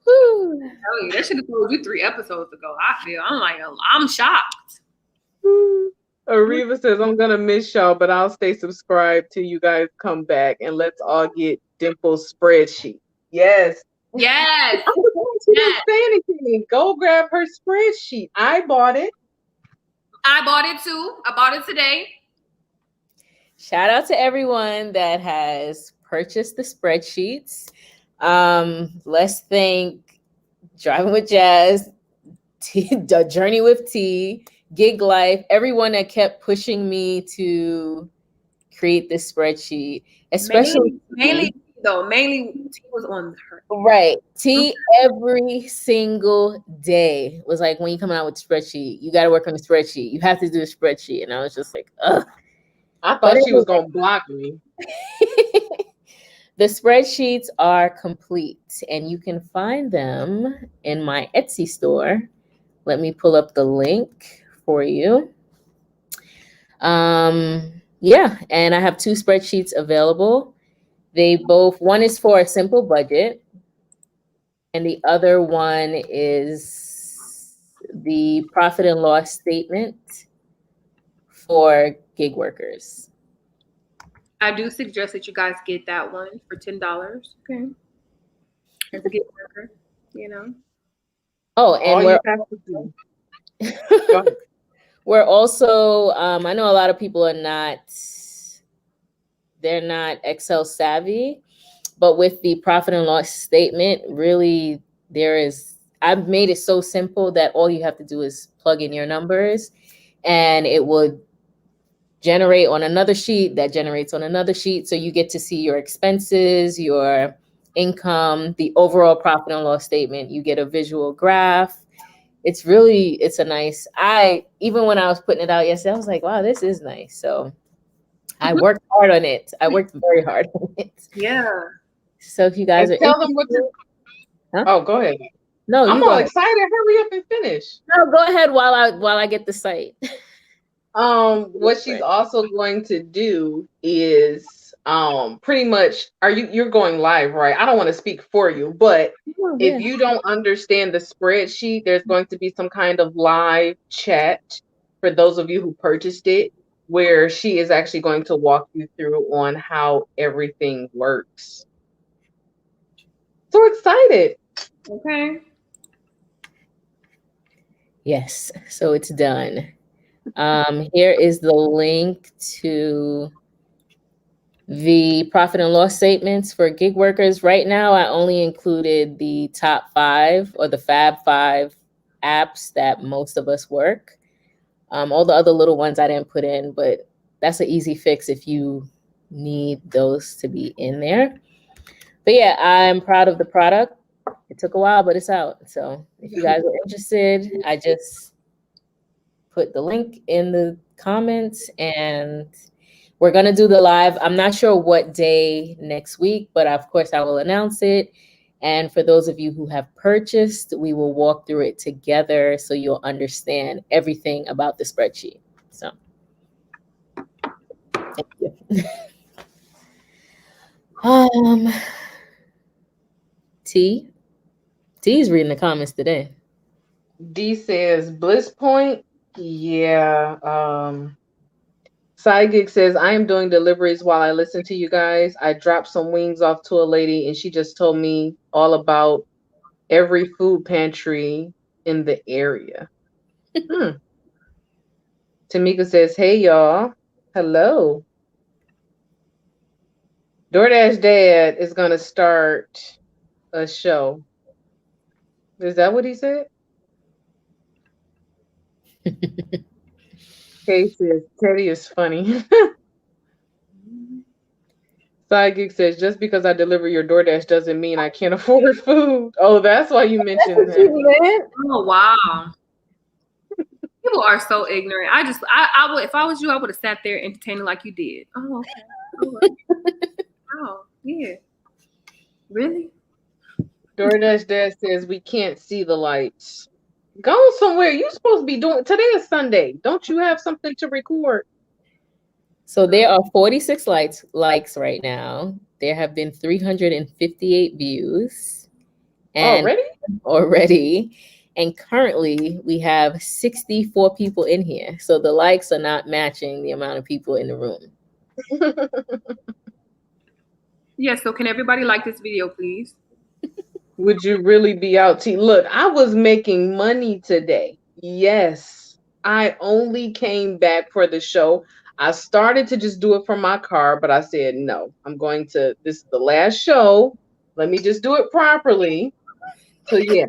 Whew. Oh, that should have told you 3 episodes ago. I'm like, I'm shocked. Ariva says, I'm going to miss y'all, but I'll stay subscribed till you guys come back and let's all get Dimples spreadsheet. Yes. Yes. She didn't say anything. Go grab her spreadsheet. I bought it. I bought it too. I bought it today. Shout out to everyone that has purchased the spreadsheets. Let's thank Driving with Jazz, The Journey with T, Gig Life, everyone that kept pushing me to create this spreadsheet, especially mainly T was on her. right. T every single day was like, when you come out with the spreadsheet, you got to work on the spreadsheet. You have to do a spreadsheet. And I was just like, ugh. I thought she was going to block me. The spreadsheets are complete and you can find them in my Etsy store. Let me pull up the link for you. Yeah, and I have 2 spreadsheets available. One is for a simple budget and the other one is the profit and loss statement for gig workers. I do suggest that you guys get that one for $10. Okay. As a gig worker, you know. Oh, and All you have to do. Go ahead. we're also, I know a lot of people are not Excel savvy, but with the profit and loss statement, really I've made it so simple that all you have to do is plug in your numbers and it would generate on another sheet that generates on another sheet. So you get to see your expenses, your income, the overall profit and loss statement. You get a visual graph. It's a nice, even when I was putting it out yesterday, I was like, wow, this is nice. So I worked hard on it. I worked very hard on it. Yeah. So if you guys And are tell them what to. Huh? Oh, go ahead. No, I'm you all go ahead. excited. Hurry up and finish. No, go ahead while I get the site. What she's also going to do is pretty much you're going live, right? I don't want to speak for you, but if you don't understand the spreadsheet, there's going to be some kind of live chat for those of you who purchased it, where she is actually going to walk you through on how everything works. So excited. Okay. Yes, so it's done. Here is the link to the profit and loss statements for gig workers. Right now, I only included the top 5 or the Fab 5 apps that most of us work. All the other little ones I didn't put in, but that's an easy fix if you need those to be in there. But yeah, I'm proud of the product. It took a while, but it's out. So if you guys are interested, I just put the link in the comments and we're going to do the live. I'm not sure what day next week, but of course I will announce it. And for those of you who have purchased, we will walk through it together so you'll understand everything about the spreadsheet. So thank you. T's reading the comments today. D says Bliss Point. Yeah. Sidegig says, I am doing deliveries while I listen to you guys. I dropped some wings off to a lady and she just told me all about every food pantry in the area. Tamika says, hey, y'all. Hello. DoorDash Dad is going to start a show. Is that what he said? Kay says Teddy is funny. Sidegeek says just because I deliver your DoorDash doesn't mean I can't afford food. Oh, that's why you mentioned that. Oh wow. People are so ignorant. I would, if I was you, I would have sat there entertaining like you did. Oh, okay. Oh, yeah. Really? DoorDash Dad says we can't see the lights. Go somewhere. You're supposed to be doing today is Sunday. Don't you have something to record? So there are 46 likes right now. There have been 358 views. And already. And currently we have 64 people in here. So the likes are not matching the amount of people in the room. Yeah, so can everybody like this video, please? Would you really be out to look? I was making money today. Yes. I only came back for the show. I started to just do it from my car, but I said, no, this is the last show. Let me just do it properly. So yeah.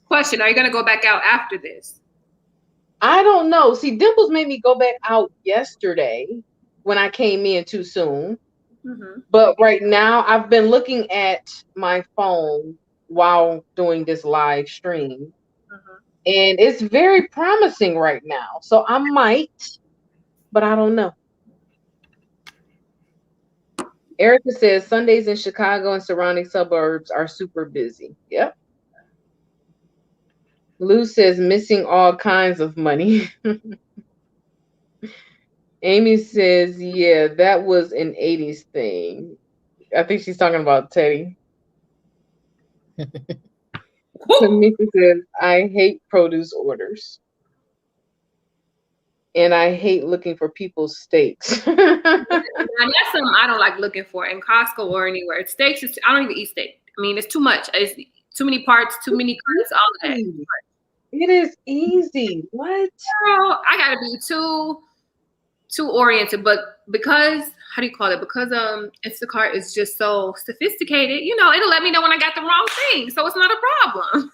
Question, are you gonna go back out after this? I don't know. See, Dimples made me go back out yesterday when I came in too soon. Mm-hmm. But right now, I've been looking at my phone while doing this live stream. Mm-hmm. And it's very promising right now. So I might, but I don't know. Erica says Sundays in Chicago and surrounding suburbs are super busy. Yep. Lou says missing all kinds of money. Amy says, yeah, that was an 80s thing. I think she's talking about Teddy. Tamika says, I hate produce orders. And I hate looking for people's steaks. Now, that's something I don't like looking for in Costco or anywhere. Steaks, I don't even eat steak. I mean, it's too much. It's too many parts, too many cuts, all of that. It is easy. What? Girl, I gotta be too oriented, but because how do you call it? Because Instacart is just so sophisticated, you know, it'll let me know when I got the wrong thing, so it's not a problem.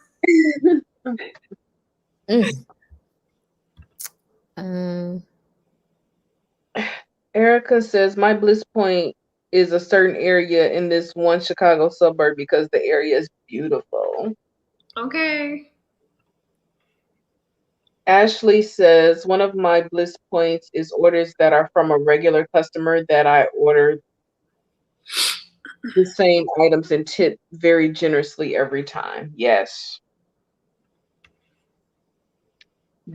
Erica says my Bliss Point is a certain area in this one Chicago suburb because the area is beautiful. Okay. Ashley says one of my Bliss points is orders that are from a regular customer that I order the same items and tip very generously every time. Yes.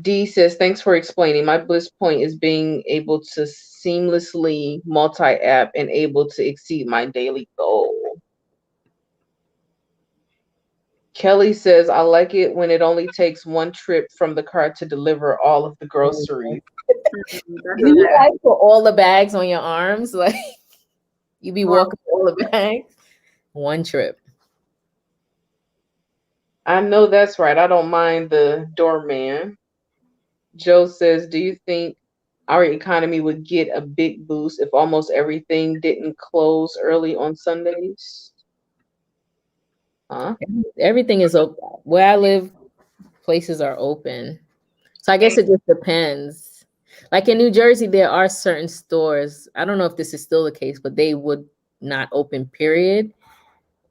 D says, thanks for explaining. My Bliss point is being able to seamlessly multi-app and able to exceed my daily goal. Kelly says, I like it when it only takes one trip from the car to deliver all of the groceries. Do you like for all the bags on your arms? Like you be walking all the bags? One trip. I know that's right. I don't mind the doorman. Joe says, do you think our economy would get a big boost if almost everything didn't close early on Sundays? Huh? Everything is open. Where I live, places are open. So I guess it just depends. Like in New Jersey, there are certain stores. I don't know if this is still the case, but they would not open, period.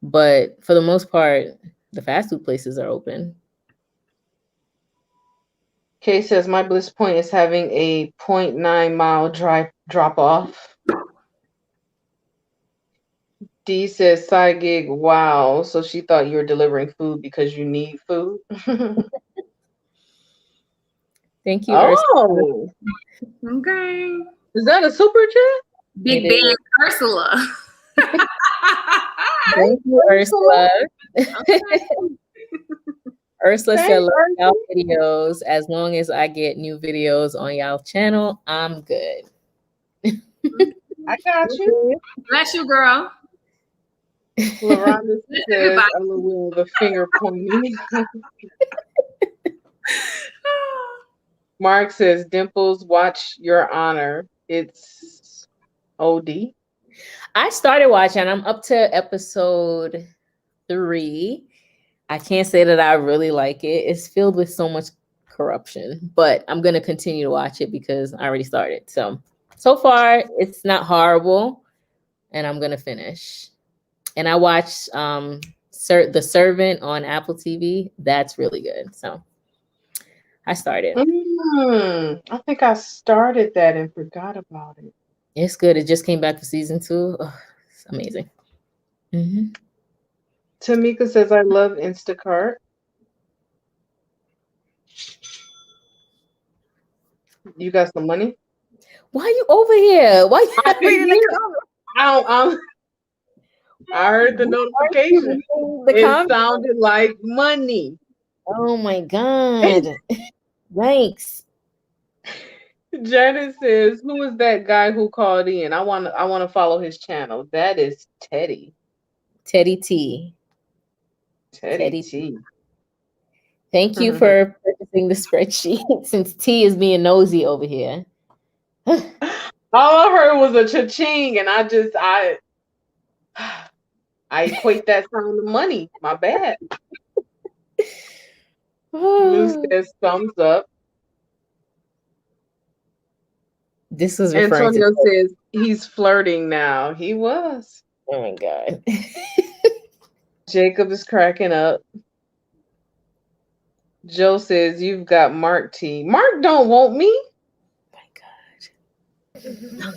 But for the most part, the fast food places are open. Kay says, my Bliss Point is having a 0.9 mile drop off. D says, side gig, wow. So she thought you were delivering food because you need food. Thank you, Ursula. Okay. Is that a super chat? Big Bang Ursula. Thank you, Ursula. Ursula said, love y'all videos. As long as I get new videos on y'all channel, I'm good. I got you. Bless you, girl. LaRonda says a little the finger pointing. Mark says, Dimples, watch Your Honor. It's OD. I started watching. I'm up to episode 3. I can't say that I really like it. It's filled with so much corruption, but I'm gonna continue to watch it because I already started. So far it's not horrible, and I'm gonna finish. And I watched The Servant on Apple TV. That's really good. So I started. I think I started that and forgot about it. It's good. It just came back for season 2. Oh, it's amazing. Mm-hmm. Tamika says, I love Instacart. You got some money? Why are you over here? Why you I reading didn't the comments? I heard the notification. The It comments? sounded like money. Oh my God. Thanks. Janet says, who is that guy who called in? I want to follow his channel. That is Teddy. Teddy T. Teddy T. Thank you for purchasing the spreadsheet since T is being nosy over here. All I heard was a cha-ching, and I equate that sound to money. My bad. Lou says thumbs up. This was referring Antonio to says he's flirting now. He was. Oh my God. Jacob is cracking up. Joe says you've got Mark T. Mark don't want me. Oh my God.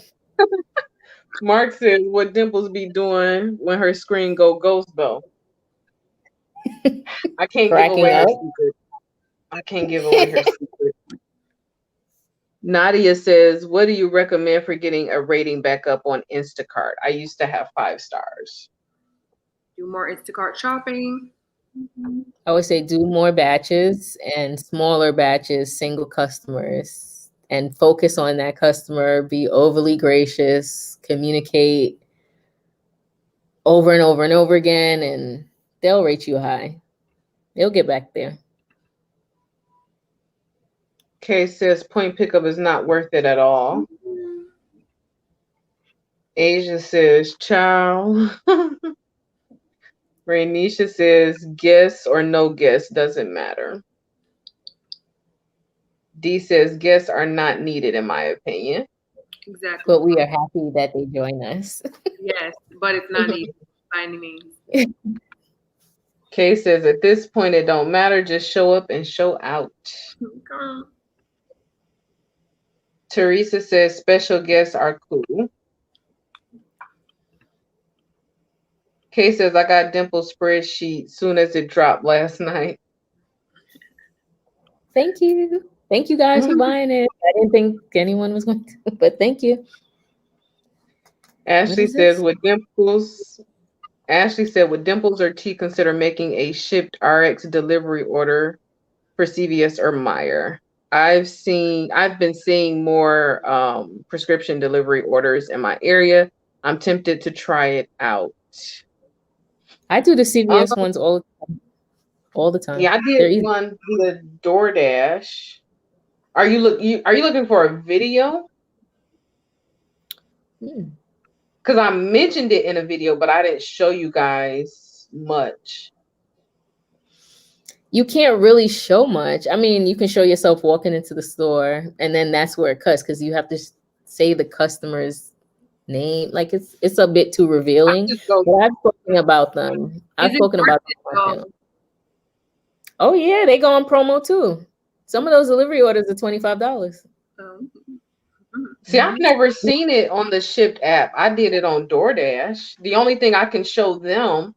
Mark says what Dimples be doing when her screen go ghost though. I can't give away her secret. I can't give away her secret. Nadia says, what do you recommend for getting a rating back up on Instacart? I used to have 5 stars. Do more Instacart shopping. I would say do more batches and smaller batches, single customers, and focus on that customer. Be overly gracious, communicate over and over and over again, and they'll rate you high. They'll get back there. Kay says point pickup is not worth it at all. Asia says ciao. Rainisha says guess or no guess doesn't matter. D says guests are not needed in my opinion. Exactly. But we are happy that they join us. Yes, but it's not needed by any means. Kay says at this point it don't matter, just show up and show out. Okay. Teresa says special guests are cool. Kay says I got Dimples spreadsheet soon as it dropped last night. Thank you. Thank you guys for buying it. I didn't think anyone was going to, but thank you. Ashley says with Dimples. Ashley said, would Dimples or T consider making a Shipt RX delivery order for CVS or Meijer? I've been seeing more prescription delivery orders in my area. I'm tempted to try it out. I do the CVS ones all the time. Yeah, I did one via DoorDash. Are you looking for a video? Because I mentioned it in a video, but I didn't show you guys much. You can't really show much. I mean, you can show yourself walking into the store, and then that's where it cuts because you have to say the customer's name. Like it's a bit too revealing. But I've spoken about them. I've spoken about them. Oh yeah, they go on promo too. Some of those delivery orders are $25. See, I've never seen it on the Shipt app. I did it on DoorDash. The only thing I can show them,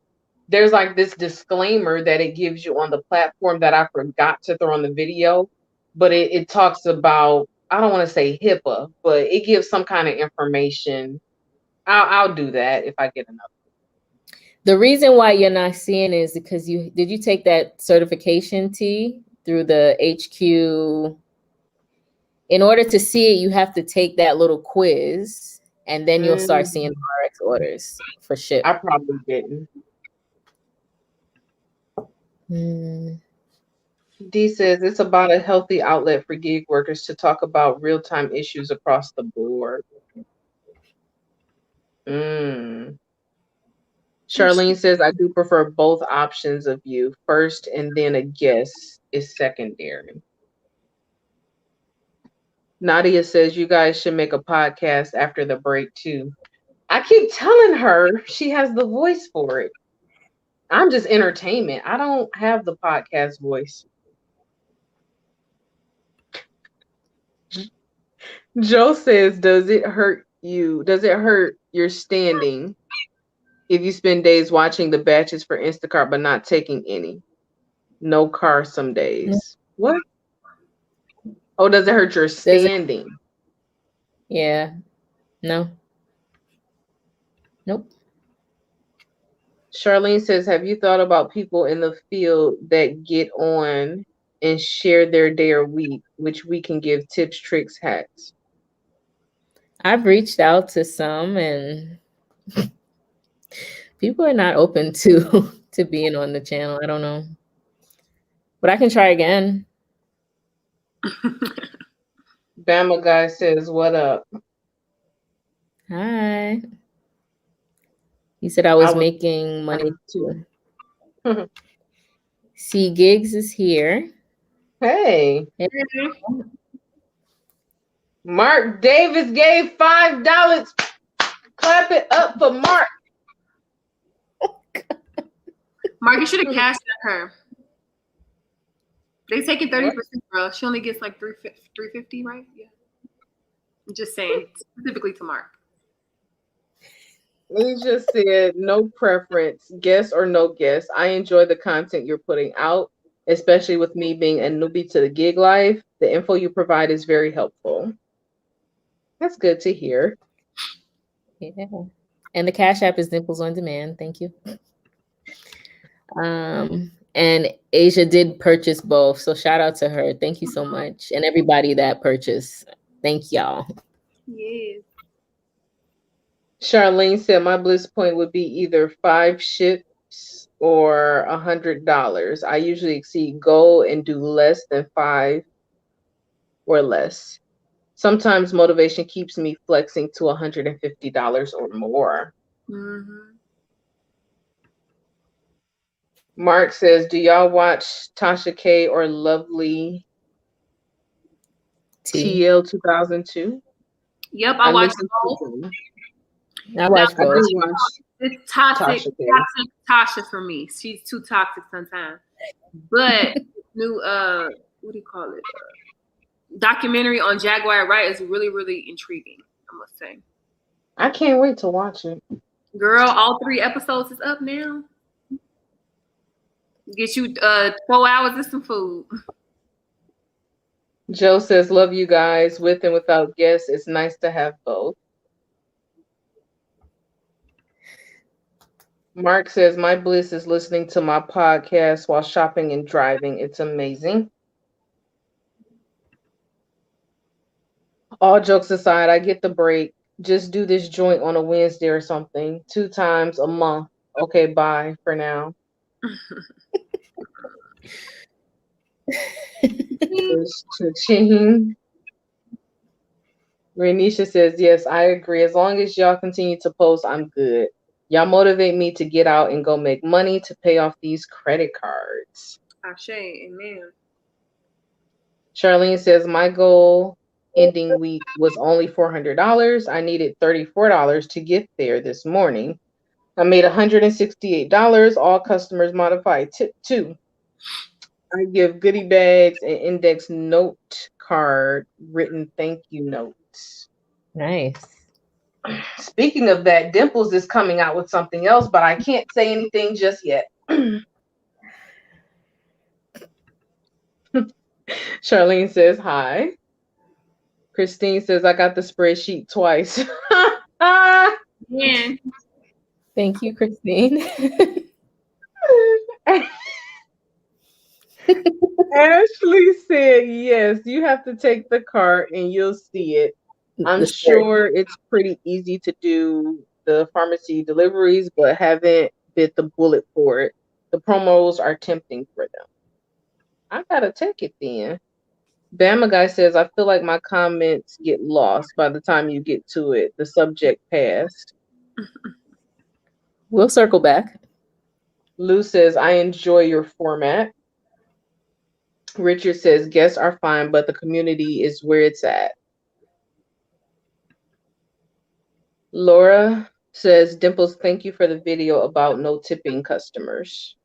there's like this disclaimer that it gives you on the platform that I forgot to throw on the video, but it talks about, I don't want to say HIPAA, but it gives some kind of information. I'll do that if I get enough. The reason why you're not seeing it is because did you take that certification T through the HQ? In order to see it, you have to take that little quiz, and then you'll start seeing RX orders for Shipt. I probably didn't. D says it's about a healthy outlet for gig workers to talk about real-time issues across the board. Charlene says, I do prefer both options of you. First and then a guess is secondary. Nadia says you guys should make a podcast after the break too. I keep telling her she has the voice for it. I'm just entertainment. I don't have the podcast voice. Joe says, does it hurt you? Does it hurt your standing if you spend days watching the batches for Instacart but not taking any? No car some days. What? Oh, does it hurt your standing? Yeah. No. Nope. Charlene says, have you thought about people in the field that get on and share their day or week, which we can give tips, tricks, hacks? I've reached out to some and people are not open to being on the channel. I don't know. But I can try again. Bama guy says, what up? Hi. He said I was making money too. See, Gigs is here. Hey. Mark Davis gave $5. Clap it up for Mark. Mark, you should have cashed at her. They taking 30%, bro. She only gets like $350, right? Yeah. I'm just saying, specifically to Mark. He just said, no preference, guest or no guest. I enjoy the content you're putting out, especially with me being a newbie to the gig life. The info you provide is very helpful. That's good to hear. Yeah. And the Cash App is Dimples on Demand. Thank you. And Asia did purchase both. So shout out to her. Thank you so much. And everybody that purchased. Thank y'all. Yes. Charlene said my bliss point would be either 5 ships or $100. I usually exceed goal and do less than 5 or less. Sometimes motivation keeps me flexing to $150 or more. Mm-hmm. Mark says, do y'all watch Tasha K or Lovely TL 2002? Yep, I watched both. I watched both. It's toxic Tasha for me. She's too toxic sometimes. But new what do you call it? Documentary on Jaguar Wright is really, really intriguing, I must say. I can't wait to watch it. Girl, all 3 episodes is up now. Get you 4 hours and some food. Joe says, love you guys. With and without guests, it's nice to have both. Mark says, my bliss is listening to my podcast while shopping and driving. It's amazing. All jokes aside, I get the break. Just do this joint on a Wednesday or something. 2 times a month. Okay, bye for now. Renisha says, yes, I agree. As long as y'all continue to post, I'm good. Y'all motivate me to get out and go make money to pay off these credit cards. Ashe, amen. Charlene says, my goal ending week was only $400. I needed $34 to get there this morning. I made $168. All customers modified tip 2. I give goodie bags and index note card written thank you notes. Nice. Speaking of that, Dimples is coming out with something else, but I can't say anything just yet. Charlene says hi. Christine says, I got the spreadsheet twice. Yeah. Thank you, Christine. Ashley said, yes, you have to take the cart and you'll see it. I'm sure it's pretty easy to do the pharmacy deliveries, but haven't bit the bullet for it. The promos are tempting for them. I gotta take it then. Bama guy says, I feel like my comments get lost by the time you get to it. The subject passed. We'll circle back. Lou says, I enjoy your format. Richard says, guests are fine, but the community is where it's at. Laura says, Dimples, thank you for the video about no tipping customers.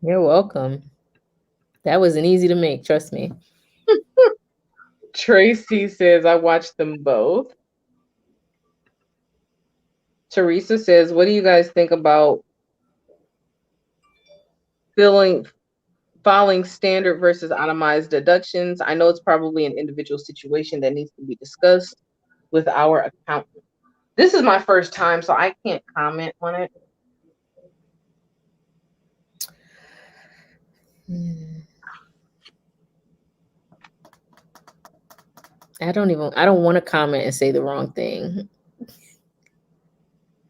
You're welcome. That wasn't easy to make, trust me. Tracy says, I watched them both. Teresa says, what do you guys think about filing standard versus itemized deductions? I know it's probably an individual situation that needs to be discussed with our accountant. This is my first time, so I can't comment on it. I don't want to comment and say the wrong thing.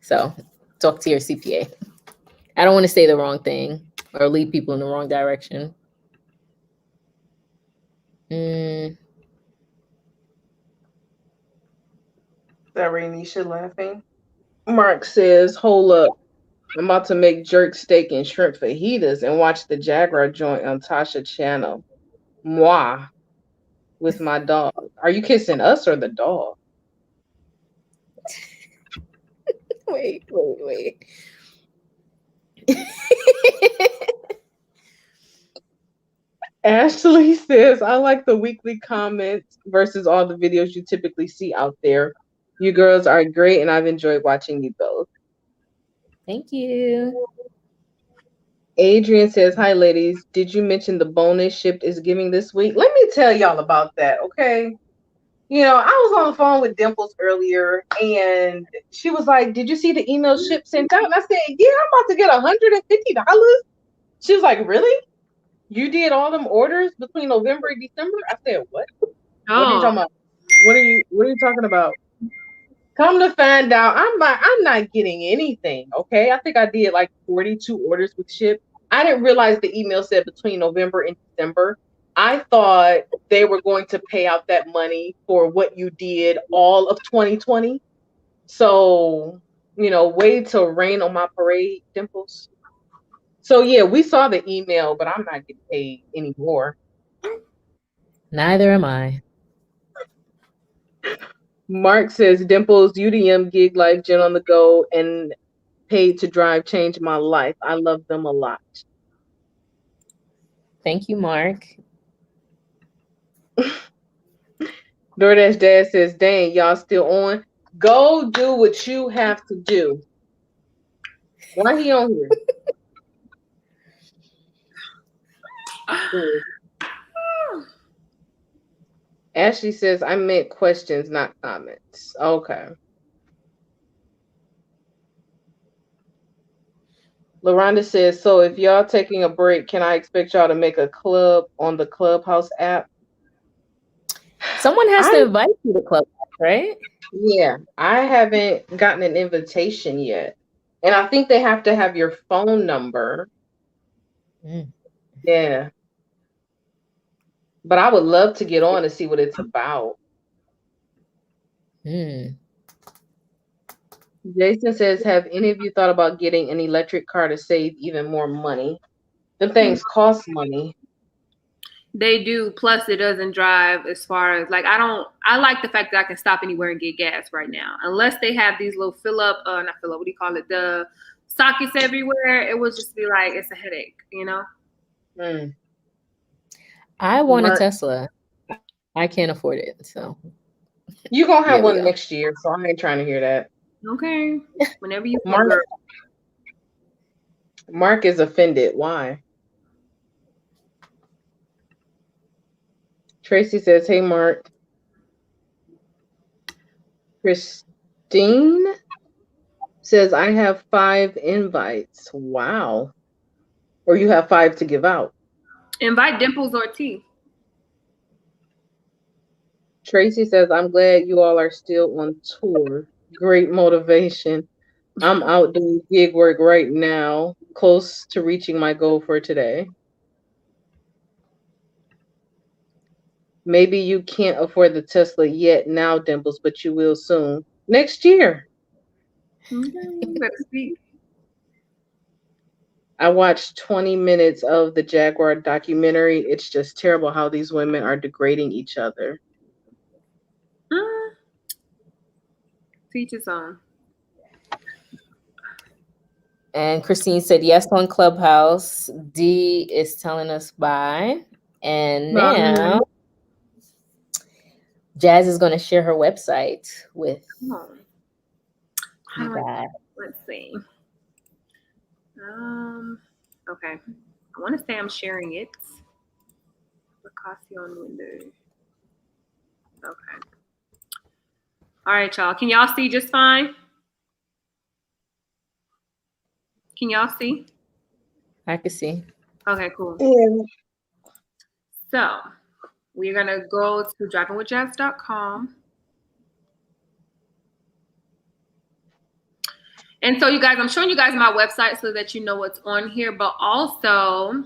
So talk to your CPA. I don't want to say the wrong thing or lead people in the wrong direction. Is that Rainisha laughing? Mark says, hold up. I'm about to make jerk steak and shrimp fajitas and watch the Jaguar joint on Tasha channel. Moi. With my dog. Are you kissing us or the dog? Wait. Ashley says, I like the weekly comments versus all the videos you typically see out there. You girls are great, and I've enjoyed watching you both. Thank you. Adrian says, hi, ladies. Did you mention the bonus Shipt is giving this week? Let me tell y'all about that, okay? You know, I was on the phone with Dimples earlier, and she was like, did you see the email Shipt sent out? And I said, yeah, I'm about to get $150. She was like, really? You did all them orders between November and December? I said, what? What are you talking about? What are you talking about? Come to find out, I'm not getting anything. Okay. I think I did like 42 orders with Shipt. I didn't realize the email said between November and December. I thought they were going to pay out that money for what you did all of 2020. So, way to rain on my parade, Dimples. So yeah, we saw the email, but I'm not getting paid anymore. Neither am I. Mark says, Dimples, UDM, Gig Life, Gen on the Go, and Paid to Drive changed my life. I love them a lot. Thank you, Mark. DoorDash Dad says, dang, y'all still on? Go do what you have to do. Why he on here? Ashley says, I meant questions, not comments. Okay. LaRonda says, so if y'all taking a break, can I expect y'all to make a club on the Clubhouse app? Someone has to invite you to Clubhouse, right? Yeah, I haven't gotten an invitation yet. And I think they have to have your phone number. Yeah. But I would love to get on and see what it's about. Jason says, have any of you thought about getting an electric car to save even more money? The things cost money. They do. Plus, it doesn't drive as far as like I like the fact that I can stop anywhere and get gas right now. Unless they have these little not fill up, what do you call it? The sockets everywhere. It would just be like, it's a headache, I want a Tesla. I can't afford it. So you're going to have one next year. So I ain't trying to hear that. Okay. Whenever you Mark is offended. Why? Tracy says, hey, Mark. Christine says, I have 5 invites. Wow. Or you have 5 to give out. Invite Dimples or T. Tracy says, I'm glad you all are still on tour. Great motivation. I'm out doing gig work right now, close to reaching my goal for today. Maybe you can't afford the Tesla yet now, Dimples, but you will soon. Next year. Better speak. I watched 20 minutes of the Jaguar documentary. It's just terrible how these women are degrading each other. Teach his own. And Christine said yes on Clubhouse. D is telling us bye. And now Jazz is going to share her website with you guys. Let's see. Okay. I want to say I'm sharing it. Rakuten window. Okay. All right, y'all. Can y'all see just fine? Can y'all see? I can see. Okay, cool. Yeah. So we're going to go to drivingwithjazz.com. And so you guys, I'm showing you guys my website so that you know what's on here, but also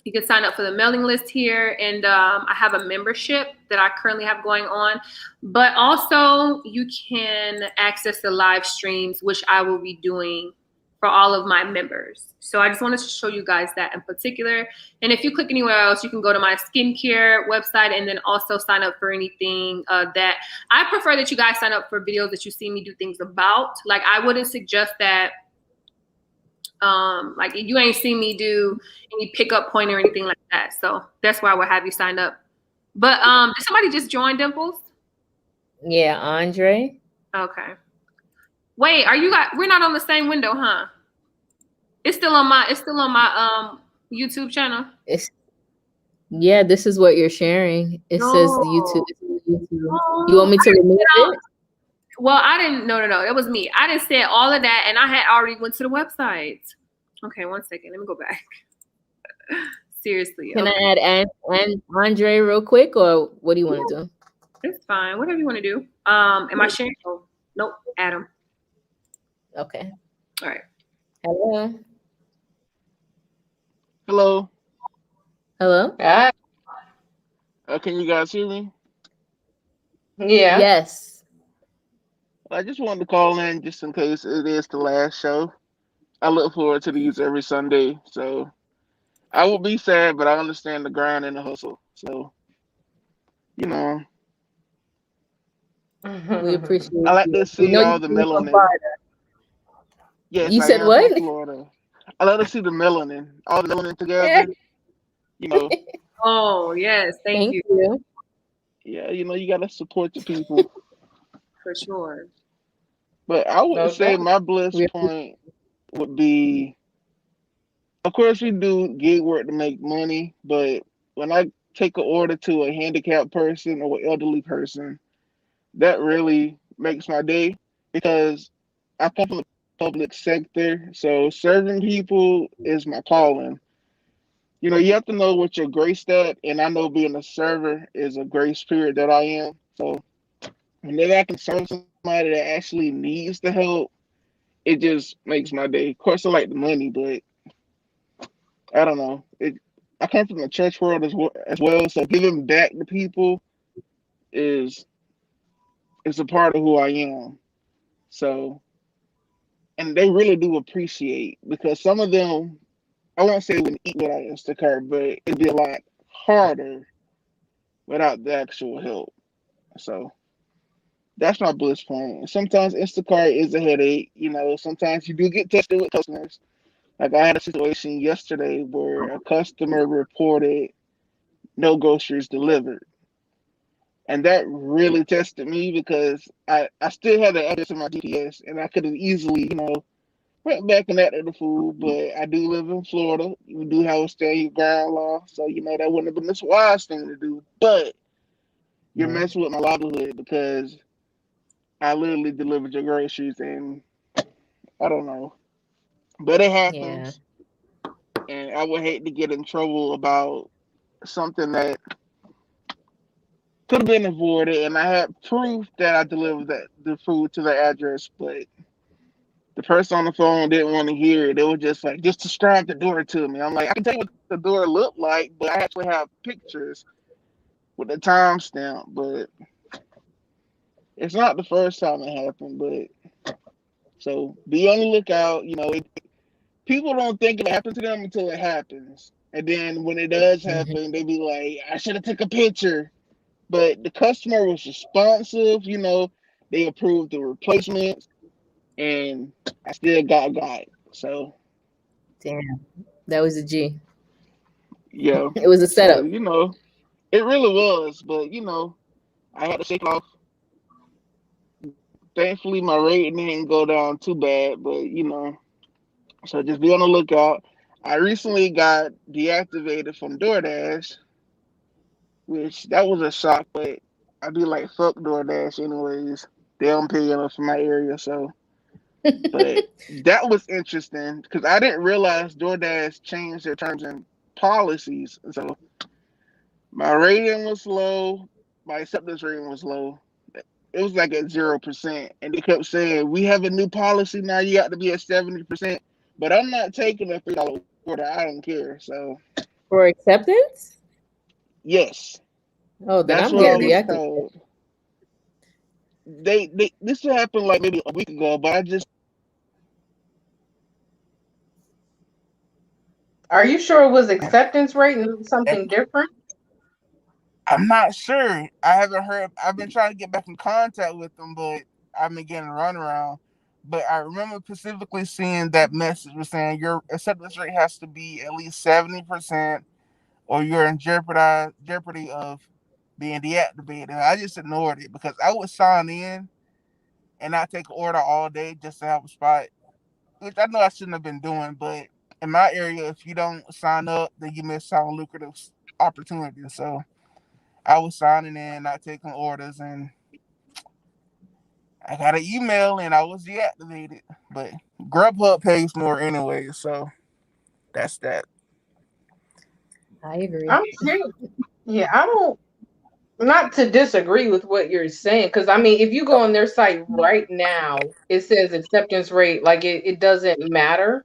you can sign up for the mailing list here. And I have a membership that I currently have going on, but also you can access the live streams, which I will be doing for all of my members. So I just wanted to show you guys that in particular. And if you click anywhere else, you can go to my skincare website and then also sign up for anything that I prefer that you guys sign up for videos that you see me do things about. Like I wouldn't suggest that like you ain't seen me do any pickup point or anything like that. So that's why I would have you sign up. But did somebody just join, Dimples? Yeah, Andre. Okay. Wait, are you guys, we're not on the same window, huh? It's still on my YouTube channel. Yeah, this is what you're sharing. It says YouTube. You want me to remove it? Well, I didn't. No. It was me. I didn't say all of that, and I had already went to the website. Okay, 1 second. Let me go back. Seriously. Can I add Andre real quick, or what do you want to do? It's fine. Whatever you want to do. Am I sharing? Oh, nope. Adam. Okay. All right. Hello. Hello. Hello. Hi. Can you guys hear me? Yeah. Yes. I just wanted to call in just in case it is the last show. I look forward to these every Sunday, so I will be sad, but I understand the grind and the hustle. So, you know, We appreciate I like you. to We see know all the you're from melanin. Florida. Yes, You I said am from what? Florida. I love to see the melanin, all the melanin together. You know, Oh yes, thank you. yeah, you gotta support your people. For sure. But I would No say doubt. my bliss point would be, of course, we do gig work to make money, but when I take an order to a handicapped person or an elderly person, that really makes my day because I come from the public sector, so serving people is my calling. You have to know what you're graced at, and I know being a server is a grace period that I am. So whenever I can serve somebody that actually needs the help, it just makes my day. Of course, I like the money, but I don't know. I come from the church world as well, so giving back to people is a part of who I am. So, and they really do appreciate because some of them, I won't say wouldn't eat without Instacart, but it'd be a lot harder without the actual help. So that's my bliss point. Sometimes Instacart is a headache. Sometimes you do get tested with customers. Like I had a situation yesterday where a customer reported no groceries delivered. And that really tested me because I still had the address in my GPS and I could have easily, went back and added the food. But I do live in Florida. We do have a stand your ground law. So, that wouldn't have been the wise thing to do. But you're messing with my livelihood because I literally delivered your groceries and I don't know. But it happens. And I would hate to get in trouble about something that could have been avoided, and I had proof that I delivered the food to the address, but the person on the phone didn't want to hear it. They were just like, just describe the door to me. I'm like, I can tell you what the door looked like, but I actually have pictures with the timestamp. But it's not the first time it happened. But so be on the lookout. People don't think it happened to them until it happens, and then when it does happen, they be like, I should have took a picture. But the customer was responsive, they approved the replacements, and I still got it. So Damn, that was a G. yeah. It was a So setup. it really was. But I had to shake it off. Thankfully, my rating didn't go down too bad. But so just be on the lookout. I recently got deactivated from DoorDash, which that was a shock. But I'd be like, fuck DoorDash anyways. They don't pay enough for my area, so. But that was interesting because I didn't realize DoorDash changed their terms and policies. So my rating was low, my acceptance rating was low. It was like at 0%. And they kept saying, we have a new policy now, you got to be at 70%. But I'm not taking a $3 order. I don't care. So For acceptance? yes, Oh, then that's I'm what I getting was deactivated. told. This happened like maybe a week ago, but I just Are you sure it was acceptance rate and something different? I'm not sure. I haven't heard. I've been trying to get back in contact with them, but I've been getting run around. But I remember specifically seeing that message was saying your acceptance rate has to be at least 70%, or you're in jeopardy of being deactivated. And I just ignored it because I would sign in and not take an order all day just to have a spot, which I know I shouldn't have been doing. But in my area, if you don't sign up, then you miss out on lucrative opportunities. So I was signing in, not taking orders, and I got an email and I was deactivated. But Grubhub pays more anyway, so that's that. I agree. I'm serious. Yeah, I don't. Not to disagree with what you're saying, because I mean, if you go on their site right now, it says acceptance rate, like it doesn't matter.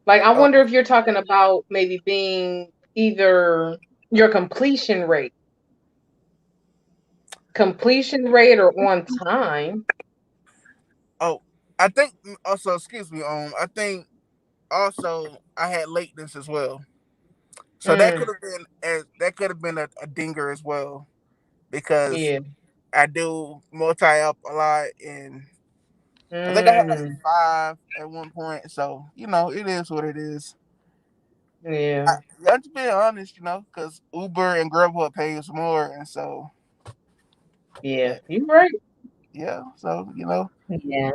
Like, I Oh, wonder if you're talking about maybe being either your completion rate or on time. oh, I think also, excuse me, I think also I had lateness as well. So Mm, that could have been a dinger as well because yeah. I do multi up a lot, and I think I had like Mm, 5 at one point. So it is what it is. yeah. You have to be honest, because Uber and Grubhub pays more, and so, Yeah. but You're right. yeah, so Yeah.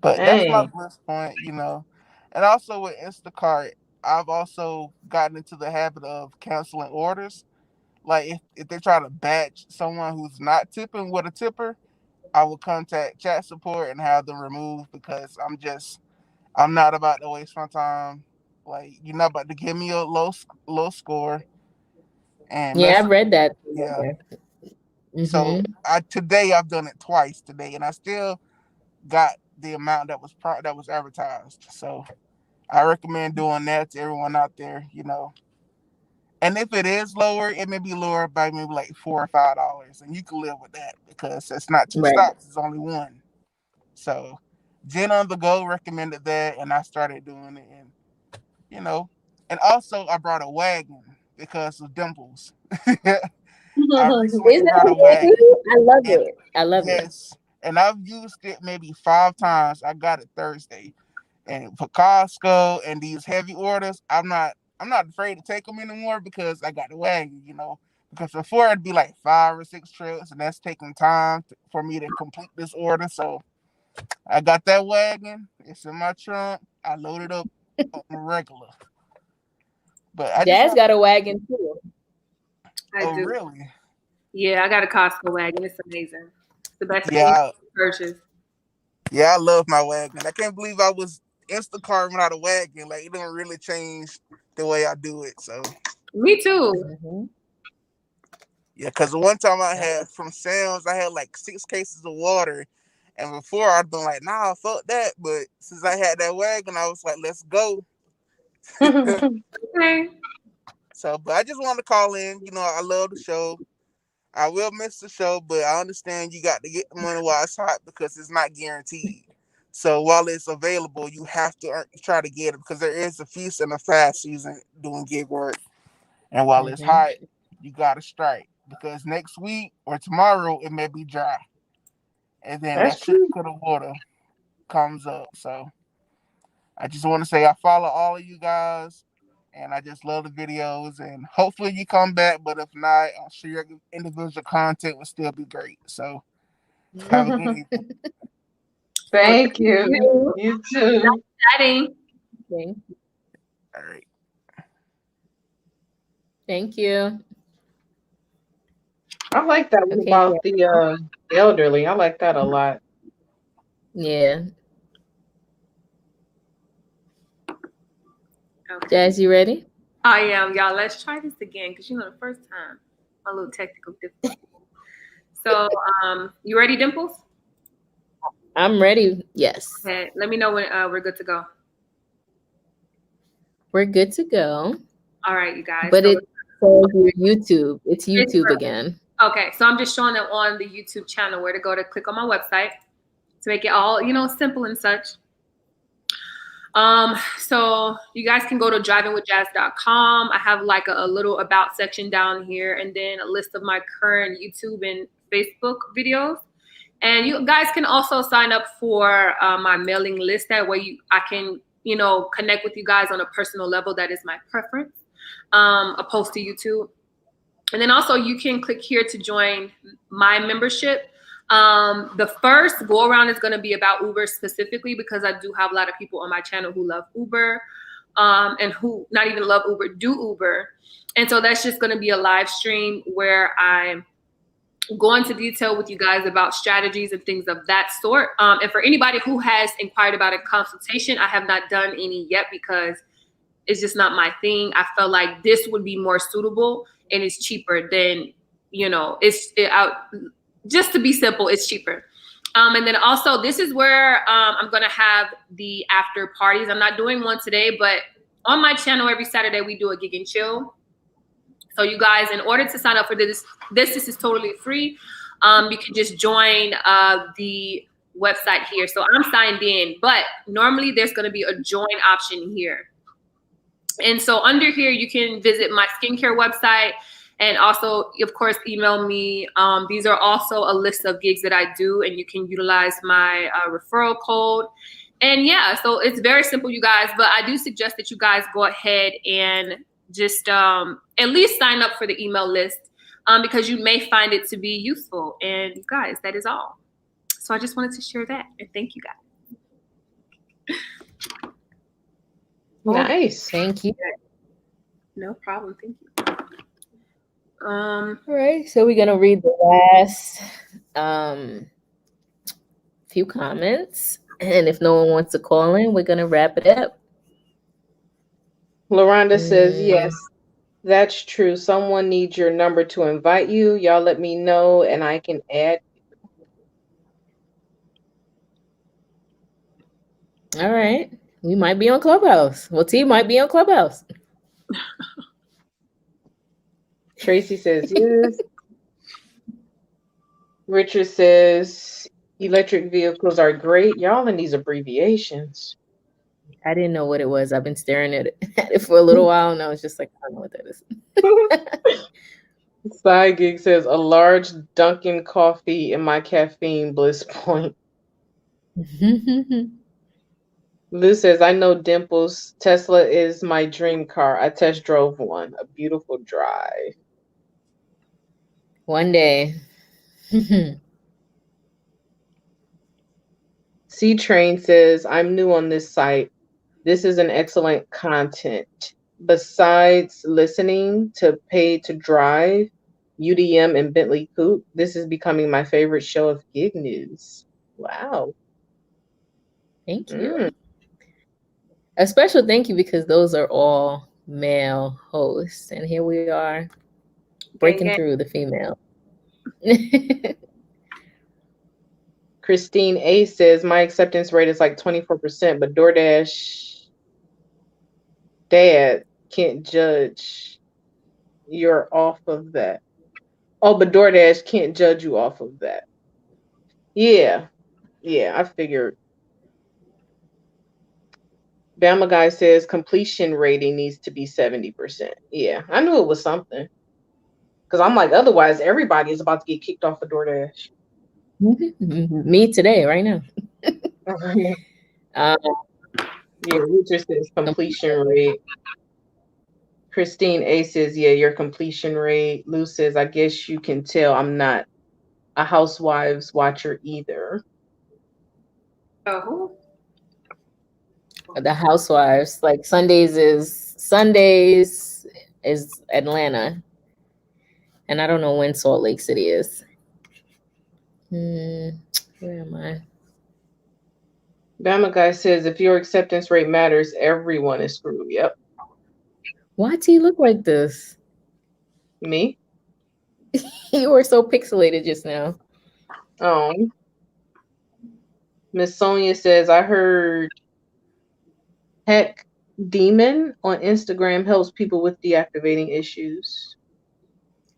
but that's my Dang. Bliss point, and also with Instacart, I've also gotten into the habit of canceling orders. Like if they try to batch someone who's not tipping with a tipper, I will contact chat support and have them removed because I'm not about to waste my time. Like you're not about to give me a low score and Yeah, mess I've up. read that. Yeah. So Mm-hmm. today I've done it twice today, and I still got the amount that was advertised. So I recommend doing that to everyone out there. And if it is lower, it may be lower by maybe like $4 or $5, and you can live with that because it's not two Right. stops; it's only one. So Jen on the Go recommended that, and I started doing it, and you know, and also I brought a wagon because of Dimples. I recently Isn't brought a that wagon, cute? I love and it. I love it. yes, and I've used it maybe 5 times. I got it Thursday, and for Costco and these heavy orders, I'm not afraid to take them anymore because I got the wagon. Because before it'd be like 5 or 6 trips, and that's taking time for me to complete this order. So I got that wagon. It's in my trunk. I loaded up on the regular. But I just Jazz want. got a wagon too. I Oh, do. really? Yeah, I got a Costco wagon. It's amazing. It's the best thing Yeah, to purchase. yeah. I love my wagon. I can't believe I was Instacart without a wagon. Like it don't really change the way I do it. So Me too. Mm-hmm. yeah, because the one time I had from Sam's, I had like 6 cases of water. And before I'd been like, nah, fuck that. But since I had that wagon, I was like, let's go. Okay. So, but I just wanted to call in. I love the show. I will miss the show, but I understand you got to get the money while it's hot because it's not guaranteed. So while it's available, you have to try to get it because there is a feast and a fast season doing gig work. And while it's Mm-hmm. hot, you got to strike because next week or tomorrow it may be dry, and then That's that shit true. could of water comes up. So I just want to say I follow all of you guys, and I just love the videos. And hopefully you come back, but if not, I'm sure your individual content will still be great. So have a good evening. Thank you. You too. Exciting. Thank All right. thank you. I like that one Okay, about the elderly. I like that a lot. yeah. Okay. Jazz, you ready? I am, y'all. Let's try this again because the first time, a little technical difficulty. So, you ready, Dimples? I'm ready. Yes. Okay. Let me know when we're good to go. We're good to go. All right, you guys. But so, it says YouTube. It's YouTube again. Okay, so I'm just showing them on the YouTube channel where to go to click on my website to make it all, simple and such. So you guys can go to drivingwithjazz.com. I have like a little about section down here, and then a list of my current YouTube and Facebook videos. And you guys can also sign up for my mailing list. That way I can, connect with you guys on a personal level. That is my preference, opposed to YouTube. And then also you can click here to join my membership. The first go around is going to be about Uber specifically, because I do have a lot of people on my channel who love Uber, and who not even love Uber, do Uber. And so that's just going to be a live stream where I'm go into detail with you guys about strategies and things of that sort. And for anybody who has inquired about a consultation, I have not done any yet because it's just not my thing. I felt like this would be more suitable, and it's cheaper than, just to be simple, it's cheaper. And then also this is where I'm going to have the after parties. I'm not doing one today, but on my channel every Saturday we do a gig and chill. So you guys, in order to sign up for this is totally free. You can just join the website here. So I'm signed in, but normally there's going to be a join option here. And so under here, you can visit my skincare website, and also, of course, email me. These are also a list of gigs that I do, and you can utilize my referral code. And yeah, so it's very simple, you guys, but I do suggest that you guys go ahead and just at least sign up for the email list, because you may find it to be useful. And you guys, that is all. So I just wanted to share that, and thank you guys. Nice. Thank you. No problem. Thank you. All right. So we're going to read the last few comments. And if no one wants to call in, we're going to wrap it up. LaRonda says, yes, that's true. Someone needs your number to invite you. Y'all let me know and I can add. All right. We might be on Clubhouse. Well, T might be on Clubhouse. Tracy says, yes. Richard says, electric vehicles are great. Y'all in these abbreviations. I didn't know what it was. I've been staring at it for a little while, and I was just like, I don't know what that is. Side Gig says, a large Dunkin' coffee in my caffeine bliss point. Lou says, I know Dimples. Tesla is my dream car. I test drove one. A beautiful drive. One day. C-Train says, I'm new on this site. This is an excellent content. Besides listening to Pay to Drive, UDM, and Bentley Coupe, this is becoming my favorite show of gig news. Wow. Thank you. A special thank you, because those are all male hosts. And here we are breaking through the female. Christine A says, my acceptance rate is like 24%, but DoorDash dad can't judge. You're off of that. Oh, but DoorDash can't judge you off of that. Yeah, I figured. Bama Guy says completion rating needs to be 70%. Yeah, I knew it was something. Because I'm like, otherwise, everybody is about to get kicked off of DoorDash. Me today, right now. Yeah, Richard says completion rate. Christine A says, yeah, your completion rate. Lou says, I guess you can tell I'm not a Housewives watcher either. Oh, The Housewives, like Sundays is Atlanta, and I don't know when Salt Lake City is. Where am I? Bama guy says, if your acceptance rate matters, everyone is screwed. Yep. Why do you look like this? Me? You were so pixelated just now. Oh. Miss Sonia says, I heard Heck Demon on Instagram helps people with deactivating issues.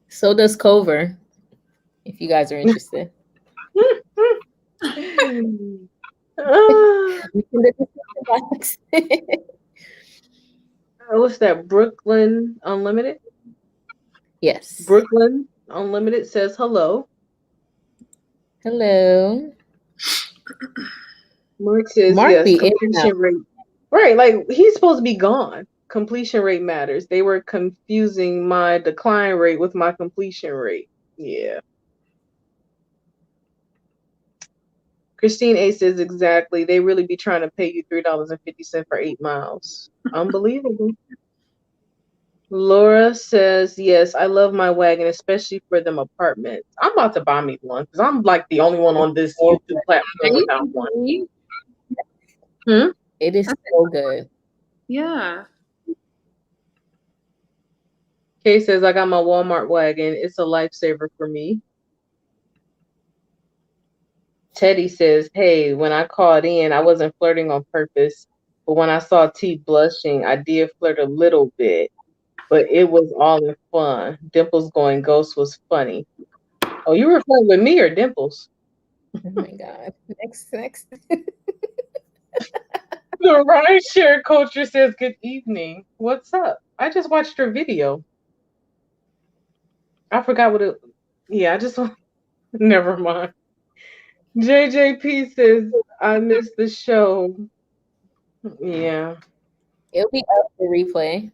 So does KOVER, if you guys are interested. What's that? Brooklyn Unlimited? Yes. Brooklyn Unlimited says hello. Hello. Mark says, Mark yes, be in and completion out. rate. Right, like he's supposed to be gone. Completion rate matters. They were confusing my decline rate with my completion rate. Yeah. Christine A says, exactly. They really be trying to pay you $3.50 for 8 miles. Unbelievable. Laura says, yes, I love my wagon, especially for them apartments. I'm about to buy me one because I'm like the only one on this YouTube platform without one. It is so good. yeah. Kay says, I got my Walmart wagon. It's a lifesaver for me. Teddy says, hey, when I called in, I wasn't flirting on purpose. But when I saw T blushing, I did flirt a little bit. But it was all in fun. Dimples going ghost was funny. Oh, you were flirting with me or Dimples? Oh my God. Next. The rideshare culture says, good evening. What's up? I just watched your video. I forgot what it. Yeah, I just. Never mind. JJP says, I missed the show. Yeah. It'll be up for replay.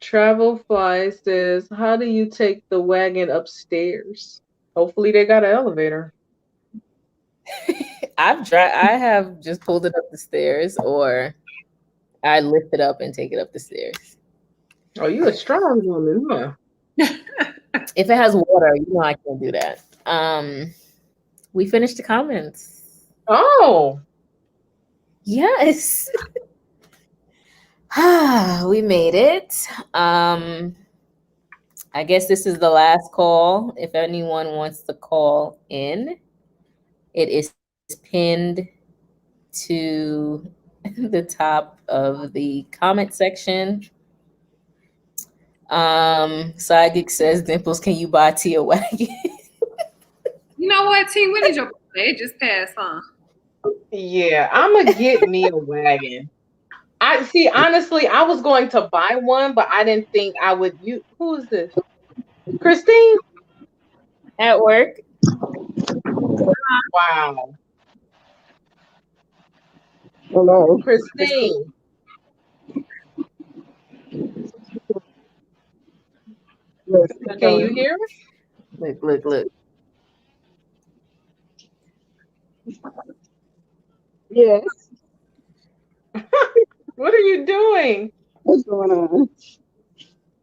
Travel Fly says, how do you take the wagon upstairs? Hopefully they got an elevator. I have just pulled it up the stairs, or I lift it up and take it up the stairs. Oh, you a strong woman, huh? If it has water, you know I can't do that. We finished the comments. Oh. Yes. We made it. I guess this is the last call. If anyone wants to call in, it is pinned to the top of the comment section. Psychic says, Dimples, can you buy Tia wagon? You know what, T? When is your birthday? It just passed, huh? Yeah, I'm gonna get me a wagon. I see, honestly, I was going to buy one, but I didn't think I would. Who is this? Christine? At work. Wow. Hello. Christine. Yes, Can you hear us? Look. Yes. What are you doing? What's going on?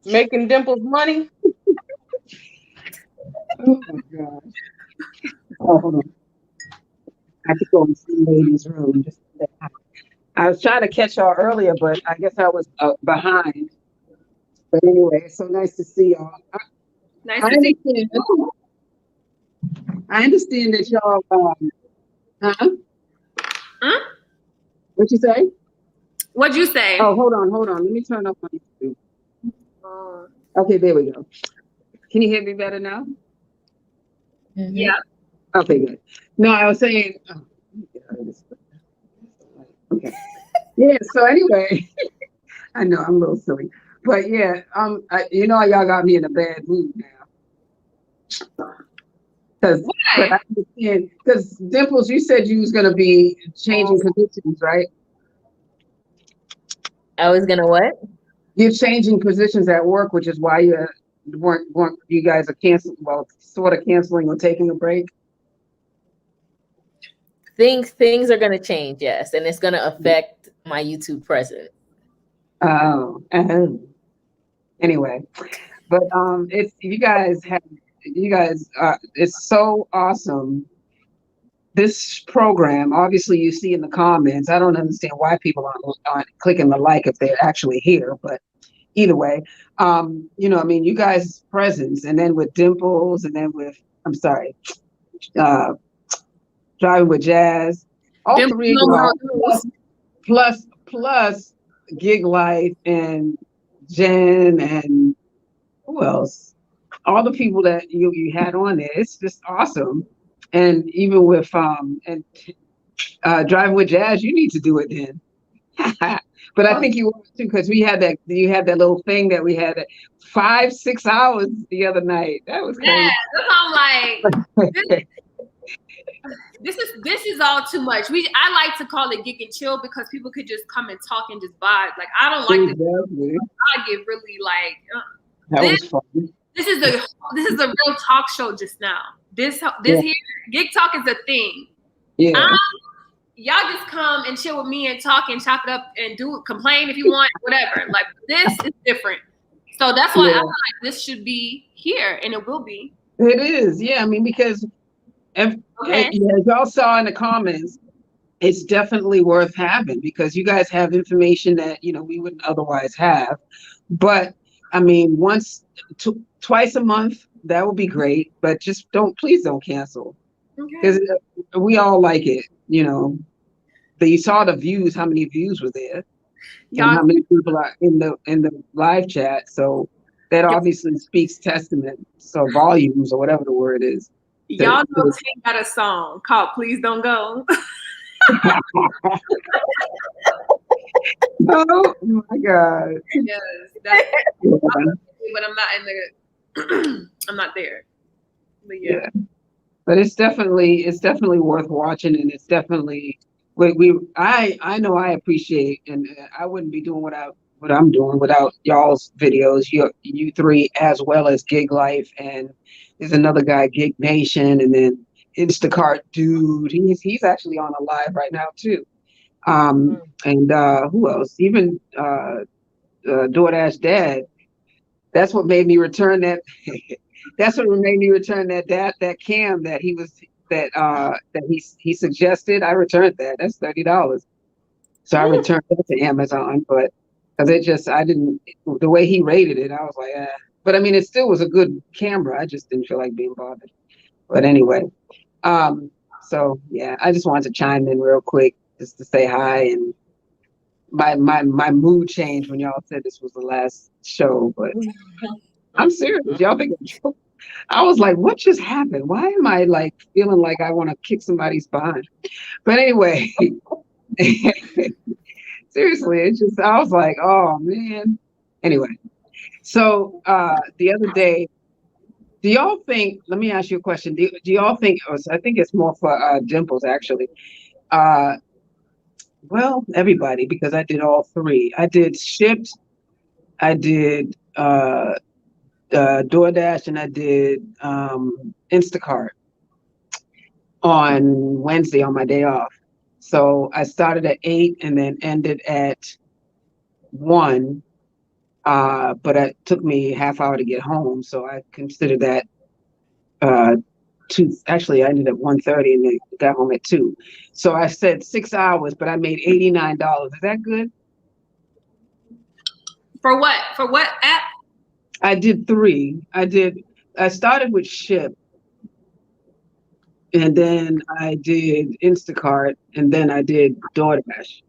Making Dimples money? Oh my gosh. Oh, hold on. I have to go in some lady's room. Just a second. I was trying to catch y'all earlier, but I guess I was behind. But anyway, it's so nice to see y'all. Nice to see you. I understand that y'all. Huh? What you say? What'd you say? Oh, hold on. Let me turn off my YouTube. Oh. Okay, there we go. Can you hear me better now? Mm-hmm. Yeah. Okay, good. No, I was saying. Okay. Yeah. So anyway, I know I'm a little silly, but yeah, you know, y'all got me in a bad mood now. Because I understand. Because Dimples, you said you was gonna be changing conditions, right? I was gonna what? You're changing positions at work, which is why you weren't you guys are canceling, well, sort of canceling or taking a break. Things are gonna change, yes, and it's gonna affect my YouTube presence. Oh, anyway, but it's you guys it's so awesome. This program, obviously, you see in the comments. I don't understand why people aren't clicking the like if they're actually here, but either way, I mean, you guys' presence, and then with Dimples, and then with, I'm sorry, uh, Driving with Jazz, all Dimples three of no more y'all, rules. plus Gig Life and Jen and who else? All the people that you had on there, it's just awesome. And even with Driving with Jazz, you need to do it then. But I think you will too, because you had that little thing that we had at 5-6 hours the other night. That was Yeah, crazy. that's how I'm like, this is all too much. I like to call it Geek and Chill because people could just come and talk and just vibe. Like I don't like Exactly. I get really like That this, was fun. this is a real talk show just now. This Yeah. here Geek Talk is a thing. Yeah. Y'all just come and chill with me and talk and chop it up and complain if you want, whatever. Like this is different. So that's why I feel like this should be here, and it will be. It is. Yeah. I mean, because as y'all saw in the comments, it's definitely worth having because you guys have information that we wouldn't otherwise have. But I mean, twice a month, that would be great. But just please don't cancel because we all like it. But you saw the views, how many views were there, and how many people are in the live chat. So that obviously speaks testament, so volumes or whatever the word is. Y'all know Tank got a song called "Please Don't Go." Oh my God! Yes, but I'm not in the. I'm not there. But yeah. But it's definitely worth watching, and it's definitely I know I appreciate, and I wouldn't be doing what I'm doing without y'all's videos. You three, as well as Gig Life, and there's another guy, Gig Nation, and then Instacart dude. He's actually on a live right now too. And who else? Even DoorDash Dad. That's what made me return that. That's what made me return that cam that he suggested. I returned that. That's $30. So I returned it to Amazon, but because the way he rated it, I was like, eh. But I mean, it still was a good camera. I just didn't feel like being bothered. But anyway, so yeah, I just wanted to chime in real quick just to say hi, and my mood changed when y'all said this was the last show, but I'm serious. Y'all think I'm joking? I was like, what just happened? Why am I like feeling like I want to kick somebody's behind? But anyway, seriously, I was like, oh man. Anyway, so the other day, do y'all think, let me ask you a question. Do y'all think, I think it's more for Dimples actually. Well, everybody, because I did all three. I did Shipt, I did DoorDash, and I did Instacart on Wednesday on my day off. So I started at 8 and then ended at 1. But it took me a half hour to get home, so I consider that actually I ended at 1:30 and then got home at 2. So I said 6 hours, but I made $89. Is that good? For what? For what app? I did 3. I started with Shipt, and then I did Instacart, and then I did DoorDash.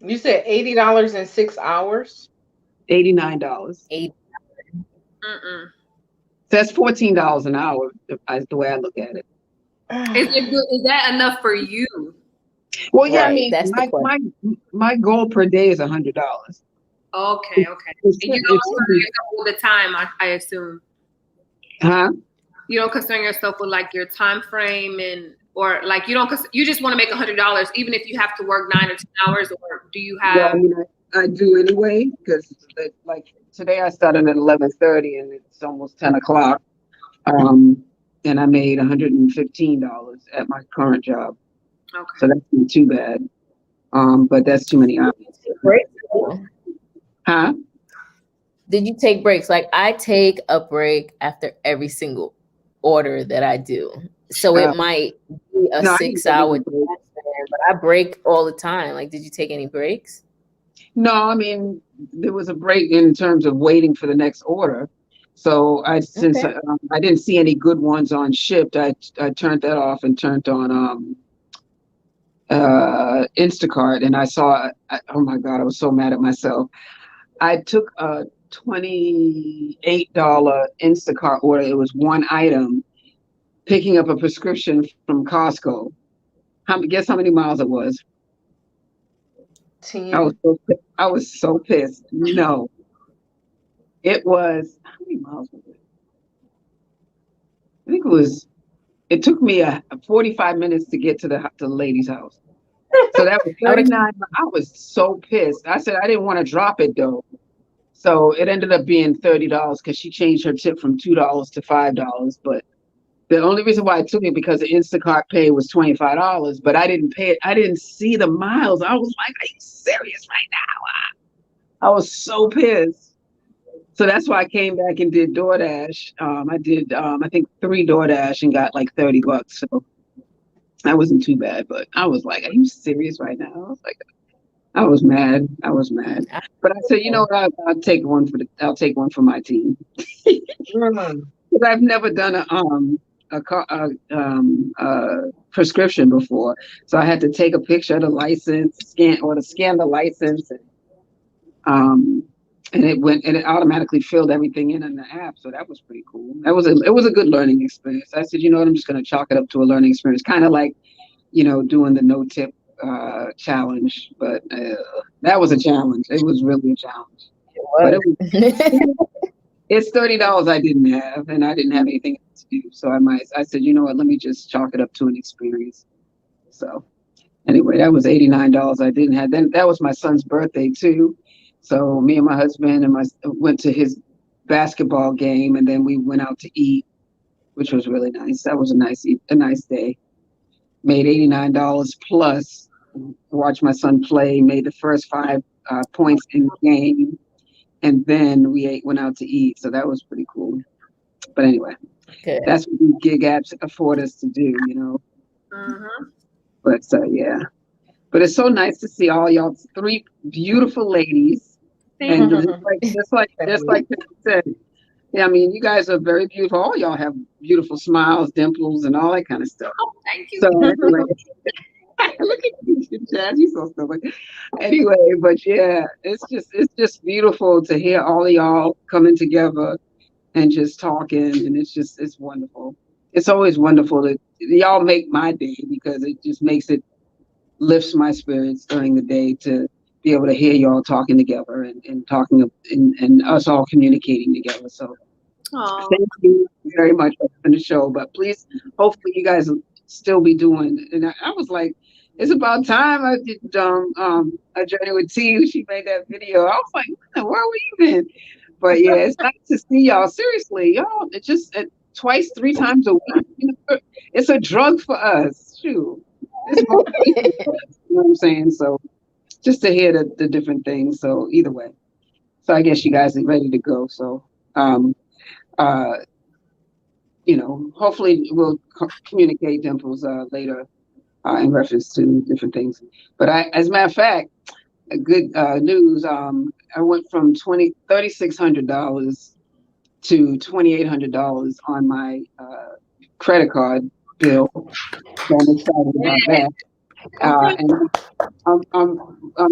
You said $80 in 6 hours? $89. That's $14 an hour, the way I look at it. Is that enough for you? Well, yeah, Right, I mean, that's the my goal per day is $100. Okay. And you don't concern yourself all the time, I assume. Huh? You don't concern yourself with like your time frame or like you don't, you just want to make $100 even if you have to work 9 or 10 hours, or do you Well, have? I mean, I do anyway, because like today I started at 11:30 and it's almost 10 o'clock. And I made $115 at my current job. Okay. So that's not too bad. But that's too many hours. Breaks? Huh? Did you take breaks? Like I take a break after every single order that I do. So it might be a No, I didn't 6 take any hour, breaks. but I break all the time. Like, did you take any breaks? No, I mean, there was a break in terms of waiting for the next order. So since Okay. I didn't see any good ones on Shipt, I turned that off and turned on Instacart, and I saw, oh my God, I was so mad at myself. I took a $28 Instacart order. It was one item, picking up a prescription from Costco. Guess how many miles it was? 10. I was so pissed. No, it was, how many miles was it? I think it took me a 45 minutes to get to the lady's house. So that was 39. I was so pissed. I said I didn't want to drop it though. So it ended up being $30 because she changed her tip from $2 to $5. But the only reason why I took it because the Instacart pay was $25, but I didn't pay it. I didn't see the miles. I was like, "Are you serious right now?" I was so pissed. So that's why I came back and did DoorDash. I did, I think 3 DoorDash and got like $30. So that wasn't too bad. But I was like, "Are you serious right now?" I was like, I was mad. I was mad. But I said, you know what? I'll take one for my team. Because I've never done a prescription before, so I had to take a picture of the license, scan the license, and it automatically filled everything in the app. So that was pretty cool. It was a good learning experience. I said, you know what? I'm just going to chalk it up to a learning experience, kind of like, doing the no tip challenge. But that was a challenge. It was really a challenge. But it's $30 I didn't have, and I didn't have anything else to do. So I said, you know what, let me just chalk it up to an experience. So anyway, that was $89 I didn't have. Then that was my son's birthday too. So me and my husband went to his basketball game, and then we went out to eat, which was really nice. That was a nice day. Made $89 plus. Watched my son play. Made the first 5 points in the game. And then we went out to eat. So that was pretty cool. But anyway, that's what these gig apps afford us to do, But yeah. But it's so nice to see all y'all 3 beautiful ladies. And just like Peggy said, yeah, I mean, you guys are very beautiful. All y'all have beautiful smiles, dimples, and all that kind of stuff. Oh, thank you. So anyway, look at you, Jazz. You're so stupid. Anyway, but yeah, it's just beautiful to hear all of y'all coming together and just talking, and it's wonderful. It's always wonderful that y'all make my day, because it just lifts my spirits during the day to be able to hear y'all talking together and talking and us all communicating together. So thank you very much for the show. But please, hopefully you guys will still be doing. And I was like, it's about time I did a journey with T. She made that video. I was like, where were you been? But yeah, it's nice to see y'all. Seriously, y'all, it's just twice, 3 times a week. It's a drug for us. Shoot. It's motivation for us, you know what I'm saying? So just to hear the different things. So either way. So I guess you guys are ready to go. So hopefully we'll communicate, Dimples, later in reference to different things. But as a matter of fact, a good news, I went from $3,600 to $2,800 on my credit card bill. So I'm excited about that. And I'm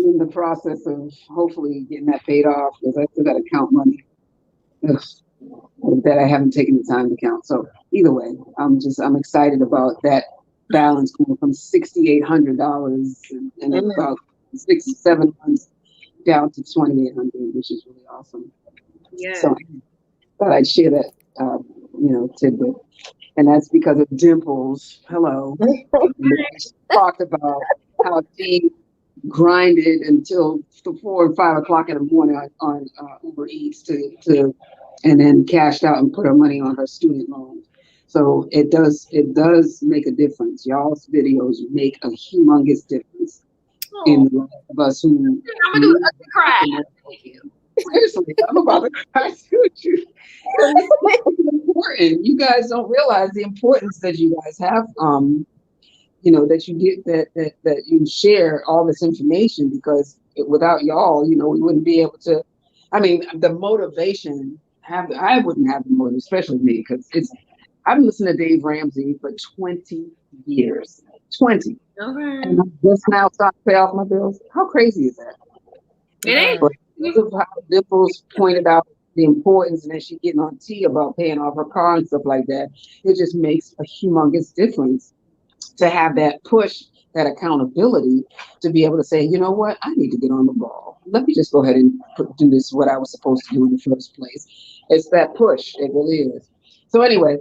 in the process of hopefully getting that paid off, because I still got to count money that I haven't taken the time to count. So either way, I'm excited about that balance going from $6,800 in about 6-7 months down to $2,800, which is really awesome. Yeah. So I thought I'd share that tidbit. and that's because of Dimples. Hello. She talked about how she grinded until 4 and 5 o'clock in the morning on UberEats and then cashed out and put her money on her student loan. So it does make a difference. Y'all's videos make a humongous difference in the life of us who I'm gonna do an ugly cry. Thank you. seriously, I'm about to cry too. It's important. You guys don't realize the importance that you guys have. That you get that you share all this information, because without y'all, we wouldn't be able to. I mean, the motivation I wouldn't have the motivation, especially me, because I've been listening to Dave Ramsey for 20 years. 20. Okay. And I'm just now starting to pay off my bills. How crazy is that? It ain't. But because of how Dimples pointed out the importance, and then she getting on tea about paying off her car and stuff like that, it just makes a humongous difference to have that push, that accountability, to be able to say, you know what, I need to get on the ball. Let me just go ahead and do this, what I was supposed to do in the first place. It's that push. It really is. So anyway,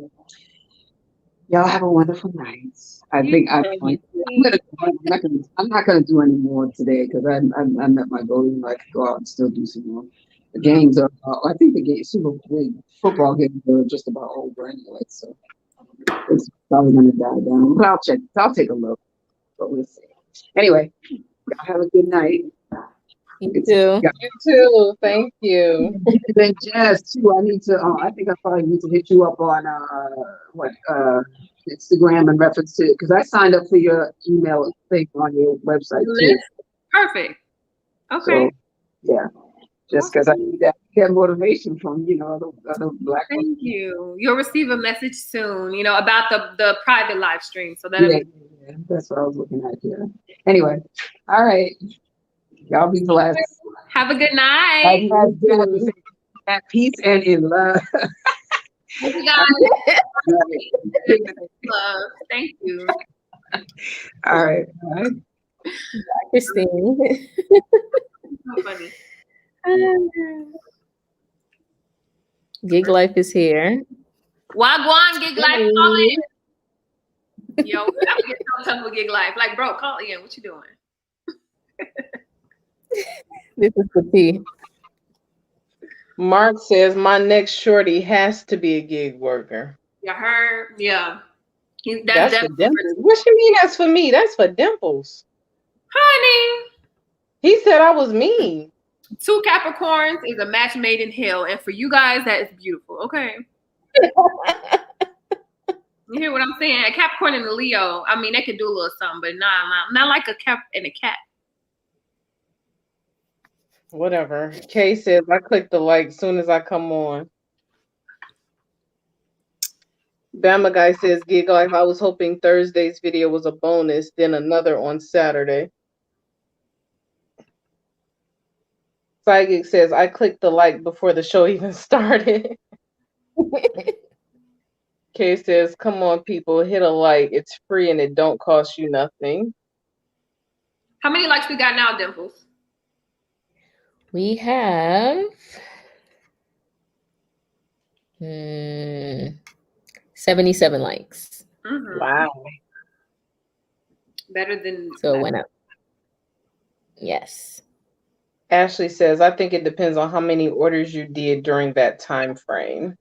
y'all have a wonderful night. I'm not gonna do any more today, because I met my goal. I could go out and still do some more. The games are. I think the football games are just about over anyway. So it's probably gonna die down. But I'll check. I'll take a look. But we'll see. Anyway, y'all have a good night. You too. You too. Thank you. Then Jazz too. I need to. I think I probably need to hit you up on Instagram in reference to, because I signed up for your email thing on your website too. Perfect. Okay. So yeah, just because I need that motivation from other black. Thank you. You'll receive a message soon. About the private live stream. So that Yeah, that's what I was looking at here. Anyway, all right. Y'all be blessed. Have a good night. At peace and in love. Thank you guys. Love. Thank you. All right. Christine. So funny. Gig life is here. Wagwan gig life. Call in. Yo, I get so tough with gig life. Like, bro, call in. What you doing? This is the tea. Mark says my next shorty has to be a gig worker. You heard? Yeah. That's for Dimples. What you mean that's for me? That's for Dimples. Honey. He said I was mean. 2 Capricorns is a match made in hell. And for you guys, that is beautiful. Okay. You hear what I'm saying? A Capricorn and a Leo, I mean, they could do a little something, but not like a Cap and a cat. Whatever. Kay says I click the like soon as I come on. Bama guy says gig life. I was hoping Thursday's video was a bonus, then another on Saturday. Psychic says I clicked the like before the show even started. Kay says, come on, people, hit a like. It's free and it don't cost you nothing. How many likes we got now, Dimples? We have 77 likes. Mm-hmm. Wow. Better than. So it went up. Yes. Ashley says, I think it depends on how many orders you did during that time frame.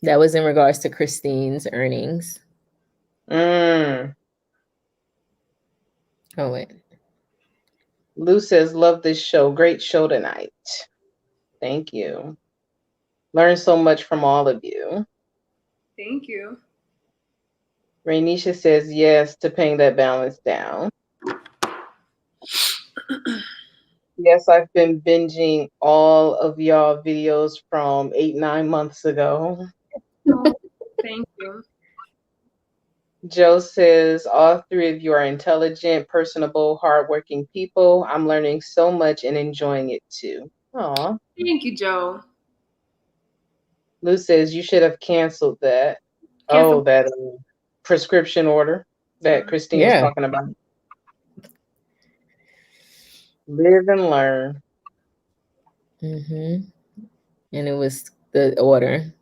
That was in regards to Christine's earnings. Oh, wait. Lou says, love this show. Great show tonight. Thank you. Learned so much from all of you. Thank you. Rainisha says yes to paying that balance down. Yes, I've been binging all of y'all videos from 8-9 months ago. Oh, thank you. Joe says, all 3 of you are intelligent, personable, hardworking people. I'm learning so much and enjoying it too. Aw. Thank you, Joe. Lou says, you should have canceled that. Cancel. That prescription order that Christine was talking about. Live and learn. Mm-hmm. And it was the order.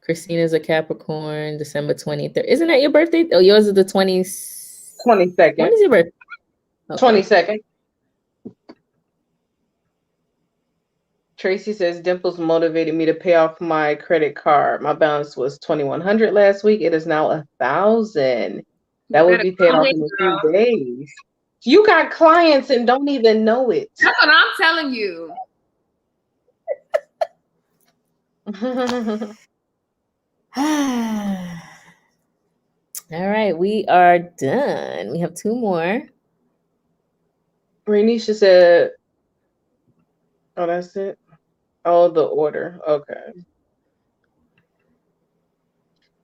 Christina's a Capricorn, December 23rd. Isn't that your birthday? Oh, yours is the 20th. 22nd. When is your birthday? Okay. 22nd. Tracy says Dimples motivated me to pay off my credit card. My balance was $2,100 last week. It is now $1,000. That would be paid off in a few days. You got clients and don't even know it. That's what I'm telling you. All right, we are done. We have 2 more. Renisha said, oh, that's it? Oh, the order. Okay.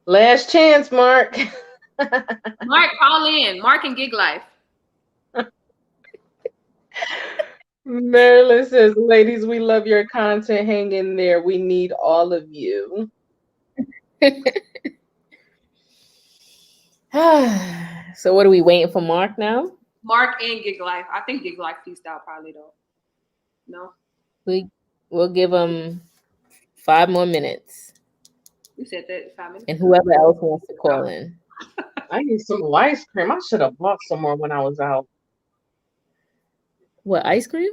Last chance, Mark. Mark, call in. Mark and Gig Life. Marilyn says, ladies, we love your content. Hang in there. We need all of you. So what are we waiting for Mark now? Mark and Gig Life. I think Gig Life pieced out probably though. No? We'll give him 5 more minutes. You said that 5 minutes. And whoever else wants to call in. I need some ice cream. I should have bought some more when I was out. What, ice cream?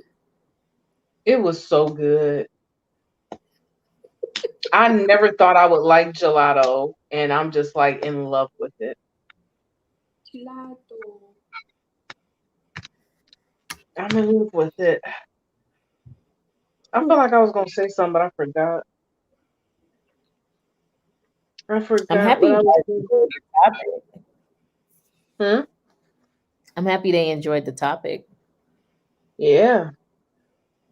It was so good. I never thought I would like gelato, and I'm just like in love with it. Gelato. I'm in love with it. I feel like I was gonna say something, but I forgot. I'm happy. I'm happy they enjoyed the topic. Yeah.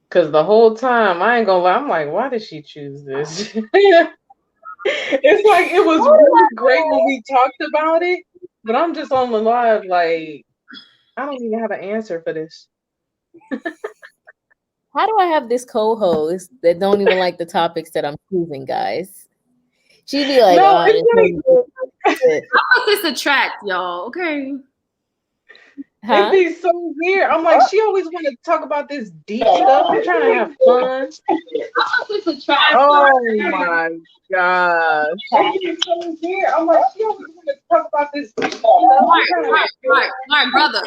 Because the whole time, I ain't gonna lie, I'm like, why did she choose this? It's like, it was really great when we talked about it, but I'm just on the live, like, I don't even have an answer for this. How do I have this co-host that don't even like the topics that I'm choosing, guys? She'd be like, no, it's a track, y'all. Okay. It'd be so weird. I'm like, she always want to talk about this deep stuff. I'm trying to have fun. Oh my gosh. It's so weird. I'm like, she always want to talk about this deep stuff. Mark, brother.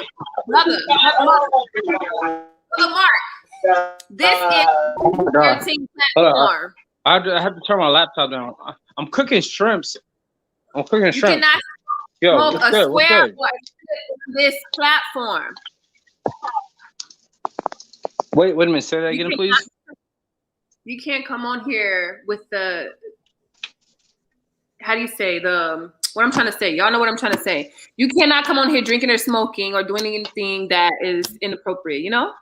Mark. This is 13 platform. I have to turn my laptop down. I'm cooking shrimps. You cannot smoke a square on this platform. Wait a minute. Say that again, please. You can't come on here with the, how do you say, what I'm trying to say. Y'all know what I'm trying to say. You cannot come on here drinking or smoking or doing anything that is inappropriate, you know?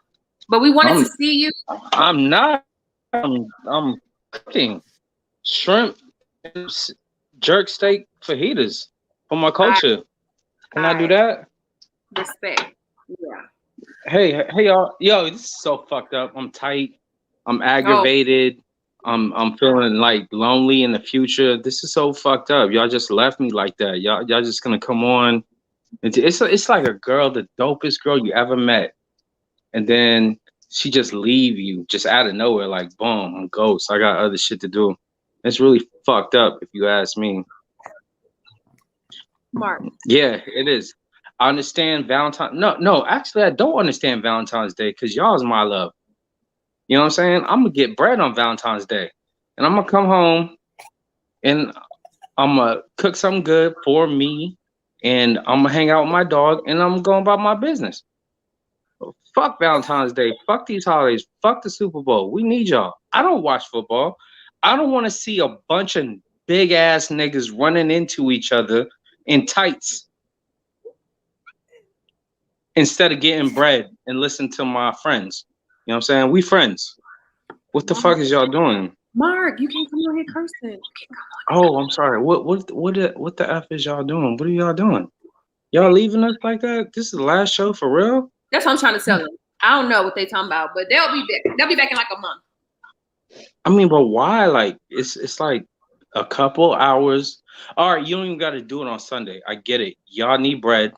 But we wanted to see you. I'm not. I'm cooking shrimp, jerk steak fajitas for my culture. Can I do that? Respect. Yeah. Hey, y'all. Yo, this is so fucked up. I'm tight. I'm aggravated. I'm feeling like lonely in the future. This is so fucked up. Y'all just left me like that. Y'all just gonna come on. It's like a girl, the dopest girl you ever met, and then she just leave you just out of nowhere, like boom, I'm ghost. I got other shit to do. It's really fucked up, if you ask me. Mark. Yeah, it is. I understand Valentine's. No, actually, I don't understand Valentine's Day because y'all is my love. You know what I'm saying? I'm gonna get bread on Valentine's Day, and I'm gonna come home, and I'm gonna cook something good for me, and I'm gonna hang out with my dog, and I'm going about my business. Fuck Valentine's Day. Fuck these holidays. Fuck the Super Bowl. We need y'all. I don't watch football. I don't want to see a bunch of big ass niggas running into each other in tights instead of getting bread and listen to my friends. You know what I'm saying? We friends. What the fuck is y'all doing? Mark, you can't come on here cursing. Oh, I'm sorry. What the F is y'all doing? What are y'all doing? Y'all leaving us like that? This is the last show for real? That's what I'm trying to tell them. I don't know what they talking about, but they'll be back. They'll be back in like a month. I mean, but why? Like, it's like a couple hours. All right, you don't even got to do it on Sunday. I get it. Y'all need bread.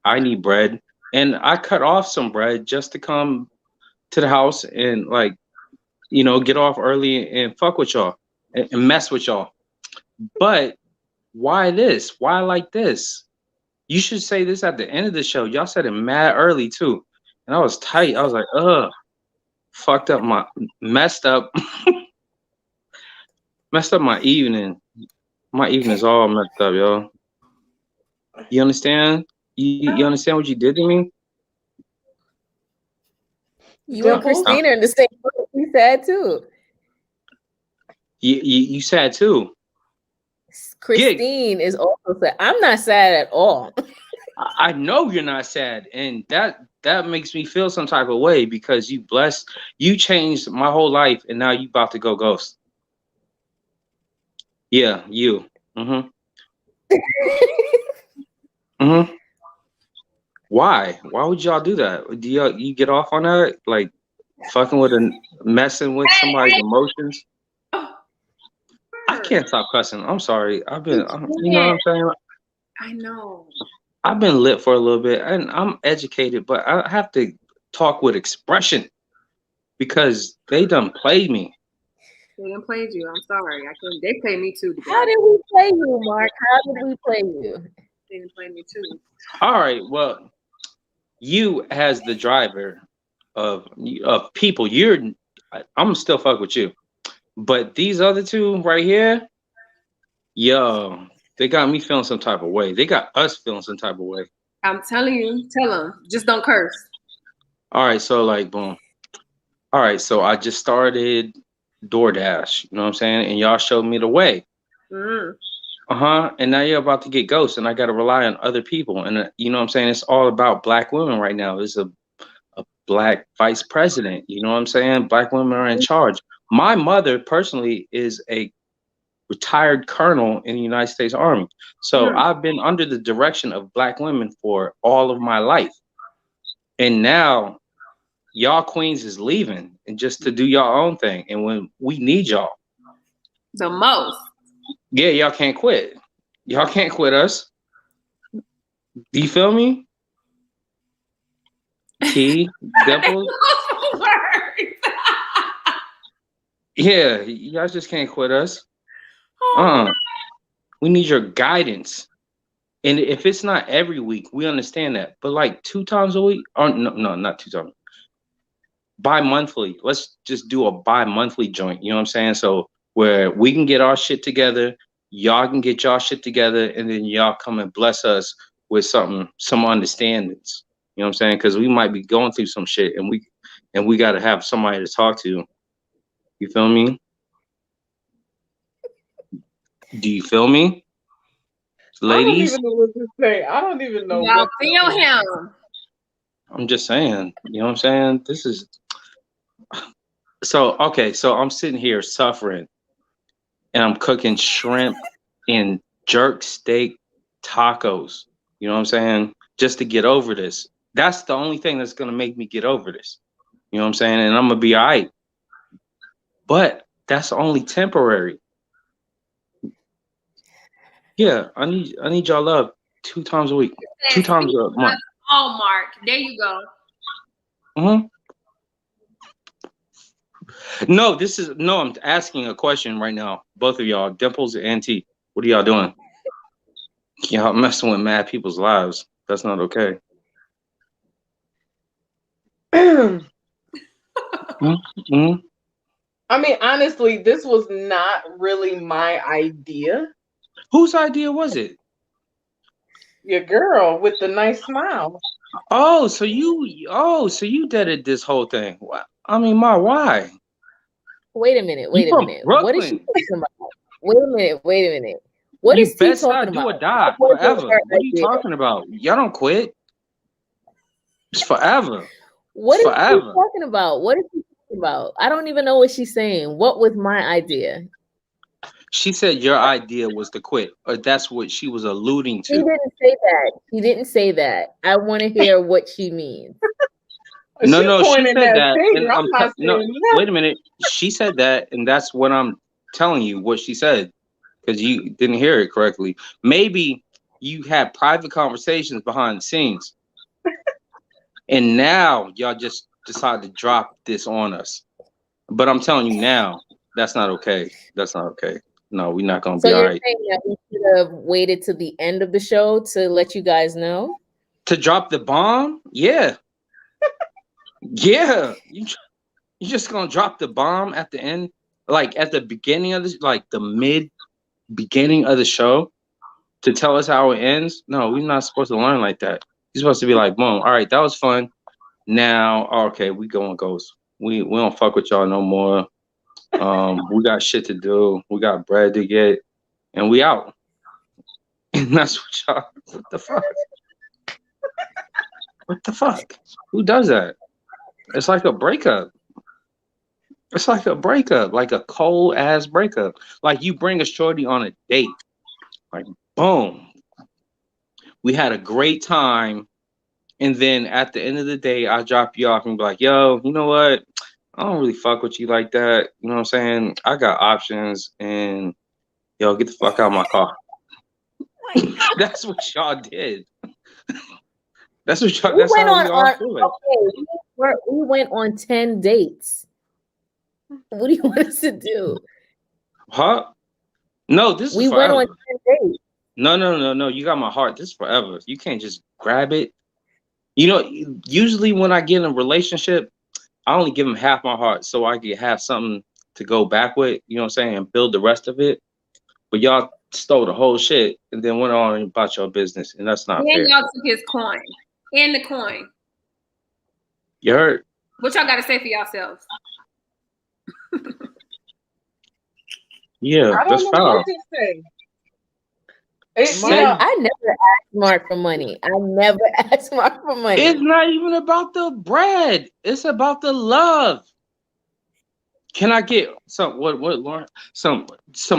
I need bread. And I cut off some bread just to come to the house and, like, you know, get off early and fuck with y'all and mess with y'all. But why this? Why like this? You should say this at the end of the show. Y'all said it mad early too. And I was tight. I was like, fucked up messed up my evening. My evening's all messed up, y'all. You understand? You understand what you did to me? You and Dimples? Christina are in the same boat. You sad too. You sad too. Christine is also sad. I'm not sad at all. I know you're not sad, and that makes me feel some type of way because you blessed, you changed my whole life, and now you about to go ghost. Yeah, you. Mm-hmm. Mm-hmm. Why? Why would y'all do that? Do you get off on that? Like fucking with messing with somebody's emotions? I can't stop cussing. I'm sorry. You know what I'm saying? I know. I've been lit for a little bit, and I'm educated, but I have to talk with expression because they done played me. They done played you. I'm sorry. I couldn't. They played me too. How did we play you, Mark? How did we play you? They done played me too. All right. Well, you as the driver of people, I'm still fuck with you, but these other two right here, yo, they got me feeling some type of way. They got us feeling some type of way. I'm telling you. Tell them. Just don't curse. All right. So like, boom. All right. So I just started DoorDash. You know what I'm saying? And y'all showed me the way. And now you're about to get ghosts, and I got to rely on other people. And you know what I'm saying? It's all about black women right now. There's a black vice president. You know what I'm saying? Black women are in charge. My mother personally is a retired colonel in the United States Army. So I've been under the direction of black women for all of my life. And now y'all queens is leaving and just to do y'all own thing. And when we need y'all the most. Yeah, y'all can't quit. Y'all can't quit us. Do you feel me? T, Dimples. Yeah, y'all just can't quit us. We need your guidance. And if it's not every week, we understand that. But like 2 times a week, or no, not 2 times. Bi-monthly. Let's just do a bi-monthly joint. You know what I'm saying? So where we can get our shit together, y'all can get y'all shit together, and then y'all come and bless us with some understandings. You know what I'm saying? Because we might be going through some shit, and we got to have somebody to talk to. You feel me? Do you feel me, ladies? I don't even know what to say. I don't even know. Y'all feel him. I'm just saying. You know what I'm saying? This is so okay. So I'm sitting here suffering, and I'm cooking shrimp and jerk steak tacos. You know what I'm saying? Just to get over this. That's the only thing that's gonna make me get over this. You know what I'm saying? And I'm gonna be all right. But that's only temporary. Yeah, I need y'all love 2 times a week, 2 times a month. Oh, Mark, there you go. No, I'm asking a question right now. Both of y'all, Dimples and T, what are y'all doing? Y'all messing with mad people's lives. That's not okay. I mean, honestly, this was not really my idea. Whose idea was it? Your girl with the nice smile. Oh, so you did this whole thing. I mean, why? Wait a minute. Brooklyn. What is she talking about? Wait a minute. What is he talking about? Do or die forever. What are you talking about? Y'all don't quit. It's forever. What is he talking about? What is he talking about? I don't even know what she's saying. What was my idea? She said your idea was to quit, or that's what she was alluding to. She didn't say that. She didn't say that. I want to hear what she means. No, she said that. Wait a minute. She said that, and that's what I'm telling you. What she said, because you didn't hear it correctly. Maybe you had private conversations behind the scenes, and now y'all just decided to drop this on us. But I'm telling you now, that's not okay. That's not okay. No, we're not gonna So be all you're right. saying that we should have waited to the end of the show to let you guys know? To drop the bomb? Yeah. Yeah. You just gonna drop the bomb at the end? Like at the beginning of this, like the mid beginning of the show to tell us how it ends? No, we're not supposed to learn like that. You're supposed to be like, boom, all right, that was fun. Now, okay, we going ghost. We don't fuck with y'all no more. We got shit to do. We got bread to get, and we out. And that's what y'all. What the fuck? What the fuck? Who does that? It's like a breakup. It's like a breakup, like a cold ass breakup. Like you bring a shorty on a date. Like boom, we had a great time, and then at the end of the day, I drop you off and be like, yo, you know what? I don't really fuck with you like that. You know what I'm saying? I got options, and yo, get the fuck out of my car. That's what y'all did. That's what y'all. We That's went how on, we all feel. okay, we went on 10 dates. What do you want us to do? Huh? No, this is We forever. went on 10 dates. No. You got my heart. This is forever. You can't just grab it. You know, usually when I get in a relationship, I only give them half my heart so I can have something to go back with, you know what I'm saying, and build the rest of it. But y'all stole the whole shit and then went on about your business, and that's not fair. And y'all took his coin. And the coin. You heard? What y'all got to say for yourselves? Yeah, I don't that's know foul. what to say. It's, Say- I never asked Mark for money. I never asked Mark for money. It's not even about the bread. It's about the love. Can I get some what Lauren? Some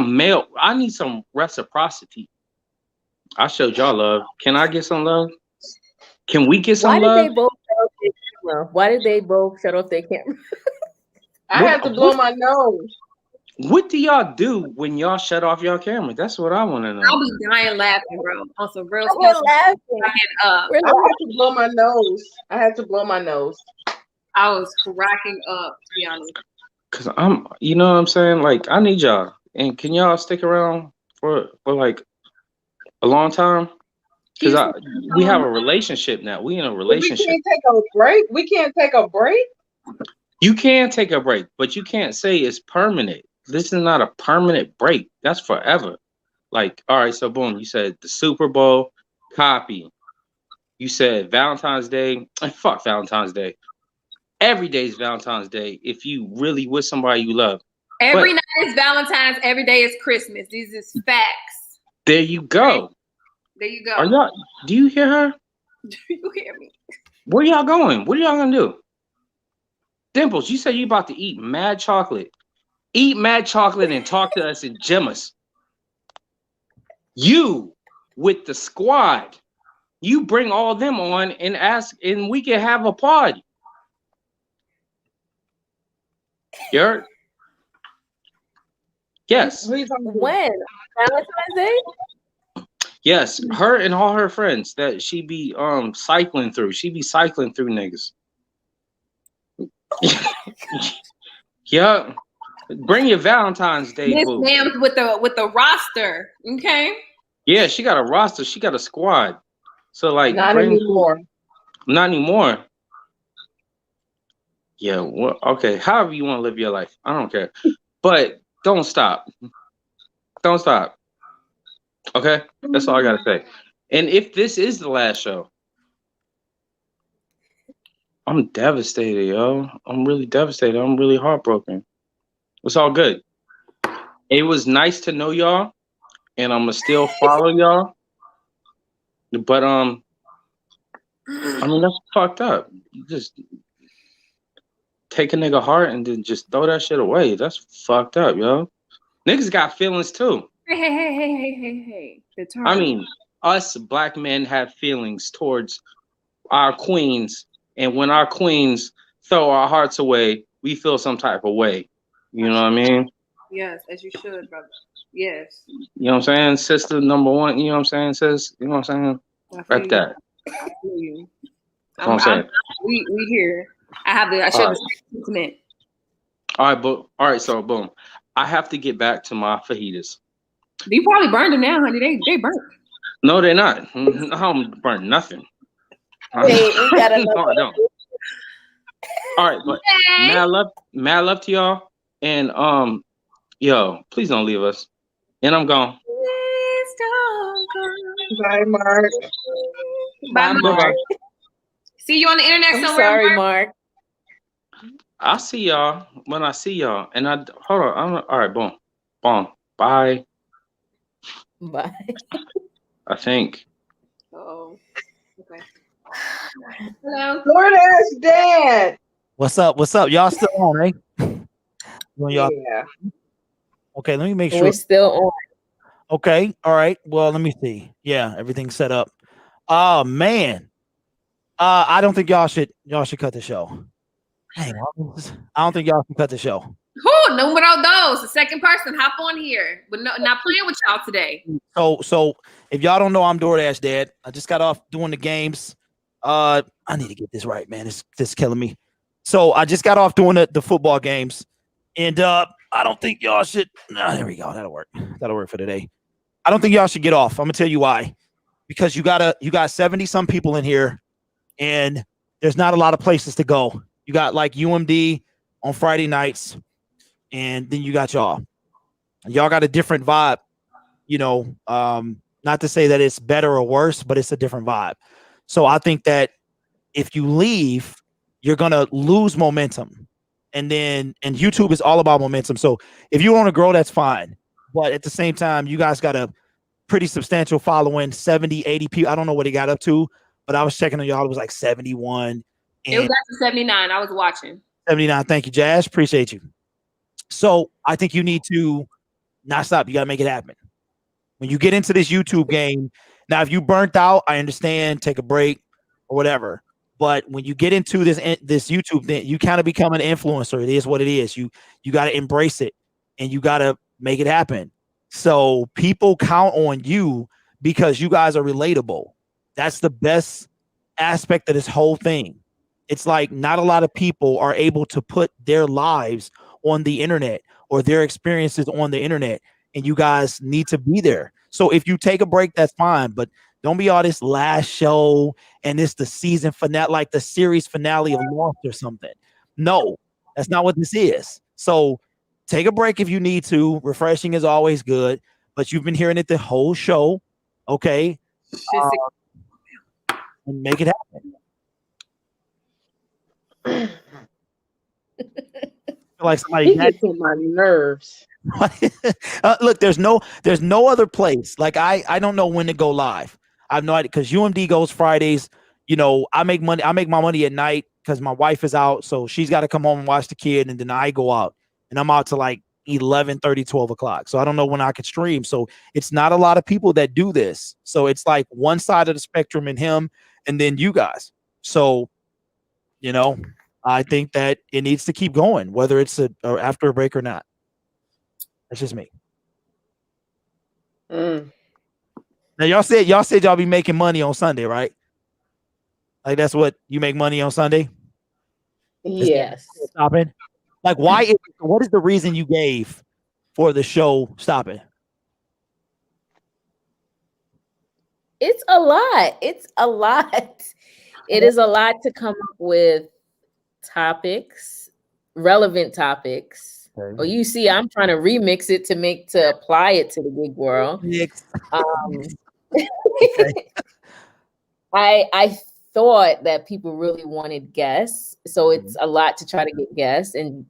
mail. I need some reciprocity. I showed y'all love. Can I get some love? Can we get some Why did love? they both shut off their camera? Why did they both shut off their camera? I had to blow my nose. What do y'all do when y'all shut off your camera? That's what I want to know. I'll be dying laughing, bro. On some real We're stuff. laughing. I had to blow my nose. I had to blow my nose. I was cracking up, to be honest. Cause I'm, you know what I'm saying? Like I need y'all, and can y'all stick around for like a long time? Cause we have a relationship now. We in a relationship. We can't take a break. We can't take a break. You can take a break, but you can't say it's permanent. This is not a permanent break. That's forever. Like, all right, so boom, you said the Super Bowl, copy. You said Valentine's Day, and fuck Valentine's Day. Every day is Valentine's Day if you really with somebody you love. Every night is Valentine's, every day is Christmas. These is facts. There you go. There you go. Are y'all, do you hear her? Do you hear me? Where y'all going? What are y'all gonna do? Dimples, you said you about to eat mad chocolate. Eat mad chocolate and talk to us and gem us. You with the squad, you bring all them on and ask, and we can have a party. You heard? Yes. When? Valentine's Day? Yes, her and all her friends that she be cycling through. She be cycling through niggas. Yeah. Bring your Valentine's Day Miss boo. Ma'am with the roster. Okay. Yeah, she got a roster. She got a squad. So like Not anymore. Not anymore. Yeah, well, okay. However you want to live your life. I don't care. But don't stop. Don't stop. Okay? That's all I gotta say. And if this is the last show, I'm devastated, yo. I'm really devastated. I'm really heartbroken. It's all good. It was nice to know y'all, and I'm gonna still follow y'all. But I mean that's fucked up. You just take a nigga heart and then just throw that shit away. That's fucked up, yo. Niggas got feelings too. Hey. I mean, us black men have feelings towards our queens, and when our queens throw our hearts away, we feel some type of way. You know what I mean? Yes, as you should, brother. Yes. You know what I'm saying? Sister number one, you know what I'm saying? Sis, you know what I'm saying? Rep that. I feel you. That's what I'm saying. We here. I should have sentiment. So boom. I have to get back to my fajitas. You probably burned them now, honey. They burnt. No, they're not. I don't burn nothing. Wait, we got another. No, I don't. All right, but mad love to y'all. And yo, please don't leave us. And I'm gone. Please don't go. Bye, Mark. Bye, Bye, Mark. Mark. See you on the internet I'm somewhere. sorry, Mark. Mark. I'll see y'all when I see y'all. And I hold on. All right, boom. Boom. Bye. Bye. I think. Oh. Okay. Hello. DoorDash Dad. What's up? What's up? Y'all still on, right? Y'all, Yeah. okay, let me make sure. We're still on. Okay, all right. Well, let me see. Yeah, everything's set up. Oh man. I don't think y'all should cut the show. Hang on. I don't think y'all should cut the show. Who? Numero dos. The second person. Hop on here. But no, not playing with y'all today. So if y'all don't know, I'm DoorDash Dad. I just got off doing the games. I need to get this right, man. This is killing me. So I just got off doing the football games, and I don't think y'all should. There we go. That'll work. That'll work for today. I don't think y'all should get off. I'm gonna tell you why. Because you got 70 some people in here, and there's not a lot of places to go. You got like UMD on Friday nights, and then you got y'all. Y'all got a different vibe. You know, not to say that it's better or worse, but it's a different vibe. So I think that if you leave, you're gonna lose momentum. And YouTube is all about momentum. So if you want to grow, that's fine. But at the same time, you guys got a pretty substantial following, 70, 80 people. I don't know what he got up to, but I was checking on y'all. It was like 71. It was at 79. I was watching. 79. Thank you, Jazz. Appreciate you. So I think you need to not stop. You got to make it happen. When you get into this YouTube game, now, if you burnt out, I understand, take a break or whatever. But when you get into this YouTube thing, you kind of become an influencer. It is what it is. You got to embrace it, and you got to make it happen. So people count on you because you guys are relatable. That's the best aspect of this whole thing. It's like not a lot of people are able to put their lives on the internet or their experiences on the internet, and you guys need to be there. So if you take a break, that's fine, but don't be all this last show and this the season finale, like the series finale of Lost or something. No, that's not what this is. So take a break if you need to. Refreshing is always good, but you've been hearing it the whole show, okay? And make it happen. Like somebody gets on my nerves. Look, there's no other place. Like I don't know when to go live. I have no idea because UMD goes Fridays. You know, I make my money at night because my wife is out, so she's got to come home and watch the kid, and then I go out, and I'm out to like 11:30, 12 o'clock. So I don't know when I could stream. So it's not a lot of people that do this. So it's like one side of the spectrum and him, and then you guys. So, you know, I think that it needs to keep going, whether it's or after a break or not. That's just me. Now y'all said y'all be making money on Sunday, right? Like that's what you make money on Sunday? Yes. Stopping. Like what is the reason you gave for the show stopping? It's a lot. It's a lot. It is a lot to come up with topics, relevant topics. Well, you see, I'm trying to remix it to apply it to the gig world. I thought that people really wanted guests, so it's a lot to try to get guests. And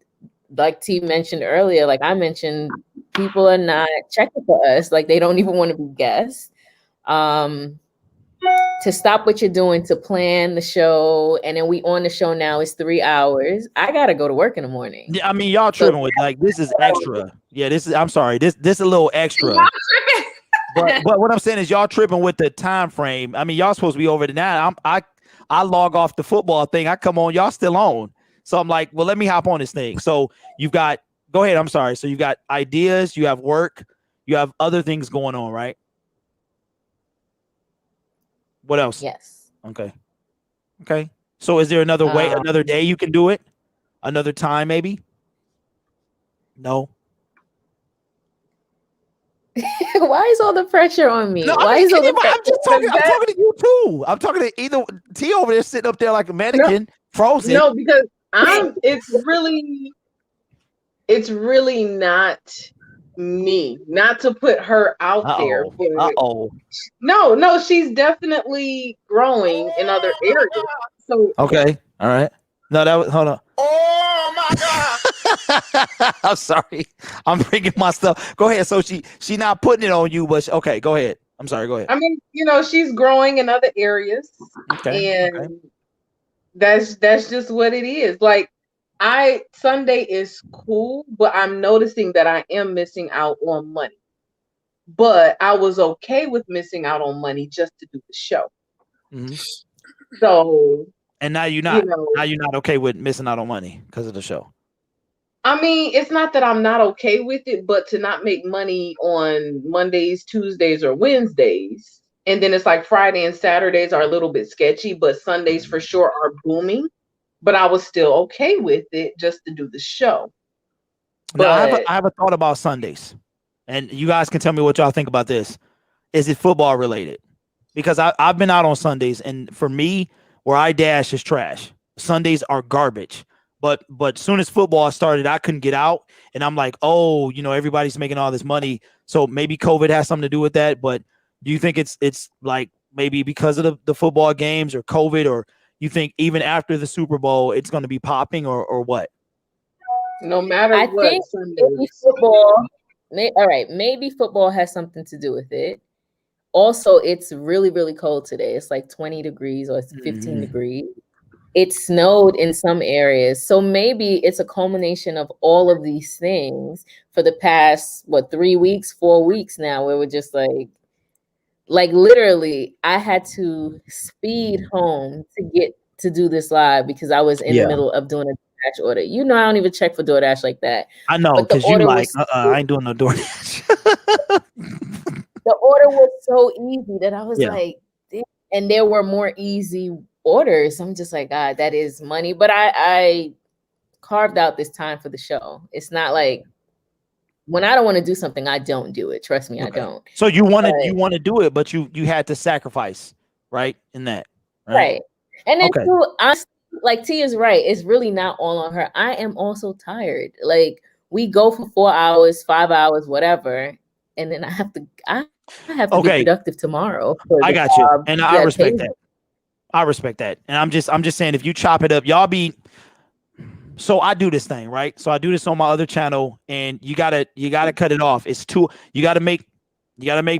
like T mentioned earlier, like I mentioned, people are not checking for us. Like they don't even want to be guests. To stop what you're doing to plan the show, and then we on the show now. It's 3 hours. I gotta go to work in the morning. Yeah, I mean y'all tripping with like this is extra. Yeah, this is. I'm sorry. This is a little extra. Y'all tripping. But what I'm saying is y'all tripping with the time frame. I mean y'all supposed to be over there. I log off the football thing. I come on. Y'all still on. So I'm like, well, let me hop on this thing. So you've got. Go ahead. I'm sorry. So you got ideas. You have work. You have other things going on, right? What else? Yes. Okay. So is there another way, another day you can do it? Another time, maybe? No. Why is all the pressure on me? No, Why is all the pressure? I'm just talking. I'm talking to you too. I'm talking to either T over there sitting up there like a mannequin, frozen. No, because it's really not me. Not to put her out there, but no, she's definitely growing in other areas. So okay, all right. No, that was hold on. Oh my god! I'm sorry. I'm bringing my stuff. Go ahead. So she not putting it on you, but okay, go ahead. I'm sorry. Go ahead. I mean, she's growing in other areas, and that's just what it is. Like, Sunday is cool, but I'm noticing that I am missing out on money. But I was okay with missing out on money just to do the show. Mm-hmm. So, and now you're not. Now you're not okay with missing out on money because of the show. I mean, it's not that I'm not okay with it, but to not make money on Mondays, Tuesdays, or Wednesdays, and then it's like Friday and Saturdays are a little bit sketchy, but Sundays for sure are booming. But I was still okay with it just to do the show. But I have a thought about Sundays, and you guys can tell me what y'all think about this. Is it football related? Because I've been out on Sundays, and for me, where I dash is trash. Sundays are garbage. But soon as football started, I couldn't get out, and I'm like, oh, everybody's making all this money, so maybe COVID has something to do with that. But do you think it's like maybe because of the football games or COVID, or you think even after the Super Bowl it's going to be popping, or what? No matter I what, think maybe football. All right, maybe football has something to do with it. Also, it's really, really cold today. It's like 20 degrees or it's 15 degrees. It snowed in some areas. So maybe it's a culmination of all of these things for the past, 3 weeks, 4 weeks now, where we're just like literally, I had to speed home to get to do this live because I was in the middle of doing a DoorDash order. I don't even check for DoorDash like that. I know, because you like, I ain't doing no DoorDash. The order was so easy that I was like, damn. And there were more easy orders. I'm just like, God, that is money. But I carved out this time for the show. It's not like when I don't want to do something, I don't do it. Trust me, I don't. So you want to do it, but you had to sacrifice, right? In that, right? And then too, honestly, like T is right. It's really not all on her. I am also tired. Like, we go for 4 hours, 5 hours, whatever, and then I have to be productive tomorrow. I got you, and I respect that. I respect that, and I'm just saying, if you chop it up, y'all be. So I do this thing, right? So I do this on my other channel, and you gotta cut it off. It's too. You gotta make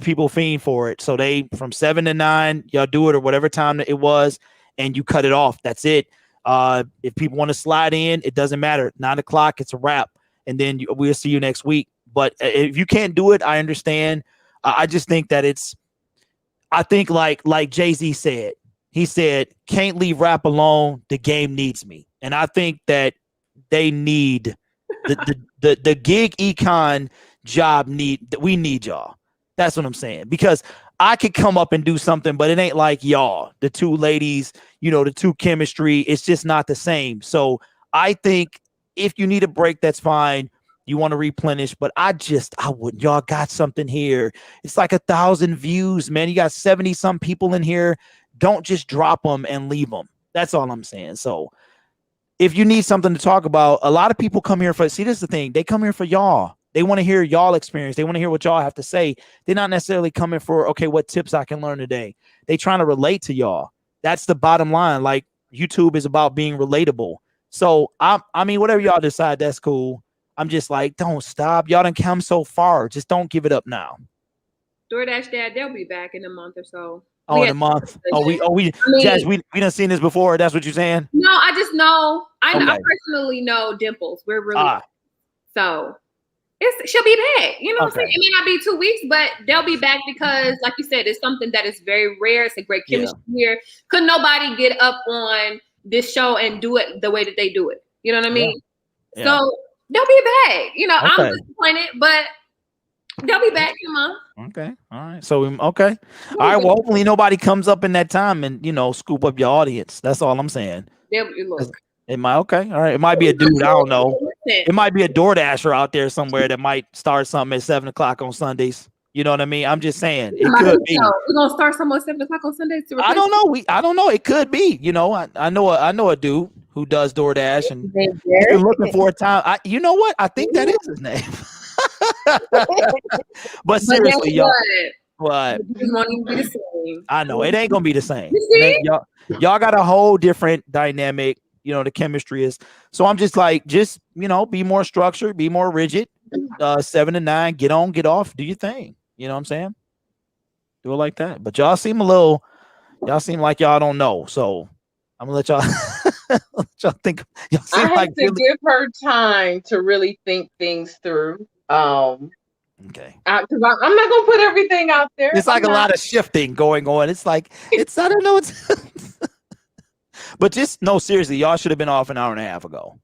people fiend for it. So they from 7 to 9, y'all do it or whatever time it was, and you cut it off. That's it. If people want to slide in, it doesn't matter. 9 o'clock, it's a wrap, and then we'll see you next week. But if you can't do it, I understand. I just think that I think like Jay-Z said. He said, "Can't leave rap alone. The game needs me," and I think that they need the gig econ job. We need y'all. That's what I'm saying, because I could come up and do something, but it ain't like y'all, the two ladies, the two chemistry. It's just not the same. So I think if you need a break, that's fine. You want to replenish, but I wouldn't. Y'all got something here. It's like 1,000 views, man. You got 70 some people in here. Don't just drop them and leave them. That's all I'm saying. So if you need something to talk about, a lot of people come here for, see, this is the thing. They come here for y'all. They want to hear y'all experience. They want to hear what y'all have to say. They're not necessarily coming for, okay, what tips I can learn today. They trying to relate to y'all. That's the bottom line. Like, YouTube is about being relatable. So I mean, whatever y'all decide, that's cool. I'm just like, don't stop. Y'all done come so far. Just don't give it up now. DoorDash Dad, they'll be back in a month or so. Oh, in a month. Jazz, we done seen this before. That's what you're saying? No, I just know. I personally know Dimples. We're really so she'll be back. You know what I'm saying? It may not be 2 weeks, but they'll be back because, like you said, it's something that is very rare. It's a great chemistry here. Could nobody get up on this show and do it the way that they do it? You know what I mean? Yeah. So they'll be back. I'm disappointed, but they'll be back in a month. Okay. All right. So, okay. All right. Well, hopefully nobody comes up in that time and, scoop up your audience. That's all I'm saying. Look. It might. Okay. All right. It might be a dude. I don't know. it might be a DoorDasher out there somewhere that might start something at 7 o'clock on Sundays. You know what I mean? I'm just saying it could be. We're gonna start somewhere at 7 o'clock on Sundays. I don't know. I don't know. It could be. You know, I know a dude who does DoorDash, and if you're looking for a time, you know what? I think that is his name. But seriously, y'all. What? I know it ain't gonna be the same. Y'all got a whole different dynamic. You know, the chemistry is. So I'm just like, be more structured, be more rigid. 7 to 9, get on, get off, do your thing. You know what I'm saying? Do it like that. But y'all seem like y'all don't know. So I'm gonna let y'all y'all think. Y'all seem I have like to give her time to really think things through. Okay. Because I'm not gonna put everything out there. It's like a lot of shifting going on. It's like I don't know. But seriously, y'all should have been off an hour and a half ago.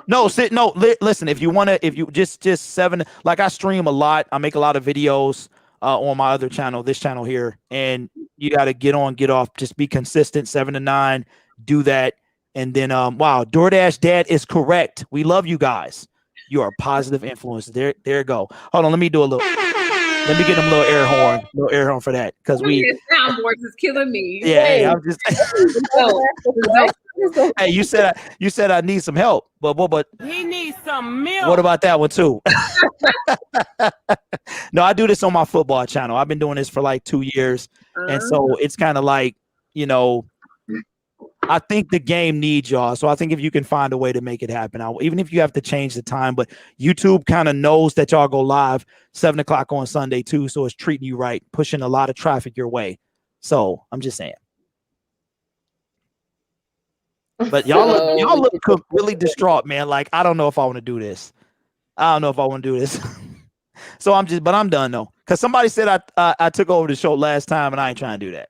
Listen, if you just 7, like I stream a lot, I make a lot of videos on my other channel, this channel here, and you got to get on, get off, just be consistent, 7 to 9, do that. And then, wow, DoorDash Dad is correct. We love you guys. You are a positive influence. There you go. Hold on, let me get him a little air horn for that. Because soundboards is killing me. Yeah, hey, I'm just hey, you said I need some help, but he needs some milk. What about that one too? No, I do this on my football channel. I've been doing this for like 2 years, and so it's kind of like, I think the game needs y'all. So I think if you can find a way to make it happen, even if you have to change the time, but YouTube kind of knows that y'all go live 7 o'clock on Sunday too, so it's treating you right, pushing a lot of traffic your way. So I'm just saying. But y'all look really distraught, man. Like, I don't know if I want to do this. So I'm done though. Because somebody said I took over the show last time, and I ain't trying to do that.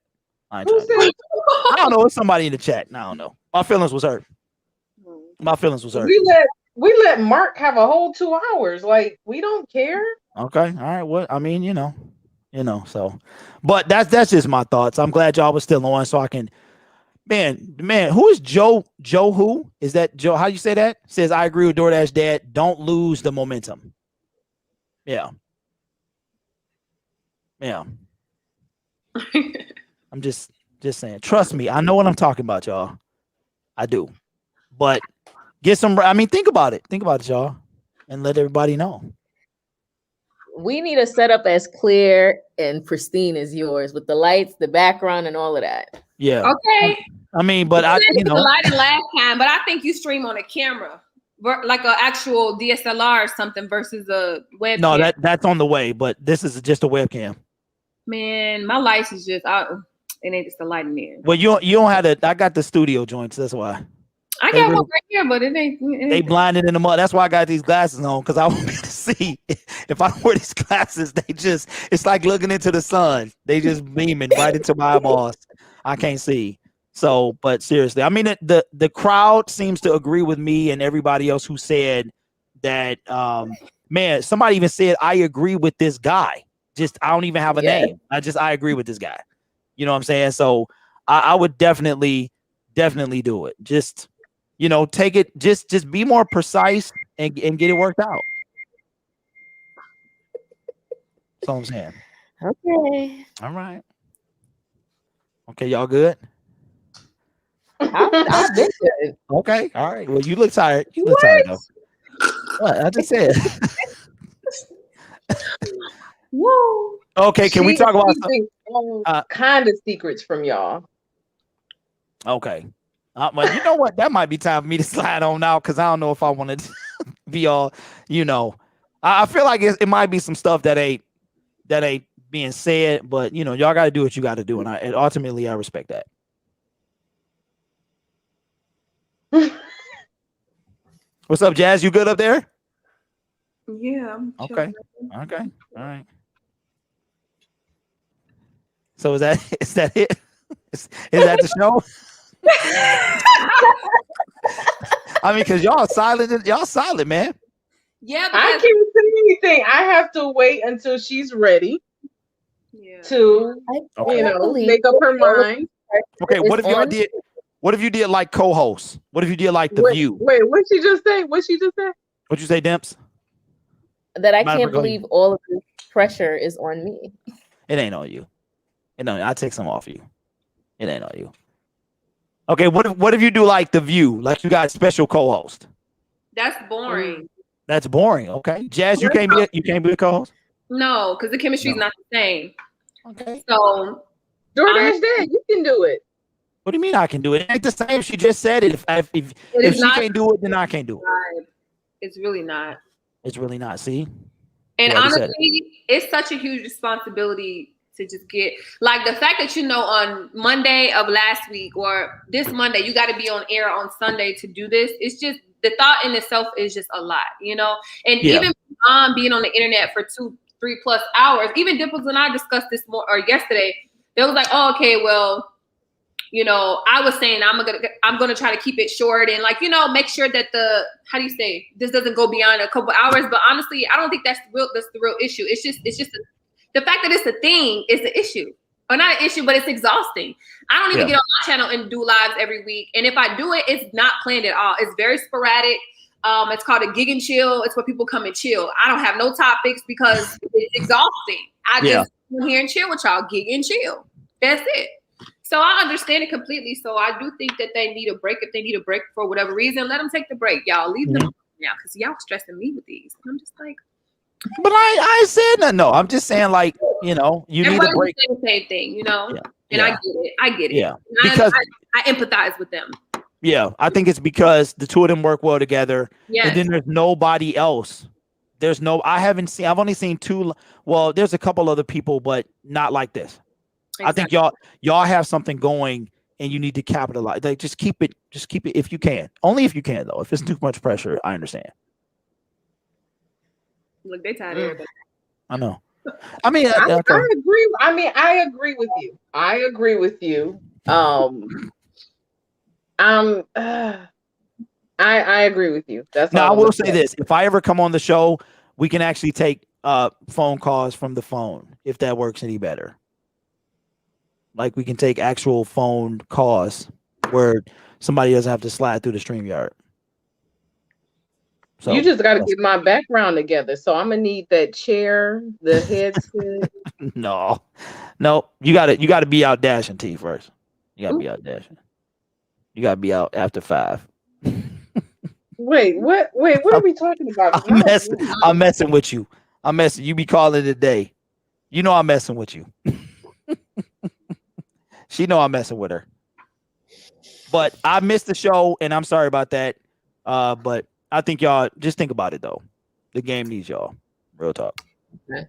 I don't know. It's somebody in the chat. I don't know. My feelings was hurt. We let Mark have a whole 2 hours. Like, we don't care. Okay. All right. What I mean, so, but that's just my thoughts. I'm glad y'all was still on, so I can. Man, who is Joe? Joe who? Is that Joe? How you say that? Says, I agree with DoorDash Dad. Don't lose the momentum. Yeah. I'm just saying. Trust me. I know what I'm talking about, y'all. I do. But think about it. Think about it, y'all. And let everybody know. We need a setup as clear and pristine as yours, with the lights, the background, and all of that. Yeah. Okay. I mean, but the lighting last time, but I think you stream on a camera, like an actual DSLR or something versus a webcam. No, that's on the way, but this is just a webcam. Man, my lights is just it ain't just the lighting in. Well, you don't have to. I got the studio joints. That's why. I got one right here, but it ain't. They blinded in the mud. That's why I got these glasses on, because I won't be able to see. If I wear these glasses, it's like looking into the sun. They just beaming right into my eyeballs. I can't see. So, but seriously, I mean, the crowd seems to agree with me and everybody else who said that. Man, somebody even said, I agree with this guy. Just, I don't even have a name. I agree with this guy. You know what I'm saying? So I would definitely do it. Just, take it, just be more precise and get it worked out. That's all I'm saying. Okay. All right. Okay, y'all good? I've been good. Okay. All right. Well, you look tired. Tired though. What? I just said. Woo. Okay. Can we talk about some kind of secrets from y'all? Okay. Well, you know what? That might be time for me to slide on out, because I don't know if I want to be all, I feel like it might be some stuff that ain't being said, but y'all got to do what you got to do, and ultimately I respect that. What's up, Jazz? You good up there? Yeah. Okay. All right. So is that it? Is that the show? I mean, because y'all silent, man. Yeah, I can't say anything. I have to wait until she's ready to, make up her mind. Okay, what if y'all did? What if you did like co-host? What if you did like The View? Wait, what she just say? What she just said? What you say, Dimps? That I Matter can't of fact, believe all of this pressure is on me. It ain't on you. I take some off you. It ain't on you. Okay, what if you do like The View? Like you got special co-host. That's boring. That's boring. Okay, Jazz, you can't be a co-host. No, because the chemistry is not the same. Okay. So DoorDash Dad, you can do it. What do you mean I can do it? It ain't the same. She just said it. If she can't do it, then I can't do it. It's really not. It's really not. See? And honestly, it's such a huge responsibility to just get, like, the fact that, on Monday of last week or this Monday, you got to be on air on Sunday to do this. It's just, the thought in itself is just a lot, And even being on the internet for 2-3+ hours, even Dimples and I discussed this yesterday. They was like, oh, okay, well, I was saying I'm gonna try to keep it short and make sure that this doesn't go beyond a couple hours. But honestly, I don't think that's the real issue. It's just the fact that it's a thing is the issue, or not an issue, but it's exhausting. I don't even get on my channel and do lives every week, and if I do it, it's not planned at all. It's very sporadic. It's called a gig and chill. It's where people come and chill. I don't have no topics because it's exhausting. I just come here and chill with y'all, gig and chill. That's it. So I understand it completely. So I do think that they need a break. If they need a break for whatever reason, let them take the break. Y'all leave them now because y'all stressing me with these. And I'm just like, but I ain't said nothing. No, I'm just saying you need a break. The same thing, Yeah. And I get it. Yeah, because I empathize with them. Yeah, I think it's because the two of them work well together. Yes. And then there's nobody else. I've only seen two. Well, there's a couple other people, but not like this. Exactly. I think y'all have something going and you need to capitalize. Like, just keep it if you can. Only if you can, though. If it's too much pressure, I understand. Look, they tired of everybody. I know. I mean, I agree. I mean, I agree with you. I agree with you. That's now. I will say this: if I ever come on the show, we can actually take phone calls from the phone if that works any better. Like we can take actual phone calls where somebody doesn't have to slide through the StreamYard. So you just got to get my background together. So I'm gonna need that chair, the headset. No, you got to be out dashing T first. You got to be out dashing. You got to be out after 5. Wait, what are we talking about? I'm messing with you. You be calling today. You know I'm messing with you. She know I'm messing with her. But I missed the show, and I'm sorry about that. But I think y'all just think about it though. The game needs y'all. Real talk. Okay.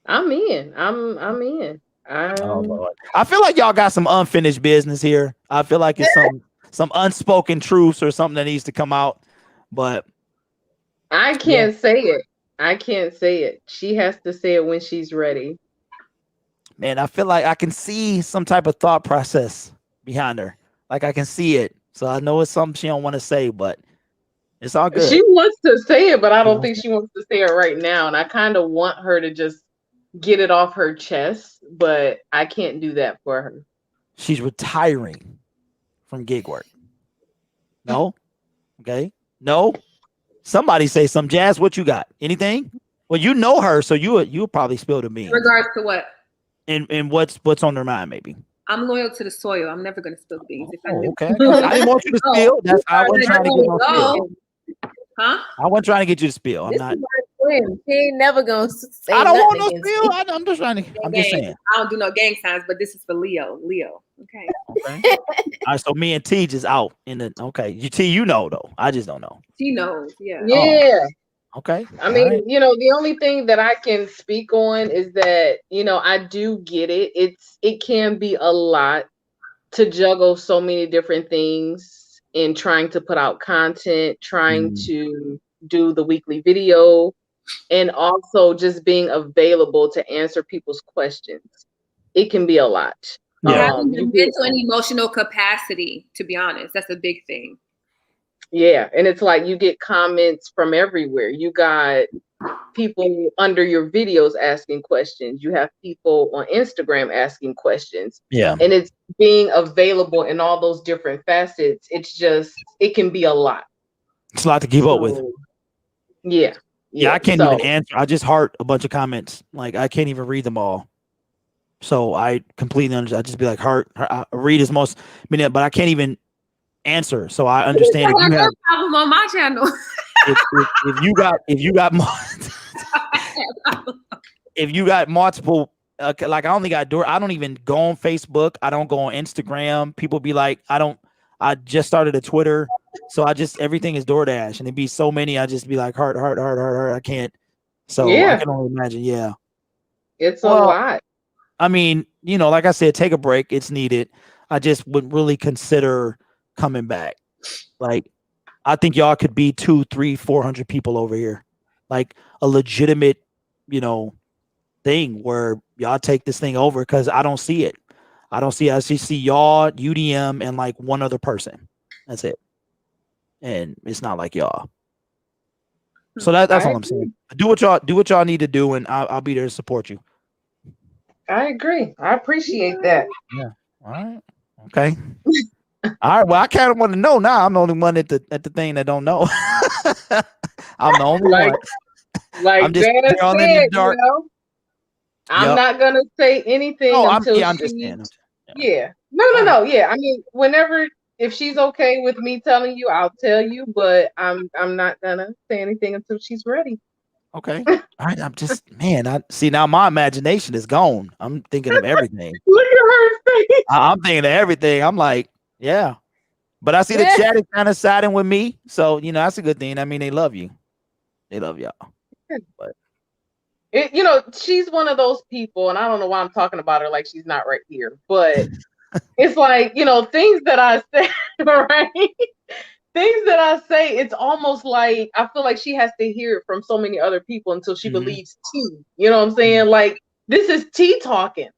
I'm in. I'm in. Oh, Lord. I feel like y'all got some unfinished business here. I feel like it's some unspoken truths or something that needs to come out. But I can't say it. I can't say it. She has to say it when she's ready. Man, I feel like I can see some type of thought process behind her. Like I can see it. So I know it's something she don't want to say, but it's all good. She wants to say it, but I don't think she wants to say it right now. And I kind of want her to just get it off her chest, but I can't do that for her. She's retiring from gig work. No? Okay. No? Somebody say some. Jazz, what you got? Anything? Well, you know her, so you'll probably spill the beans. In regards to what? And what's on their mind, maybe. I'm loyal to the soil. I'm never going to spill the beans. Okay. I didn't want you to spill. I wasn't trying to get no spill. Huh? I wasn't trying to get you to spill. I'm not. She ain't never gonna say I don't want no nothing spill. I'm just trying to. I'm just saying. I don't do no gang signs, but this is for Leo. Okay. All right. So me and T just out in the. Okay. You know though. I just don't know. She knows. Yeah. Yeah. Okay. I mean, the only thing that I can speak on is that, I do get it. It can be a lot to juggle so many different things in trying to put out content, trying to do the weekly video, and also just being available to answer people's questions. It can be a lot. Having the mental and emotional capacity, to be honest, that's a big thing. Yeah, and it's like you get comments from everywhere. You got people under your videos asking questions. You have people on Instagram asking questions. Yeah. And it's being available in all those different facets. It's just, it can be a lot. It's a lot to keep up with. Yeah. Yeah, I can't even answer. I just heart a bunch of comments. Like I can't even read them all. So I completely understand. I just be like heart. I read as most, but I can't even answer. So I understand if you have problem on my channel. if you got if you got multiple. Like I only got I don't even go on Facebook. I don't go on Instagram. People be like, I just started a Twitter. So everything is DoorDash, and it'd be so many. I just be like heart. I can't. So I can only imagine. Yeah, it's a lot. I mean, like I said, take a break. It's needed. I just wouldn't really consider coming back. Like, I think y'all could be 200, 300, 400 people over here, like a legitimate, thing where y'all take this thing over. Because I don't see it. I just see y'all, UDM, and like one other person. That's it. And it's not like y'all. So that's all I'm saying. Do what y'all need to do, and I'll be there to support you. I agree. I appreciate that. Yeah. All right. Okay. All right. Well, I kind of want to know now. I'm the only one at the thing that don't know. I'm the only one. Like I'm just Dana all said, in the dark. I'm not gonna say anything until I'm just saying. Yeah. No. Yeah. I mean, if she's okay with me telling you, I'll tell you, but I'm not gonna say anything until she's ready. Okay. All right. I'm just, I see now my imagination is gone. I'm thinking of everything. Look at her face. I'm thinking of everything. I'm like, yeah. But I see the chat is kind of siding with me. So, that's a good thing. I mean, they love you. They love y'all. But she's one of those people, and I don't know why I'm talking about her like she's not right here, but it's like, things that I say, right? Things that I say, it's almost like I feel like she has to hear it from so many other people until she believes T. You know what I'm saying? Like, this is T talking.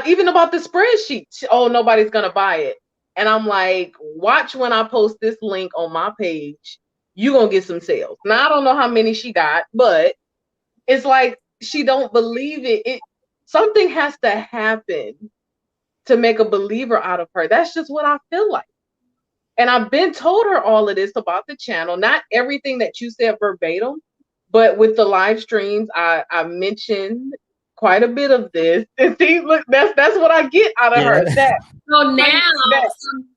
Even about the spreadsheet. Oh, nobody's going to buy it. And I'm like, watch when I post this link on my page, you're going to get some sales. Now, I don't know how many she got, but it's like she don't believe it. Something has to happen to make a believer out of her. That's just what I feel like. And I've been told her all of this about the channel, not everything that you said verbatim, but with the live streams, I mentioned quite a bit of this. And see, look, that's what I get out of her.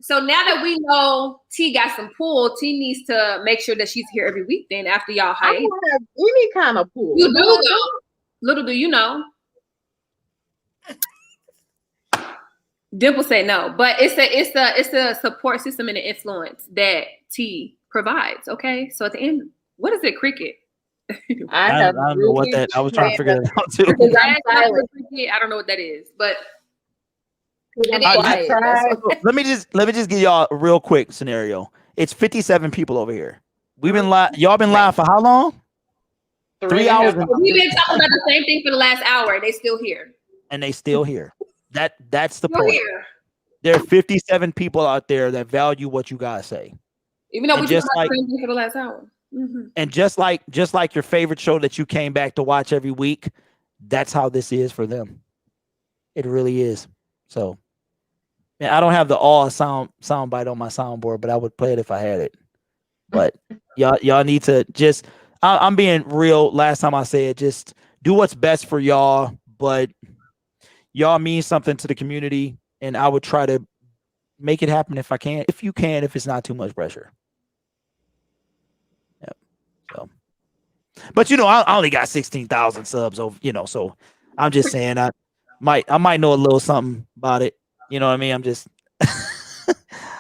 So now that we know T got some pull, T needs to make sure that she's here every week. Then after y'all I don't have any kind of pull. You do though. Little do you know. Dimple said no, but it's a support system and an influence that T provides. Okay, so at the end, what is it, cricket? I don't know what that. I was trying to figure it out too. I don't know what that is, but let me just give y'all a real quick scenario. It's 57 people over here. We've been y'all been live for how long? 3 hours. We've been talking about the same thing for the last hour. They still here. And they still here. That's the point. There are 57 people out there that value what you guys say. Even though we just like the same thing for the last hour. And just like your favorite show that you came back to watch every week, that's how this is for them. It really is. So, I don't have the sound bite on my soundboard, but I would play it if I had it. But y'all need to just. I'm being real. Last time I said, just do what's best for y'all. But y'all mean something to the community, and I would try to make it happen if I can. If you can, if it's not too much pressure. Yep. So, but I only got 16,000 subs over. So I'm just saying I might know a little something about it. You know what I mean? I'm just.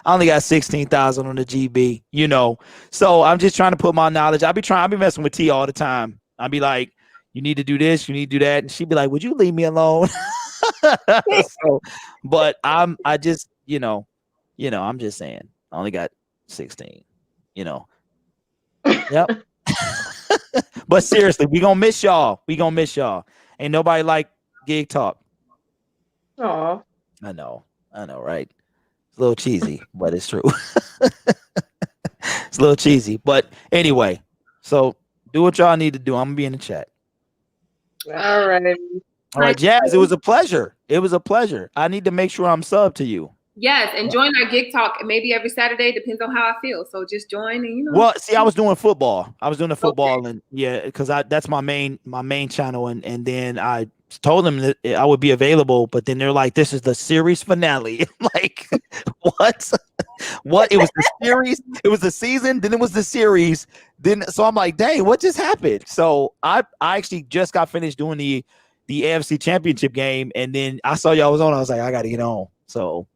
I only got 16,000 on the GB, So I'm just trying to put my knowledge. I'll be messing with T all the time. I'll be like, you need to do this, you need to do that. And she'd be like, would you leave me alone? But I'm just saying, I only got 16, Yep. But seriously, we gonna miss y'all. Ain't nobody like Gig Talk. Oh, I know, right? It's a little cheesy, but it's true. It's a little cheesy, but anyway. So Do what y'all need to do. I'm gonna be in the chat. All right. All right, Jazz. It was a pleasure. It was a pleasure. I need to make sure I'm sub to you. Yes, and join our gig talk maybe every Saturday. Depends on how I feel. So just join and Well, see, I was doing football. I was doing the football, Okay. and yeah, because that's my main channel, and then I told them that I would be available, but then they're like, "This is the series finale." I'm like, what? What? It was the series. It was the season. Then it was the series. Then so I'm like, dang, what just happened? So I actually just got finished doing the AFC Championship game, and then I saw y'all was on. I was like, I got to get on. So.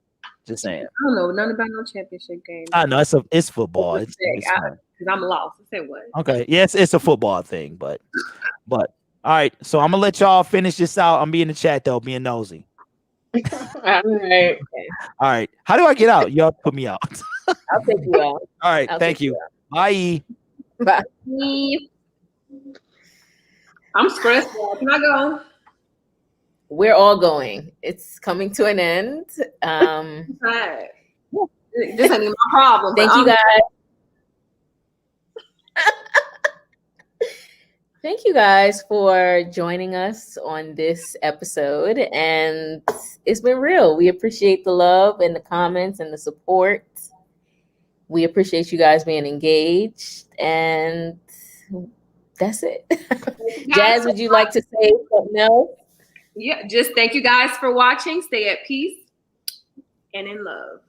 Just saying. I don't know nothing about no championship game. I know it's football. It's because I'm lost. I said what? Okay. Yes, it's a football thing, but all right. So I'm gonna let y'all finish this out. I'm being in the chat though, being nosy. All right. All right. How do I get out? Y'all put me out. I'll take you out. All right. Thank you. Bye. Bye. I'm stressed. Can I go? We're all going. It's coming to an end. Right. This ain't even my problem. Thank you guys. Thank you guys for joining us on this episode. And it's been real. We appreciate the love and the comments and the support. We appreciate you guys being engaged. And that's it. Jazz, would you like to say something else? Yeah, just thank you guys for watching. Stay at peace and in love.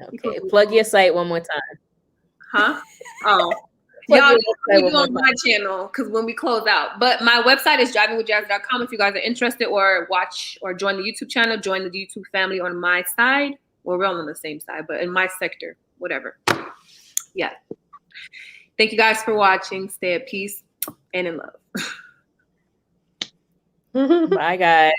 Okay, plug your site one more time. Huh? Oh. Y'all we do on my channel because when we close out. But my website is drivingwithjazz.com if you guys are interested or watch or join the YouTube channel, join the YouTube family on my side. Well, we're all on the same side, but in my sector, whatever. Yeah. Thank you guys for watching. Stay at peace and in love. Bye, guys.